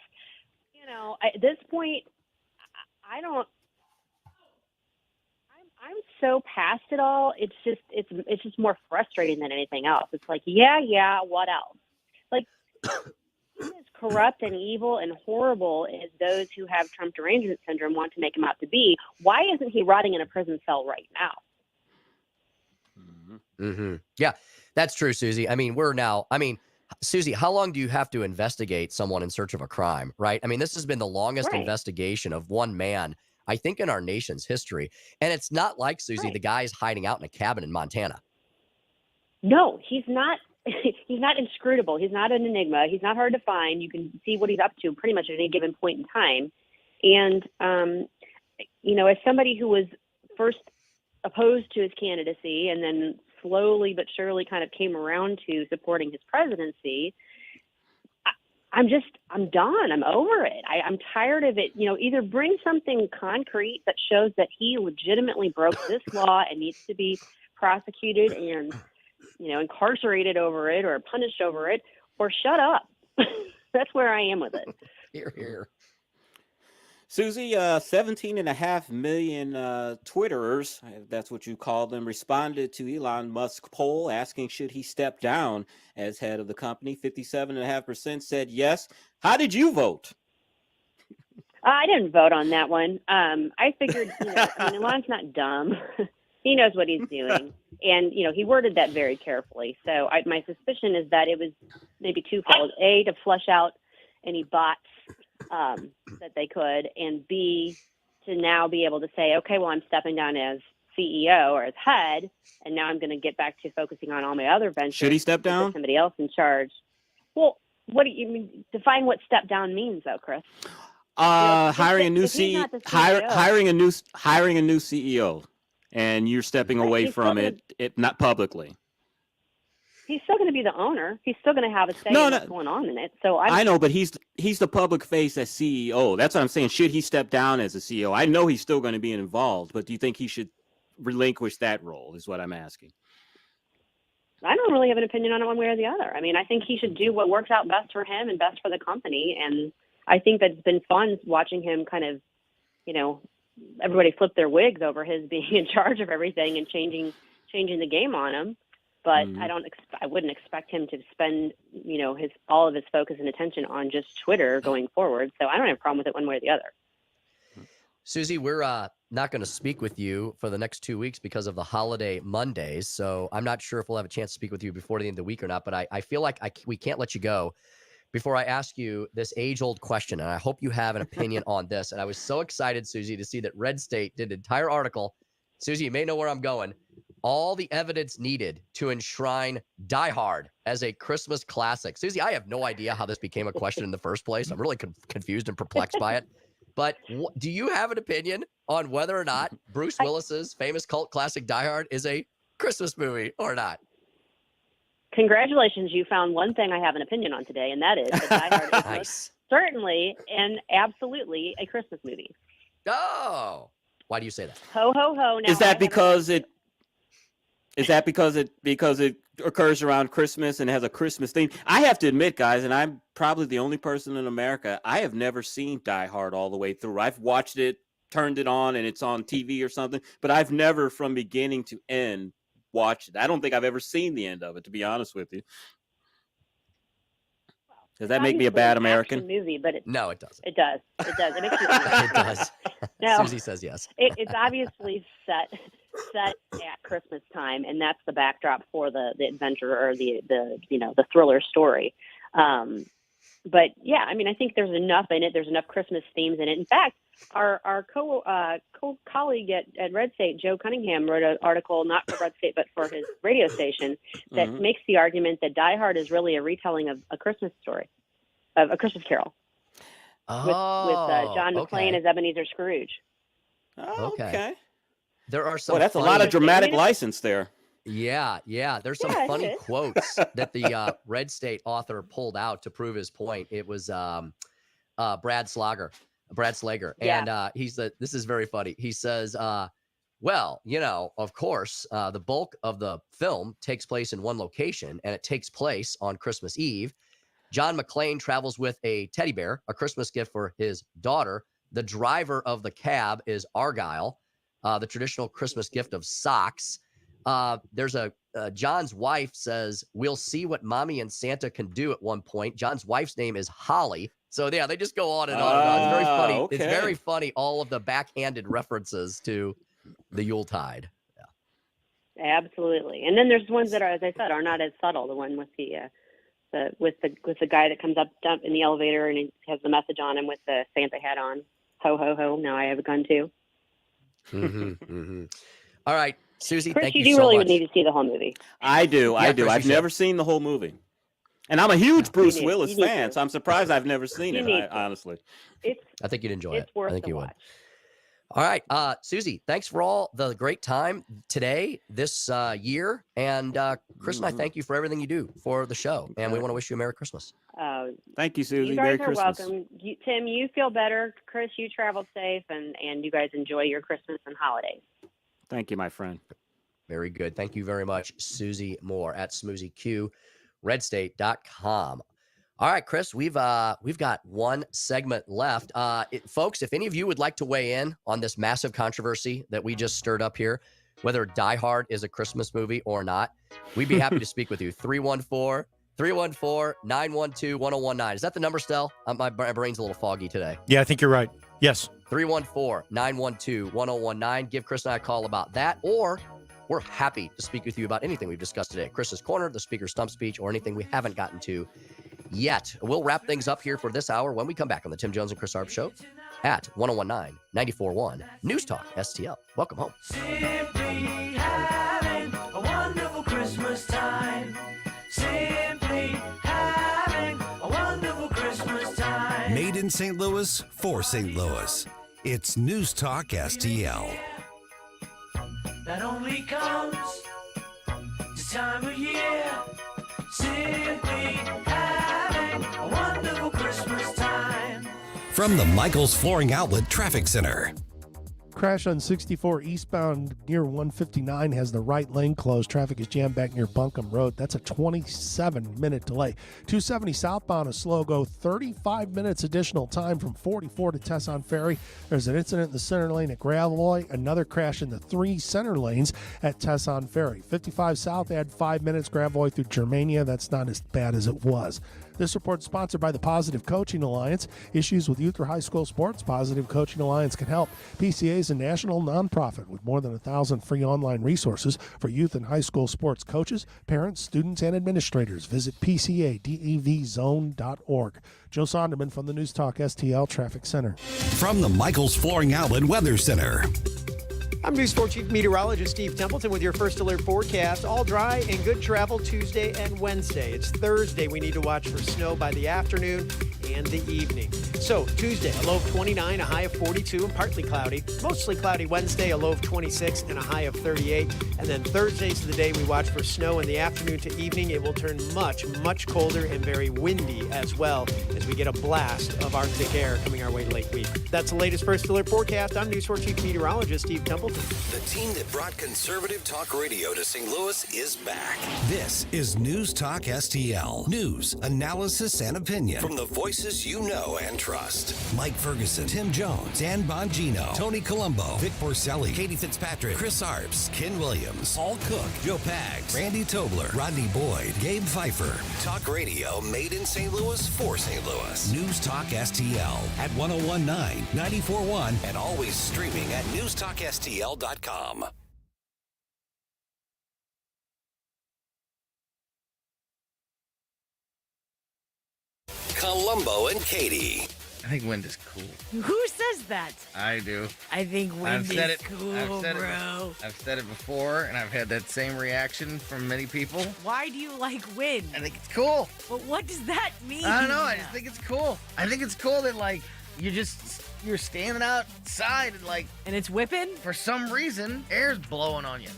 At this point, I'm so past it all. It's just more frustrating than anything else. It's like, yeah, what else? Like, as corrupt and evil and horrible as those who have Trump derangement syndrome want to make him out to be, why isn't he rotting in a prison cell right now? Mm-hmm. Yeah, that's true, Susie. I mean, Susie, how long do you have to investigate someone in search of a crime, right? I mean, this has been the longest investigation of one man, I think, in our nation's history. And it's not like, Susie, the guy is hiding out in a cabin in Montana. No, he's not. He's not inscrutable. He's not an enigma. He's not hard to find. You can see what he's up to pretty much at any given point in time. And, as somebody who was first opposed to his candidacy and then slowly but surely kind of came around to supporting his presidency, I'm done. I'm over it. I'm tired of it. Either bring something concrete that shows that he legitimately broke this law and needs to be prosecuted and, incarcerated over it or punished over it, or shut up. That's where I am with it. Here. Susie, 17.5 million Twitterers, that's what you call them, responded to Elon Musk's poll asking should he step down as head of the company. 57.5% said yes. How did you vote? I didn't vote on that one. I figured, Elon's not dumb. He knows what he's doing. And, he worded that very carefully. So my suspicion is that it was maybe twofold. A, to flush out any bots that they could, and B, to now be able to say, okay, well, I'm stepping down as CEO or as head, and now I'm going to get back to focusing on all my other ventures. Should he step down? Put somebody else in charge. Well, what do you mean? Define what step down means, though, Chris. Hiring a new CEO, hiring a new CEO, and you're stepping away from it not publicly. He's still going to be the owner. He's still going to have a say in what's going on in it. So I know, but he's the public face as CEO. That's what I'm saying. Should he step down as a CEO? I know he's still going to be involved, but do you think he should relinquish that role? Is what I'm asking. I don't really have an opinion on it one way or the other. I mean, I think he should do what works out best for him and best for the company. And I think that it's been fun watching him kind of, everybody flip their wigs over his being in charge of everything and changing the game on him. But I wouldn't expect him to spend, all of his focus and attention on just Twitter going forward. So I don't have a problem with it one way or the other. Susie, we're not going to speak with you for the next 2 weeks because of the holiday Mondays. So I'm not sure if we'll have a chance to speak with you before the end of the week or not. But I feel like we can't let you go before I ask you this age-old question. And I hope you have an opinion on this. And I was so excited, Susie, to see that Red State did an entire article. Susie, you may know where I'm going. All the evidence needed to enshrine Die Hard as a Christmas classic. Susie, I have no idea how this became a question in the first place. I'm really confused and perplexed by it. But do you have an opinion on whether or not Bruce Willis's famous cult classic Die Hard is a Christmas movie or not? Congratulations, you found one thing I have an opinion on today, and that is that Die Hard is Nice. certainly and absolutely a Christmas movie. Oh, why do you say that? Ho, ho, ho. Now, Is that because it occurs around Christmas and has a Christmas theme? I have to admit, guys, and I'm probably the only person in America, I have never seen Die Hard all the way through. I've watched it, turned it on, and it's on TV or something, but I've never from beginning to end watched it. I don't think I've ever seen the end of it, to be honest with you. Does that make me a bad American? Movie, but no, it doesn't. It does. It does. It makes me it does. No, Susie says yes. It's obviously set at Christmas time, and that's the backdrop for the adventure or the thriller story. But yeah, I mean, I think there's enough in it. There's enough Christmas themes in it. In fact, our colleague at Red State, Joe Cunningham, wrote an article not for Red State but for his radio station that makes the argument that Die Hard is really a retelling of a Christmas story, of a Christmas Carol, with John McClane as Ebenezer Scrooge. Oh, okay. There are some. That's a lot of dramatic license there. Yeah. There's some funny quotes that the Red State author pulled out to prove his point. It was Brad Slager, and this is very funny. He says, well, of course, the bulk of the film takes place in one location, and it takes place on Christmas Eve. John McClane travels with a teddy bear, a Christmas gift for his daughter. The driver of the cab is Argyle, the traditional Christmas gift of socks. There's John's wife says, we'll see what mommy and Santa can do at one point. John's wife's name is Holly. So yeah, they just go on and on and on. It's very funny. Okay. It's very funny. All of the backhanded references to the Yuletide. Yeah. Absolutely. And then there's ones that are, as I said, are not as subtle. The one with the guy that comes up in the elevator and he has the message on him with the Santa hat on. Ho, ho, ho. Now I have a gun too. All right. Susie, Chris, thank you you do so really much. need to see the whole movie. I do. Chris, I've never seen the whole movie. And I'm a huge Bruce Willis fan, to. so I'm surprised I've never seen it, honestly. I think you'd enjoy it. It's worth I think the you watch. would. All right. Susie, thanks for all the great time today, this year. And Chris and I thank you for everything you do for the show. And we want to wish you a Merry Christmas. Thank you, Susie. You guys Merry are Christmas. welcome. Tim, you feel better. Chris, you travel safe, and you guys enjoy your Christmas and holidays. Thank you, my friend. Very good. Thank you very much, Susie Moore at SmoozyQ, redstate.com. All right, Chris, we've got one segment left. Folks, if any of you would like to weigh in on this massive controversy that we just stirred up here, whether Die Hard is a Christmas movie or not, we'd be happy to speak with you. 314-912-1019. Is that the number, Stel? My brain's a little foggy today. Yeah, I think you're right. Yes. 314-912-1019. Give Chris and I a call about that, or we're happy to speak with you about anything we've discussed today. Chris's Corner, the Speaker's Stump Speech, or anything we haven't gotten to yet. We'll wrap things up here for this hour when we come back on the Tim Jones and Chris Arps Show at 1019-94.1 News Talk STL. Welcome home. Simply having a wonderful Christmas time. Simply having a wonderful Christmas time. Made in St. Louis for St. Louis. It's News Talk STL. That only comes this time of year. Simply having a wonderful Christmas time. From the Michaels Flooring Outlet Traffic Center. Crash on 64 eastbound near 159 has the right lane closed. Traffic is jammed back near Buncombe Road. That's a 27-minute delay. 270 southbound, a slow go, 35 minutes additional time from 44 to Tesson Ferry. There's an incident in the center lane at Gravois. Another crash in the 3 center lanes at Tesson Ferry. 55 south, add 5 minutes, Gravois through Germania. That's not as bad as it was. This report is sponsored by the Positive Coaching Alliance. Issues with youth or high school sports, Positive Coaching Alliance can help. PCA is a national nonprofit with more than 1,000 free online resources for youth and high school sports coaches, parents, students, and administrators. Visit PCADEVZone.org. Joe Sonderman from the News Talk STL Traffic Center. From the Michaels Flooring Outlet Weather Center. I'm News 4 Chief Meteorologist Steve Templeton with your first alert forecast. All dry and good travel Tuesday and Wednesday. It's Thursday. We need to watch for snow by the afternoon and the evening. So Tuesday, a low of 29, a high of 42, and partly cloudy. Mostly cloudy Wednesday, a low of 26 and a high of 38. And then Thursday's the day we watch for snow in the afternoon to evening. It will turn much, much colder and very windy as well as we get a blast of Arctic air coming our way late week. That's the latest first alert forecast. I'm News 4 Chief Meteorologist Steve Templeton. The team that brought conservative talk radio to St. Louis is back. This is News Talk STL. News, analysis, and opinion from the voices you know and trust. Mike Ferguson, Tim Jones, Dan Bongino, Tony Colombo, Vic Porcelli, Katie Fitzpatrick, Chris Arps, Ken Williams, Paul Cook, Joe Pags, Randy Tobler, Rodney Boyd, Gabe Pfeiffer. Talk radio made in St. Louis for St. Louis. News Talk STL at 1019, 94.1, and always streaming at NewsTalkSTL.com. Columbo and Katie. I think wind is cool. Who says that? I do. I think wind is cool, bro. I've said it before, and I've had that same reaction from many people. Why do you like wind? I think it's cool. But what does that mean? I don't know. I just think it's cool. I think it's cool that, like, you're standing outside and it's whipping? For some reason, air's blowing on you.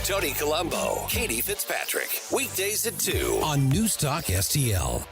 Tony Colombo, Katie Fitzpatrick. Weekdays at 2 on News Talk STL.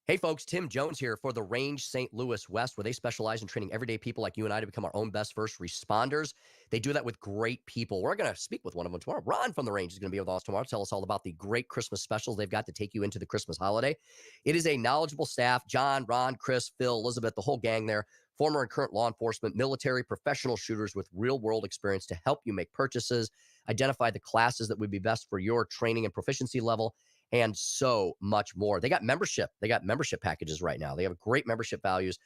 Hey folks, Tim Jones here for the Range St. Louis West, where they specialize in training everyday people like you and I to become our own best first responders. They do that with great people. We're going to speak with one of them tomorrow. Ron from the Range is going to be with us tomorrow. Tell us all about the great Christmas specials they've got to take you into the Christmas holiday. It is a knowledgeable staff. John, Ron, Chris, Phil, Elizabeth, the whole gang there. Former and current law enforcement, military, professional shooters with real-world experience to help you make purchases, identify the classes that would be best for your training and proficiency level, and so much more. They got membership. They got membership packages right now. They have great membership values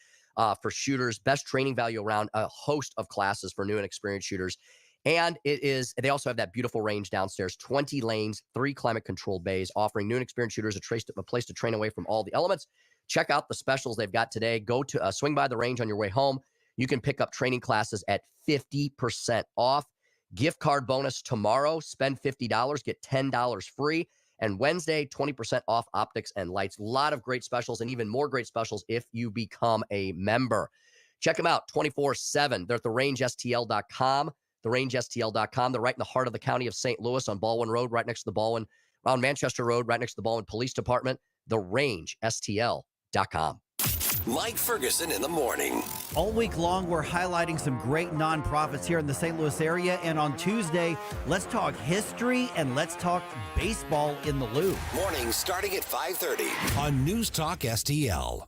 for shooters, best training value around, a host of classes for new and experienced shooters. And they also have that beautiful range downstairs, 20 lanes, 3 climate-controlled bays, offering new and experienced shooters a place to train away from all the elements. Check out the specials they've got today. Go to swing by the Range on your way home. You can pick up training classes at 50% off. Gift card bonus tomorrow. Spend $50, get $10 free. And Wednesday, 20% off optics and lights. A lot of great specials and even more great specials if you become a member. Check them out 24/7. They're at therangestl.com. Therangestl.com. They're right in the heart of the county of St. Louis on Baldwin Road, right next to the Baldwin, on Manchester Road, right next to the Baldwin Police Department. Therangestl.com. Mike Ferguson in the morning. All week long, we're highlighting some great nonprofits here in the St. Louis area. And on Tuesday, let's talk history and let's talk baseball in the Loop. Mornings starting at 5:30 on News Talk STL.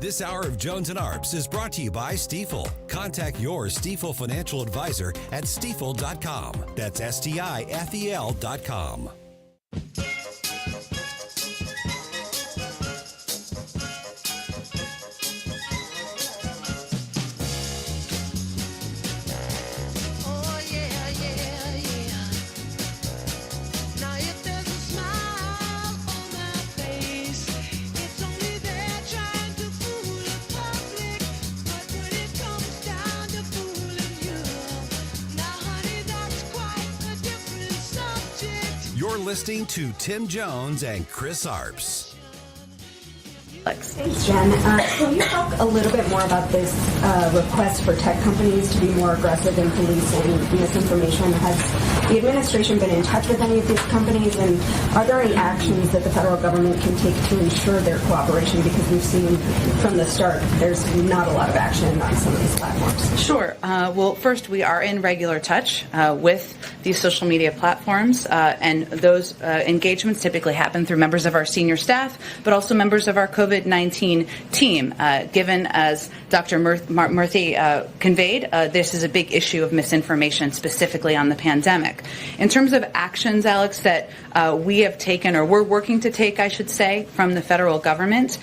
This hour of Jones and Arps is brought to you by Stiefel. Contact your Stiefel financial advisor at stiefel.com. That's STIFEL.com. listening to Tim Jones and Chris Arps. Thanks, Jen. Can you talk a little bit more about this request for tech companies to be more aggressive in policing misinformation? Has the administration been in touch with any of these companies, and are there any actions that the federal government can take to ensure their cooperation? Because we've seen from the start there's not a lot of action on some of these platforms. Sure. Well, first, we are in regular touch with these social media platforms, and those engagements typically happen through members of our senior staff, but also members of our COVID-19 team. Given, as Dr. Murthy conveyed, this is a big issue of misinformation, specifically on the pandemic. In terms of actions, Alex, that we have taken, or we're working to take, I should say, from the federal government,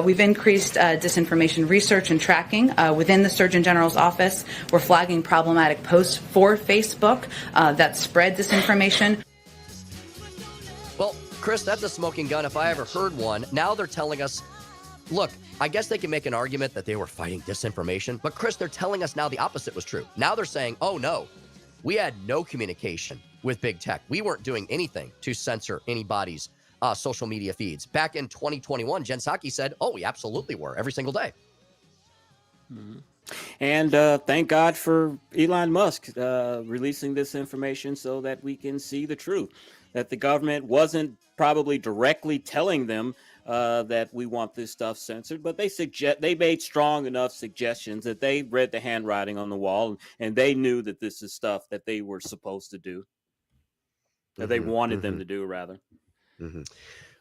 we've increased disinformation research and tracking within the Surgeon General's office. We're flagging problematic posts for Facebook that spread disinformation. Well, Chris, that's a smoking gun if I ever heard one. Now they're telling us, look, I guess they can make an argument that they were fighting disinformation, but Chris, they're telling us now the opposite was true. Now they're saying, oh no, we had no communication with big tech. We weren't doing anything to censor anybody's social media feeds. Back in 2021, Jen Psaki said, oh, we absolutely were every single day. Mm-hmm. And thank God for Elon Musk releasing this information so that we can see the truth, that the government wasn't probably directly telling them that we want this stuff censored, but they made strong enough suggestions that they read the handwriting on the wall, and they knew that this is stuff that they were supposed to do, that they wanted them to do, rather. Mm-hmm.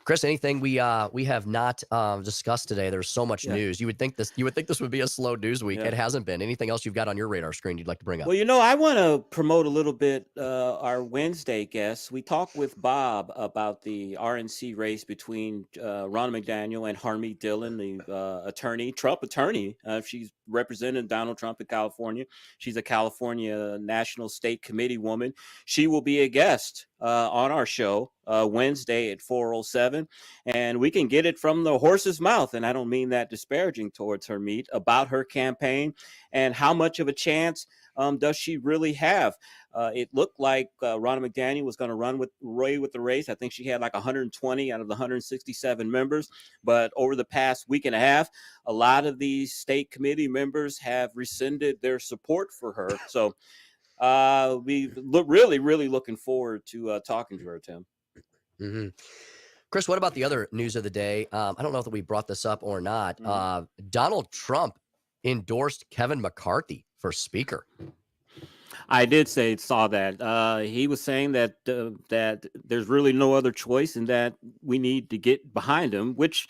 Chris, anything we have not discussed today? There's so much news. You would think this would be a slow news week. It hasn't been. Anything else you've got on your radar screen you'd like to bring up? Well, I want to promote a little bit our Wednesday guests. We talked with Bob about the RNC race between Ronna McDaniel and Harmeet Dillon, the Trump attorney. She's represented Donald Trump in California. She's a California National State Committee woman. She will be a guest on our show Wednesday at 4:07, and we can get it from the horse's mouth, and I don't mean that disparaging towards Harmeet, about her campaign and how much of a chance does she really have. It looked like Ronna McDaniel was going to run with the race. I think she had like 120 out of the 167 members, but over the past week and a half, a lot of these state committee members have rescinded their support for her. So we really looking forward to talking to her, Tim. Mm-hmm. Chris, what about the other news of the day? I don't know if we brought this up or not. Donald Trump endorsed Kevin McCarthy for Speaker. I saw that. He was saying that there's really no other choice and that we need to get behind him, which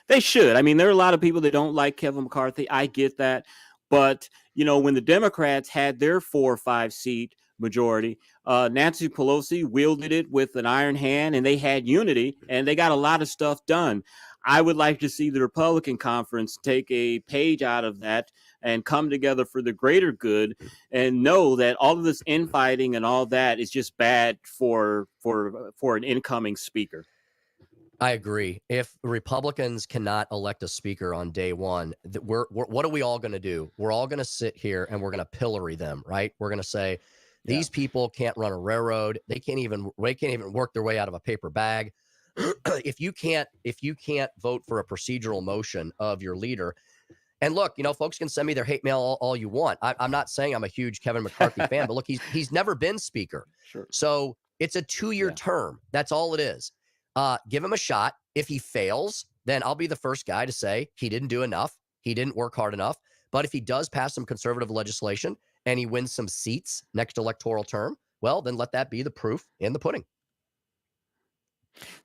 they should. I mean, there are a lot of people that don't like Kevin McCarthy. I get that. But, when the Democrats had their 4 or 5 seat majority, Nancy Pelosi wielded it with an iron hand, and they had unity, and they got a lot of stuff done. I would like to see the Republican conference take a page out of that and come together for the greater good, and know that all of this infighting and all that is just bad for an incoming speaker. I agree. If Republicans cannot elect a speaker on day one, what are we all going to do? We're all going to sit here and we're going to pillory them, right? We're going to say, these people can't run a railroad. They can't even work their way out of a paper bag. If you can't vote for a procedural motion of your leader, and look, folks can send me their hate mail all you want. I'm not saying I'm a huge Kevin McCarthy fan, but look, he's never been speaker. Sure. So it's a 2-year term. That's all it is. Give him a shot. If he fails, then I'll be the first guy to say he didn't do enough. He didn't work hard enough. But if he does pass some conservative legislation and he wins some seats next electoral term, well, then let that be the proof in the pudding.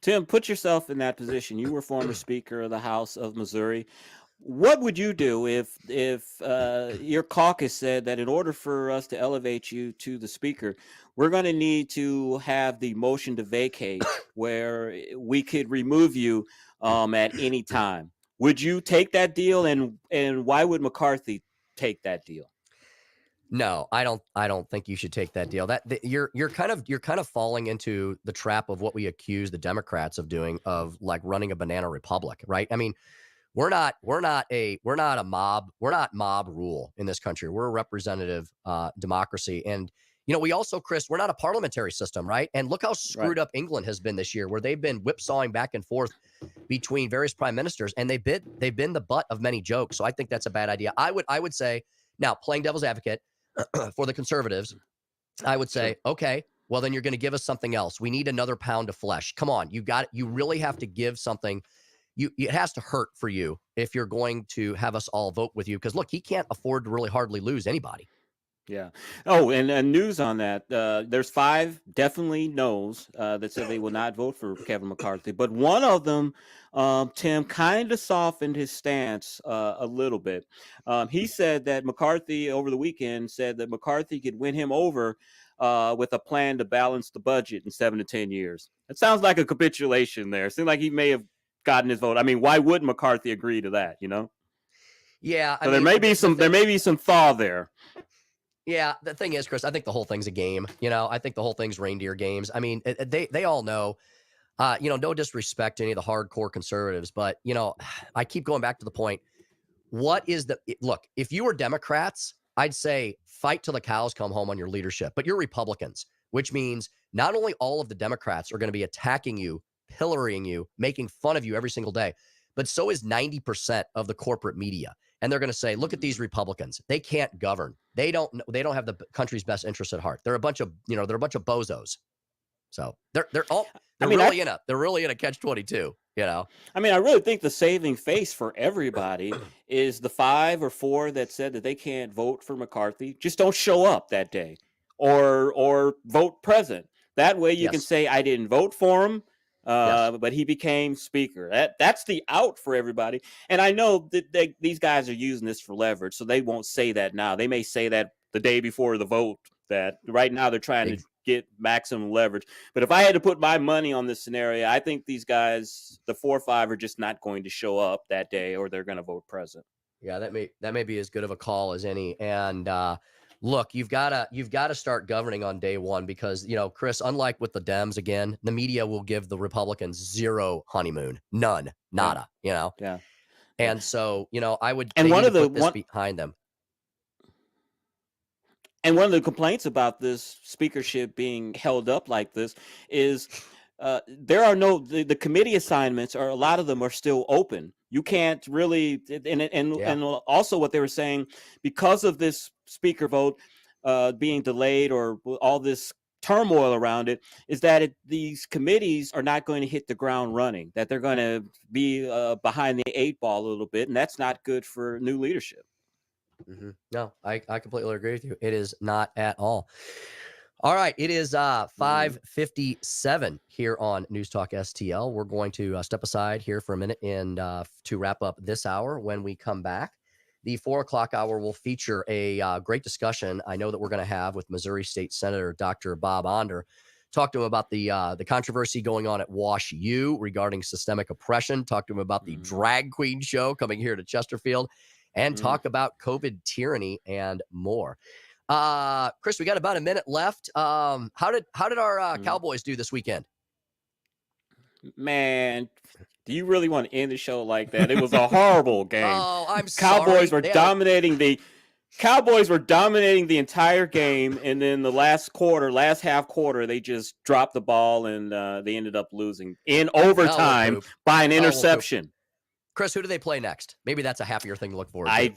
Tim, put yourself in that position. You were former Speaker of the House of Missouri. What would you do if your caucus said that in order for us to elevate you to the speaker, we're going to need to have the motion to vacate where we could remove you at any time? Would you take that deal, and why would McCarthy take that deal? No, I don't think you should take that deal. You're kind of falling into the trap of what we accuse the Democrats of doing, of like running a banana republic, right? I mean, we're not mob rule in this country. We're a representative democracy. And, we also, Chris, we're not a parliamentary system, right? And look how screwed up England has been this year, where they've been whipsawing back and forth between various prime ministers, and they've been the butt of many jokes. So I think that's a bad idea. I would say, now, playing devil's advocate for the conservatives, I would say, okay, well, then you're going to give us something else. We need another pound of flesh. Come on, you really have to give something. It has to hurt for you if you're going to have us all vote with you. Because look, he can't afford to really hardly lose anybody. Yeah. Oh, and news on that. There's 5 definitely no's that said they will not vote for Kevin McCarthy. But one of them, Tim, kind of softened his stance a little bit. He said that McCarthy, over the weekend, said that McCarthy could win him over with a plan to balance the budget in 7 to 10 years. It sounds like a capitulation there. It seems like he may have gotten his vote. I mean, why would McCarthy agree to that, Yeah. So there may be some thaw there. Yeah, the thing is, Chris, I think the whole thing's a game. I think the whole thing's reindeer games. I mean, they all know, no disrespect to any of the hardcore conservatives, but, I keep going back to the point. Look, if you were Democrats, I'd say fight till the cows come home on your leadership, but you're Republicans, which means not only all of the Democrats are going to be attacking you, pillorying you, making fun of you every single day, but so is 90% of the corporate media. And they're going to say, look at these Republicans. They can't govern. They don't have the country's best interests at heart. They're a bunch of bozos. So they're really in a catch-22, I mean, I really think the saving face for everybody is the 5 or 4 that said that they can't vote for McCarthy. Just don't show up that day or vote present. That way you can say, I didn't vote for him. But he became speaker. That's the out for everybody. And I know that these guys are using this for leverage, so they won't say that now. They may say that the day before the vote, that right now they're trying to get maximum leverage. But if I had to put my money on this scenario, I think these guys, the 4 or 5, are just not going to show up that day, or they're going to vote present. Yeah, that may be as good of a call as any. And look, you've got to start governing on day one, because, Chris, unlike with the Dems, again, the media will give the Republicans zero honeymoon, none, nada, Yeah. And so, I would put this behind them. And one of the complaints about this speakership being held up like this is there are the committee assignments, or a lot of them are still open. You can't really, and also what they were saying, because of this speaker vote being delayed, or all this turmoil around it, is that these committees are not going to hit the ground running, that they're going to be behind the 8 ball a little bit, and that's not good for new leadership. Mm-hmm. No, I completely agree with you. It is not at all. All right, it is 5:57 here on News Talk STL. We're going to step aside here for a minute and to wrap up this hour. When we come back, the 4 o'clock hour will feature a great discussion I know that we're going to have with Missouri State Senator Dr. Bob Onder. Talk to him about the controversy going on at Wash U regarding systemic oppression. Talk to him about the drag queen show coming here to Chesterfield, and talk about COVID tyranny and more. Chris, we got about a minute left. How did our Cowboys do this weekend? Man, do you really want to end the show like that? It was a horrible game. Oh, I'm Cowboys sorry. were dominating the entire game, and then the last half quarter, they just dropped the ball, and they ended up losing in overtime by an interception. Chris, who do they play next? Maybe that's a happier thing to look forward to.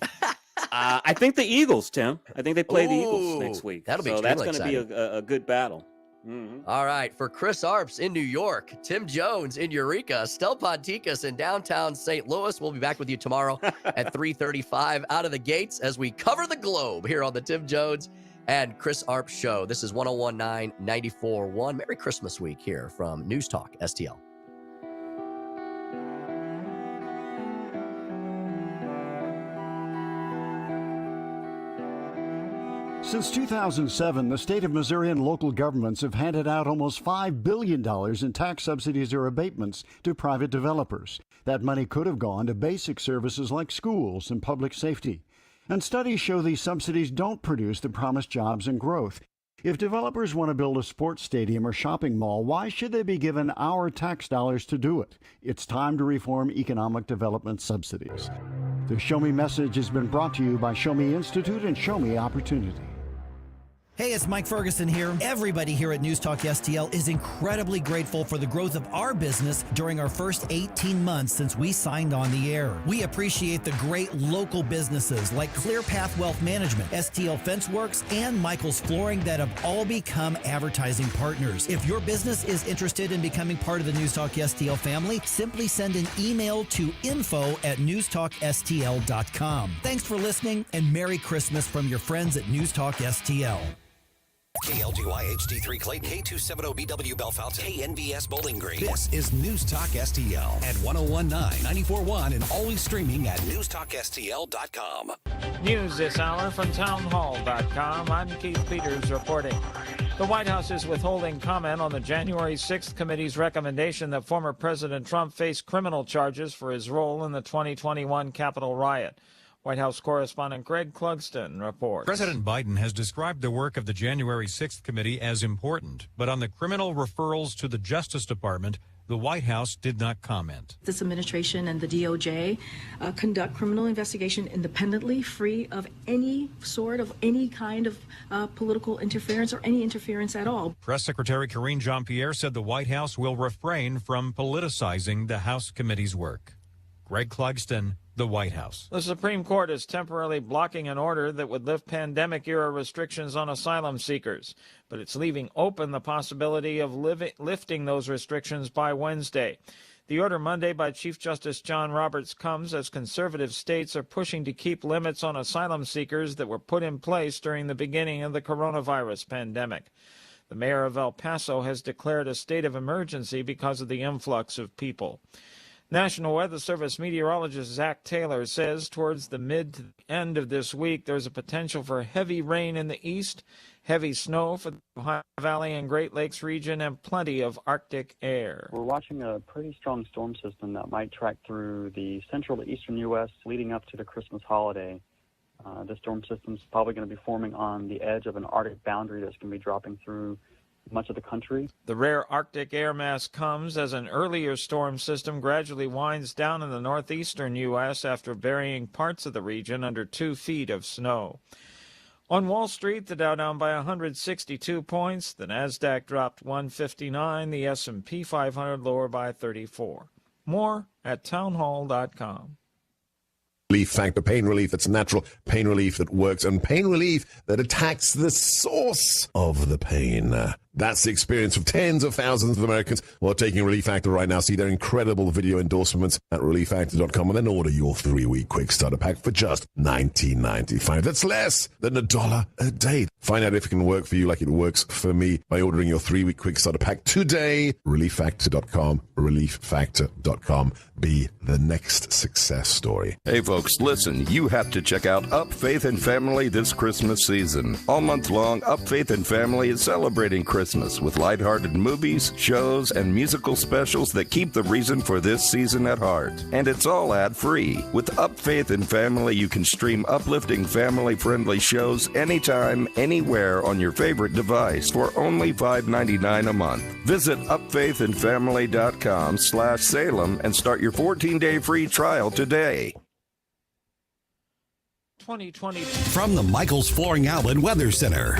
I think the Eagles, Tim. I think they play the Eagles next week. That'll be that's going exciting. to be a good battle. Mm-hmm. All right, for Chris Arps in New York, Tim Jones in Eureka, Stel Ponticus in downtown St. Louis. We'll be back with you tomorrow at 3:35 out of the gates as we cover the globe here on the Tim Jones and Chris Arps Show. This is 101.9 94.1. Merry Christmas week here from News Talk STL. Since 2007, the state of Missouri and local governments have handed out almost $5 billion in tax subsidies or abatements to private developers. That money could have gone to basic services like schools and public safety. And studies show these subsidies don't produce the promised jobs and growth. If developers want to build a sports stadium or shopping mall, why should they be given our tax dollars to do it? It's time to reform economic development subsidies. The Show Me message has been brought to you by Show Me Institute and Show Me Opportunity. Hey, it's Mike Ferguson here. Everybody here at News Talk STL is incredibly grateful for the growth of our business during our first 18 months since we signed on the air. We appreciate the great local businesses like Clear Path Wealth Management, STL Fence Works, and Michael's Flooring that have all become advertising partners. If your business is interested in becoming part of the News Talk STL family, simply send an email to info@newstalkstl.com. Thanks for listening, and Merry Christmas from your friends at News Talk STL. KLGY HD3 Clayton, K270BW Bellefonte, KNBS Bowling Green. This is News Talk STL at 1019, 94.1, and always streaming at newstalkstl.com. News this hour from townhall.com. I'm Keith Peters reporting. The White House is withholding comment on the January 6th committee's recommendation that former President Trump face criminal charges for his role in the 2021 Capitol riot. White House correspondent Greg Clugston reports. President Biden has described the work of the January 6th committee as important, but on the criminal referrals to the Justice Department, the White House did not comment. This administration and the DOJ conduct criminal investigation independently, free of any kind of political interference or any interference at all. Press Secretary Karine Jean-Pierre said the White House will refrain from politicizing the House committee's work. Greg Clugston, the White House. The Supreme Court is temporarily blocking an order that would lift pandemic-era restrictions on asylum seekers, but it's leaving open the possibility of lifting those restrictions by Wednesday. The order Monday by Chief Justice John Roberts comes as conservative states are pushing to keep limits on asylum seekers that were put in place during the beginning of the coronavirus pandemic. The mayor of El Paso has declared a state of emergency because of the influx of people. National Weather Service meteorologist Zach Taylor says towards the mid to the end of this week, there's a potential for heavy rain in the east, heavy snow for the Ohio Valley and Great Lakes region, and plenty of Arctic air. We're watching a pretty strong storm system that might track through the central to eastern U.S. leading up to the Christmas holiday. The storm system's probably going to be forming on the edge of an Arctic boundary that's going to be dropping through much of the country. The rare Arctic air mass comes as an earlier storm system gradually winds down in the northeastern U.S. after burying parts of the region under 2 feet of snow. On Wall Street, the Dow down by 162 points, the Nasdaq dropped 159, the S&P 500 lower by 34. More at townhall.com. Relief Factor, pain relief that's natural, pain relief that works, and pain relief that attacks the source of the pain. That's the experience of tens of thousands of Americans who are taking Relief Factor right now. See their incredible video endorsements at relieffactor.com and then order your 3-week quick starter pack for just $19.95. That's less than $1 a day. Find out if it can work for you like it works for me by ordering your 3-week quick starter pack today. Relieffactor.com, relieffactor.com. Be the next success story. Hey folks, listen, you have to check out Up Faith and Family this Christmas season. All month long, Up Faith and Family is celebrating Christmas with lighthearted movies, shows, and musical specials that keep the reason for this season at heart. And it's all ad-free. With Up Faith and Family, you can stream uplifting family-friendly shows anytime, anywhere on your favorite device for only $5.99 a month. Visit upfaithandfamily.com/Salem and start your 14-day free trial today. 2020. From the Michael's Flooring Outlet Weather Center.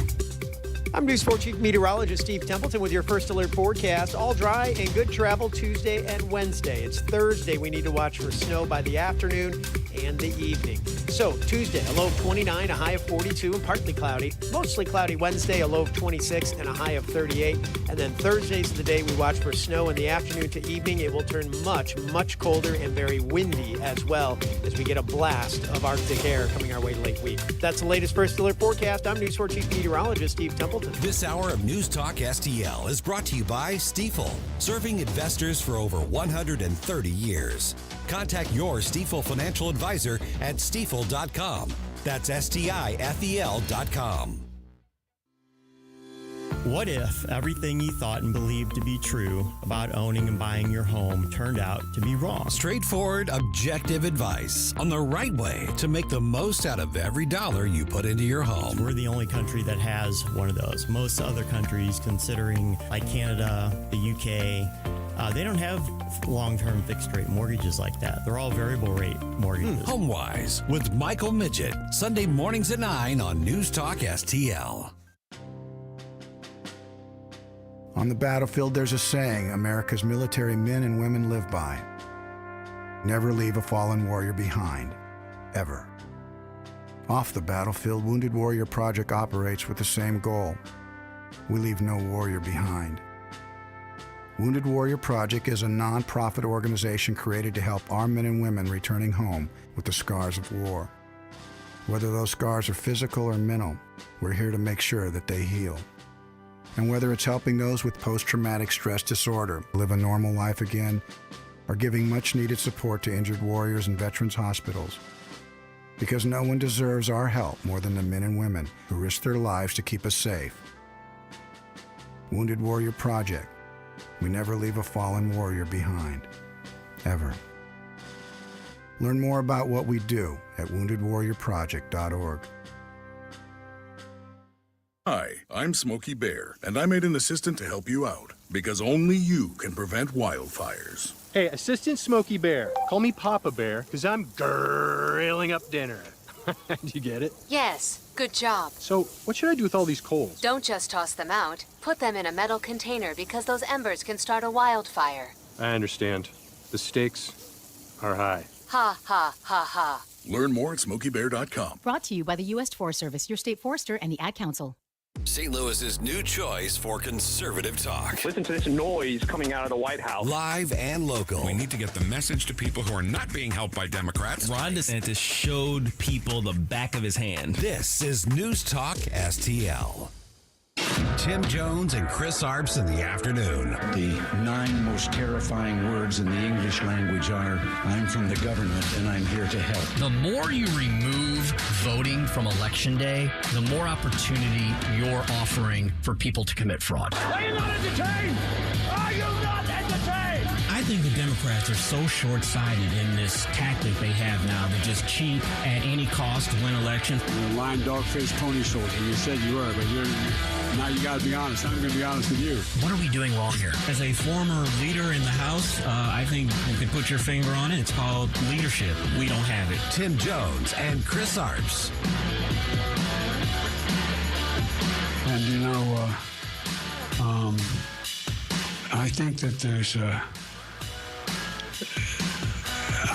I'm News 4 Chief Meteorologist Steve Templeton with your first alert forecast. All dry and good travel Tuesday and Wednesday. It's Thursday. We need to watch for snow by the afternoon and the evening. So Tuesday, a low of 29, a high of 42, and partly cloudy. Mostly cloudy Wednesday, a low of 26 and a high of 38. And then Thursday's the day we watch for snow in the afternoon to evening. It will turn much, much colder and very windy as well as we get a blast of Arctic air coming our way late week. That's the latest first alert forecast. I'm News 4 Chief Meteorologist Steve Templeton. This hour of News Talk STL is brought to you by Stifel, serving investors for over 130 years. Contact your Stifel financial advisor at stifel.com. That's STIFEL.com. What if everything you thought and believed to be true about owning and buying your home turned out to be wrong? Straightforward, objective advice on the right way to make the most out of every dollar you put into your home. We're the only country that has one of those. Most other countries, considering like Canada, the UK, they don't have long-term fixed-rate mortgages like that. They're all variable rate mortgages. HomeWise with Michael Midget, Sunday mornings at 9 on News Talk STL. On the battlefield, there's a saying America's military men and women live by. Never leave a fallen warrior behind, ever. Off the battlefield, Wounded Warrior Project operates with the same goal. We leave no warrior behind. Wounded Warrior Project is a non-profit organization created to help our men and women returning home with the scars of war. Whether those scars are physical or mental, we're here to make sure that they heal. And whether it's helping those with post-traumatic stress disorder live a normal life again, or giving much-needed support to injured warriors in veterans' hospitals. Because no one deserves our help more than the men and women who risk their lives to keep us safe. Wounded Warrior Project. We never leave a fallen warrior behind. Ever. Learn more about what we do at woundedwarriorproject.org. Hi, I'm Smokey Bear, and I made an assistant to help you out, because only you can prevent wildfires. Hey, Assistant Smokey Bear. Call me Papa Bear, because I'm grilling up dinner. Do you get it? Yes, good job. So, what should I do with all these coals? Don't just toss them out. Put them in a metal container because those embers can start a wildfire. I understand. The stakes are high. Ha, ha, ha, ha. Learn more at SmokeyBear.com. Brought to you by the U.S. Forest Service, your state forester, and the Ad Council. St. Louis's new choice for conservative talk. Listen to this noise coming out of the White House. Live and local. We need to get the message to people who are not being helped by Democrats. Ron DeSantis showed people the back of his hand. This is News Talk STL. Tim Jones and Chris Arps in the afternoon. The 9 most terrifying words in the English language are, I'm from the government and I'm here to help. The more you remove voting from Election Day, the more opportunity you're offering for people to commit fraud. Are you not entertained? Are you not entertained? I think the Democrats are so short-sighted in this tactic they have now to just cheat at any cost to win elections. You're a lying dog-faced pony soldier. You said you were, but now you got to be honest. I'm going to be honest with you. What are we doing wrong here? As a former leader in the House, I think you could put your finger on it. It's called leadership. We don't have it. Tim Jones and Chris Arps. And, you know, I think that there's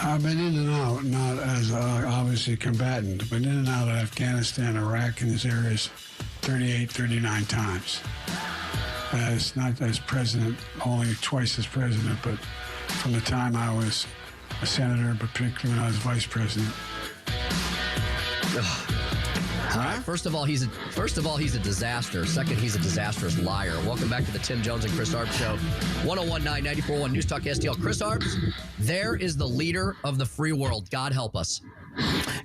I've been in and out, not as obviously combatant, but in and out of Afghanistan, Iraq, and these areas 38, 39 times. As not as president, only twice as president, but from the time I was a senator, but particularly when I was vice president. All right. First of all, he's a disaster. Second, he's a disastrous liar. Welcome back to the Tim Jones and Chris Arps Show. 1019 94.1 News Talk STL. Chris Arps, there is the leader of the free world. God help us.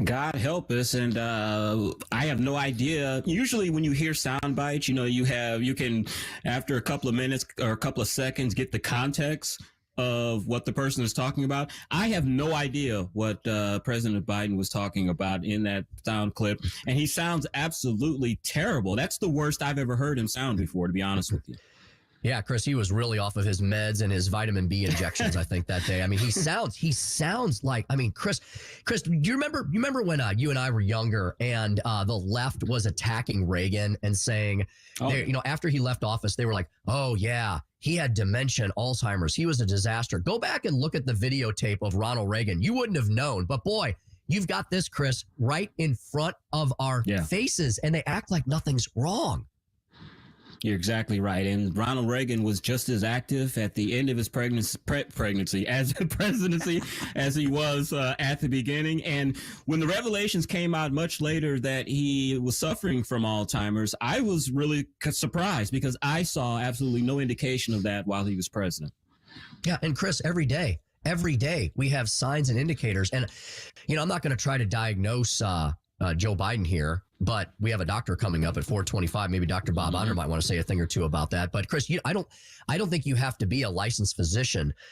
God help us, and I have no idea. Usually when you hear sound bites, you know, you can, after a couple of minutes or a couple of seconds, get the context of what the person is talking about. I have no idea what President Biden was talking about in that sound clip, and he sounds absolutely terrible. That's the worst I've ever heard him sound before, to be honest with you. Yeah, Chris, he was really off of his meds and his vitamin B injections, I think, that day. I mean, he sounds like, I mean, Chris, do you remember when you and I were younger and the left was attacking Reagan and saying, you know, after he left office, they were like, oh, yeah, he had dementia and Alzheimer's. He was a disaster. Go back and look at the videotape of Ronald Reagan. You wouldn't have known. But boy, you've got this, Chris, right in front of our faces, and they act like nothing's wrong. You're exactly right. And Ronald Reagan was just as active at the end of his pregnancy as a presidency as he was at the beginning. And when the revelations came out much later that he was suffering from Alzheimer's, I was really surprised because I saw absolutely no indication of that while he was president. Yeah. And Chris, every day we have signs and indicators. And, you know, I'm not going to try to diagnose Joe Biden here, but we have a doctor coming up at 4:25. Maybe Dr. Bob Honor might want to say a thing or two about that. But Chris, I don't think you have to be a licensed physician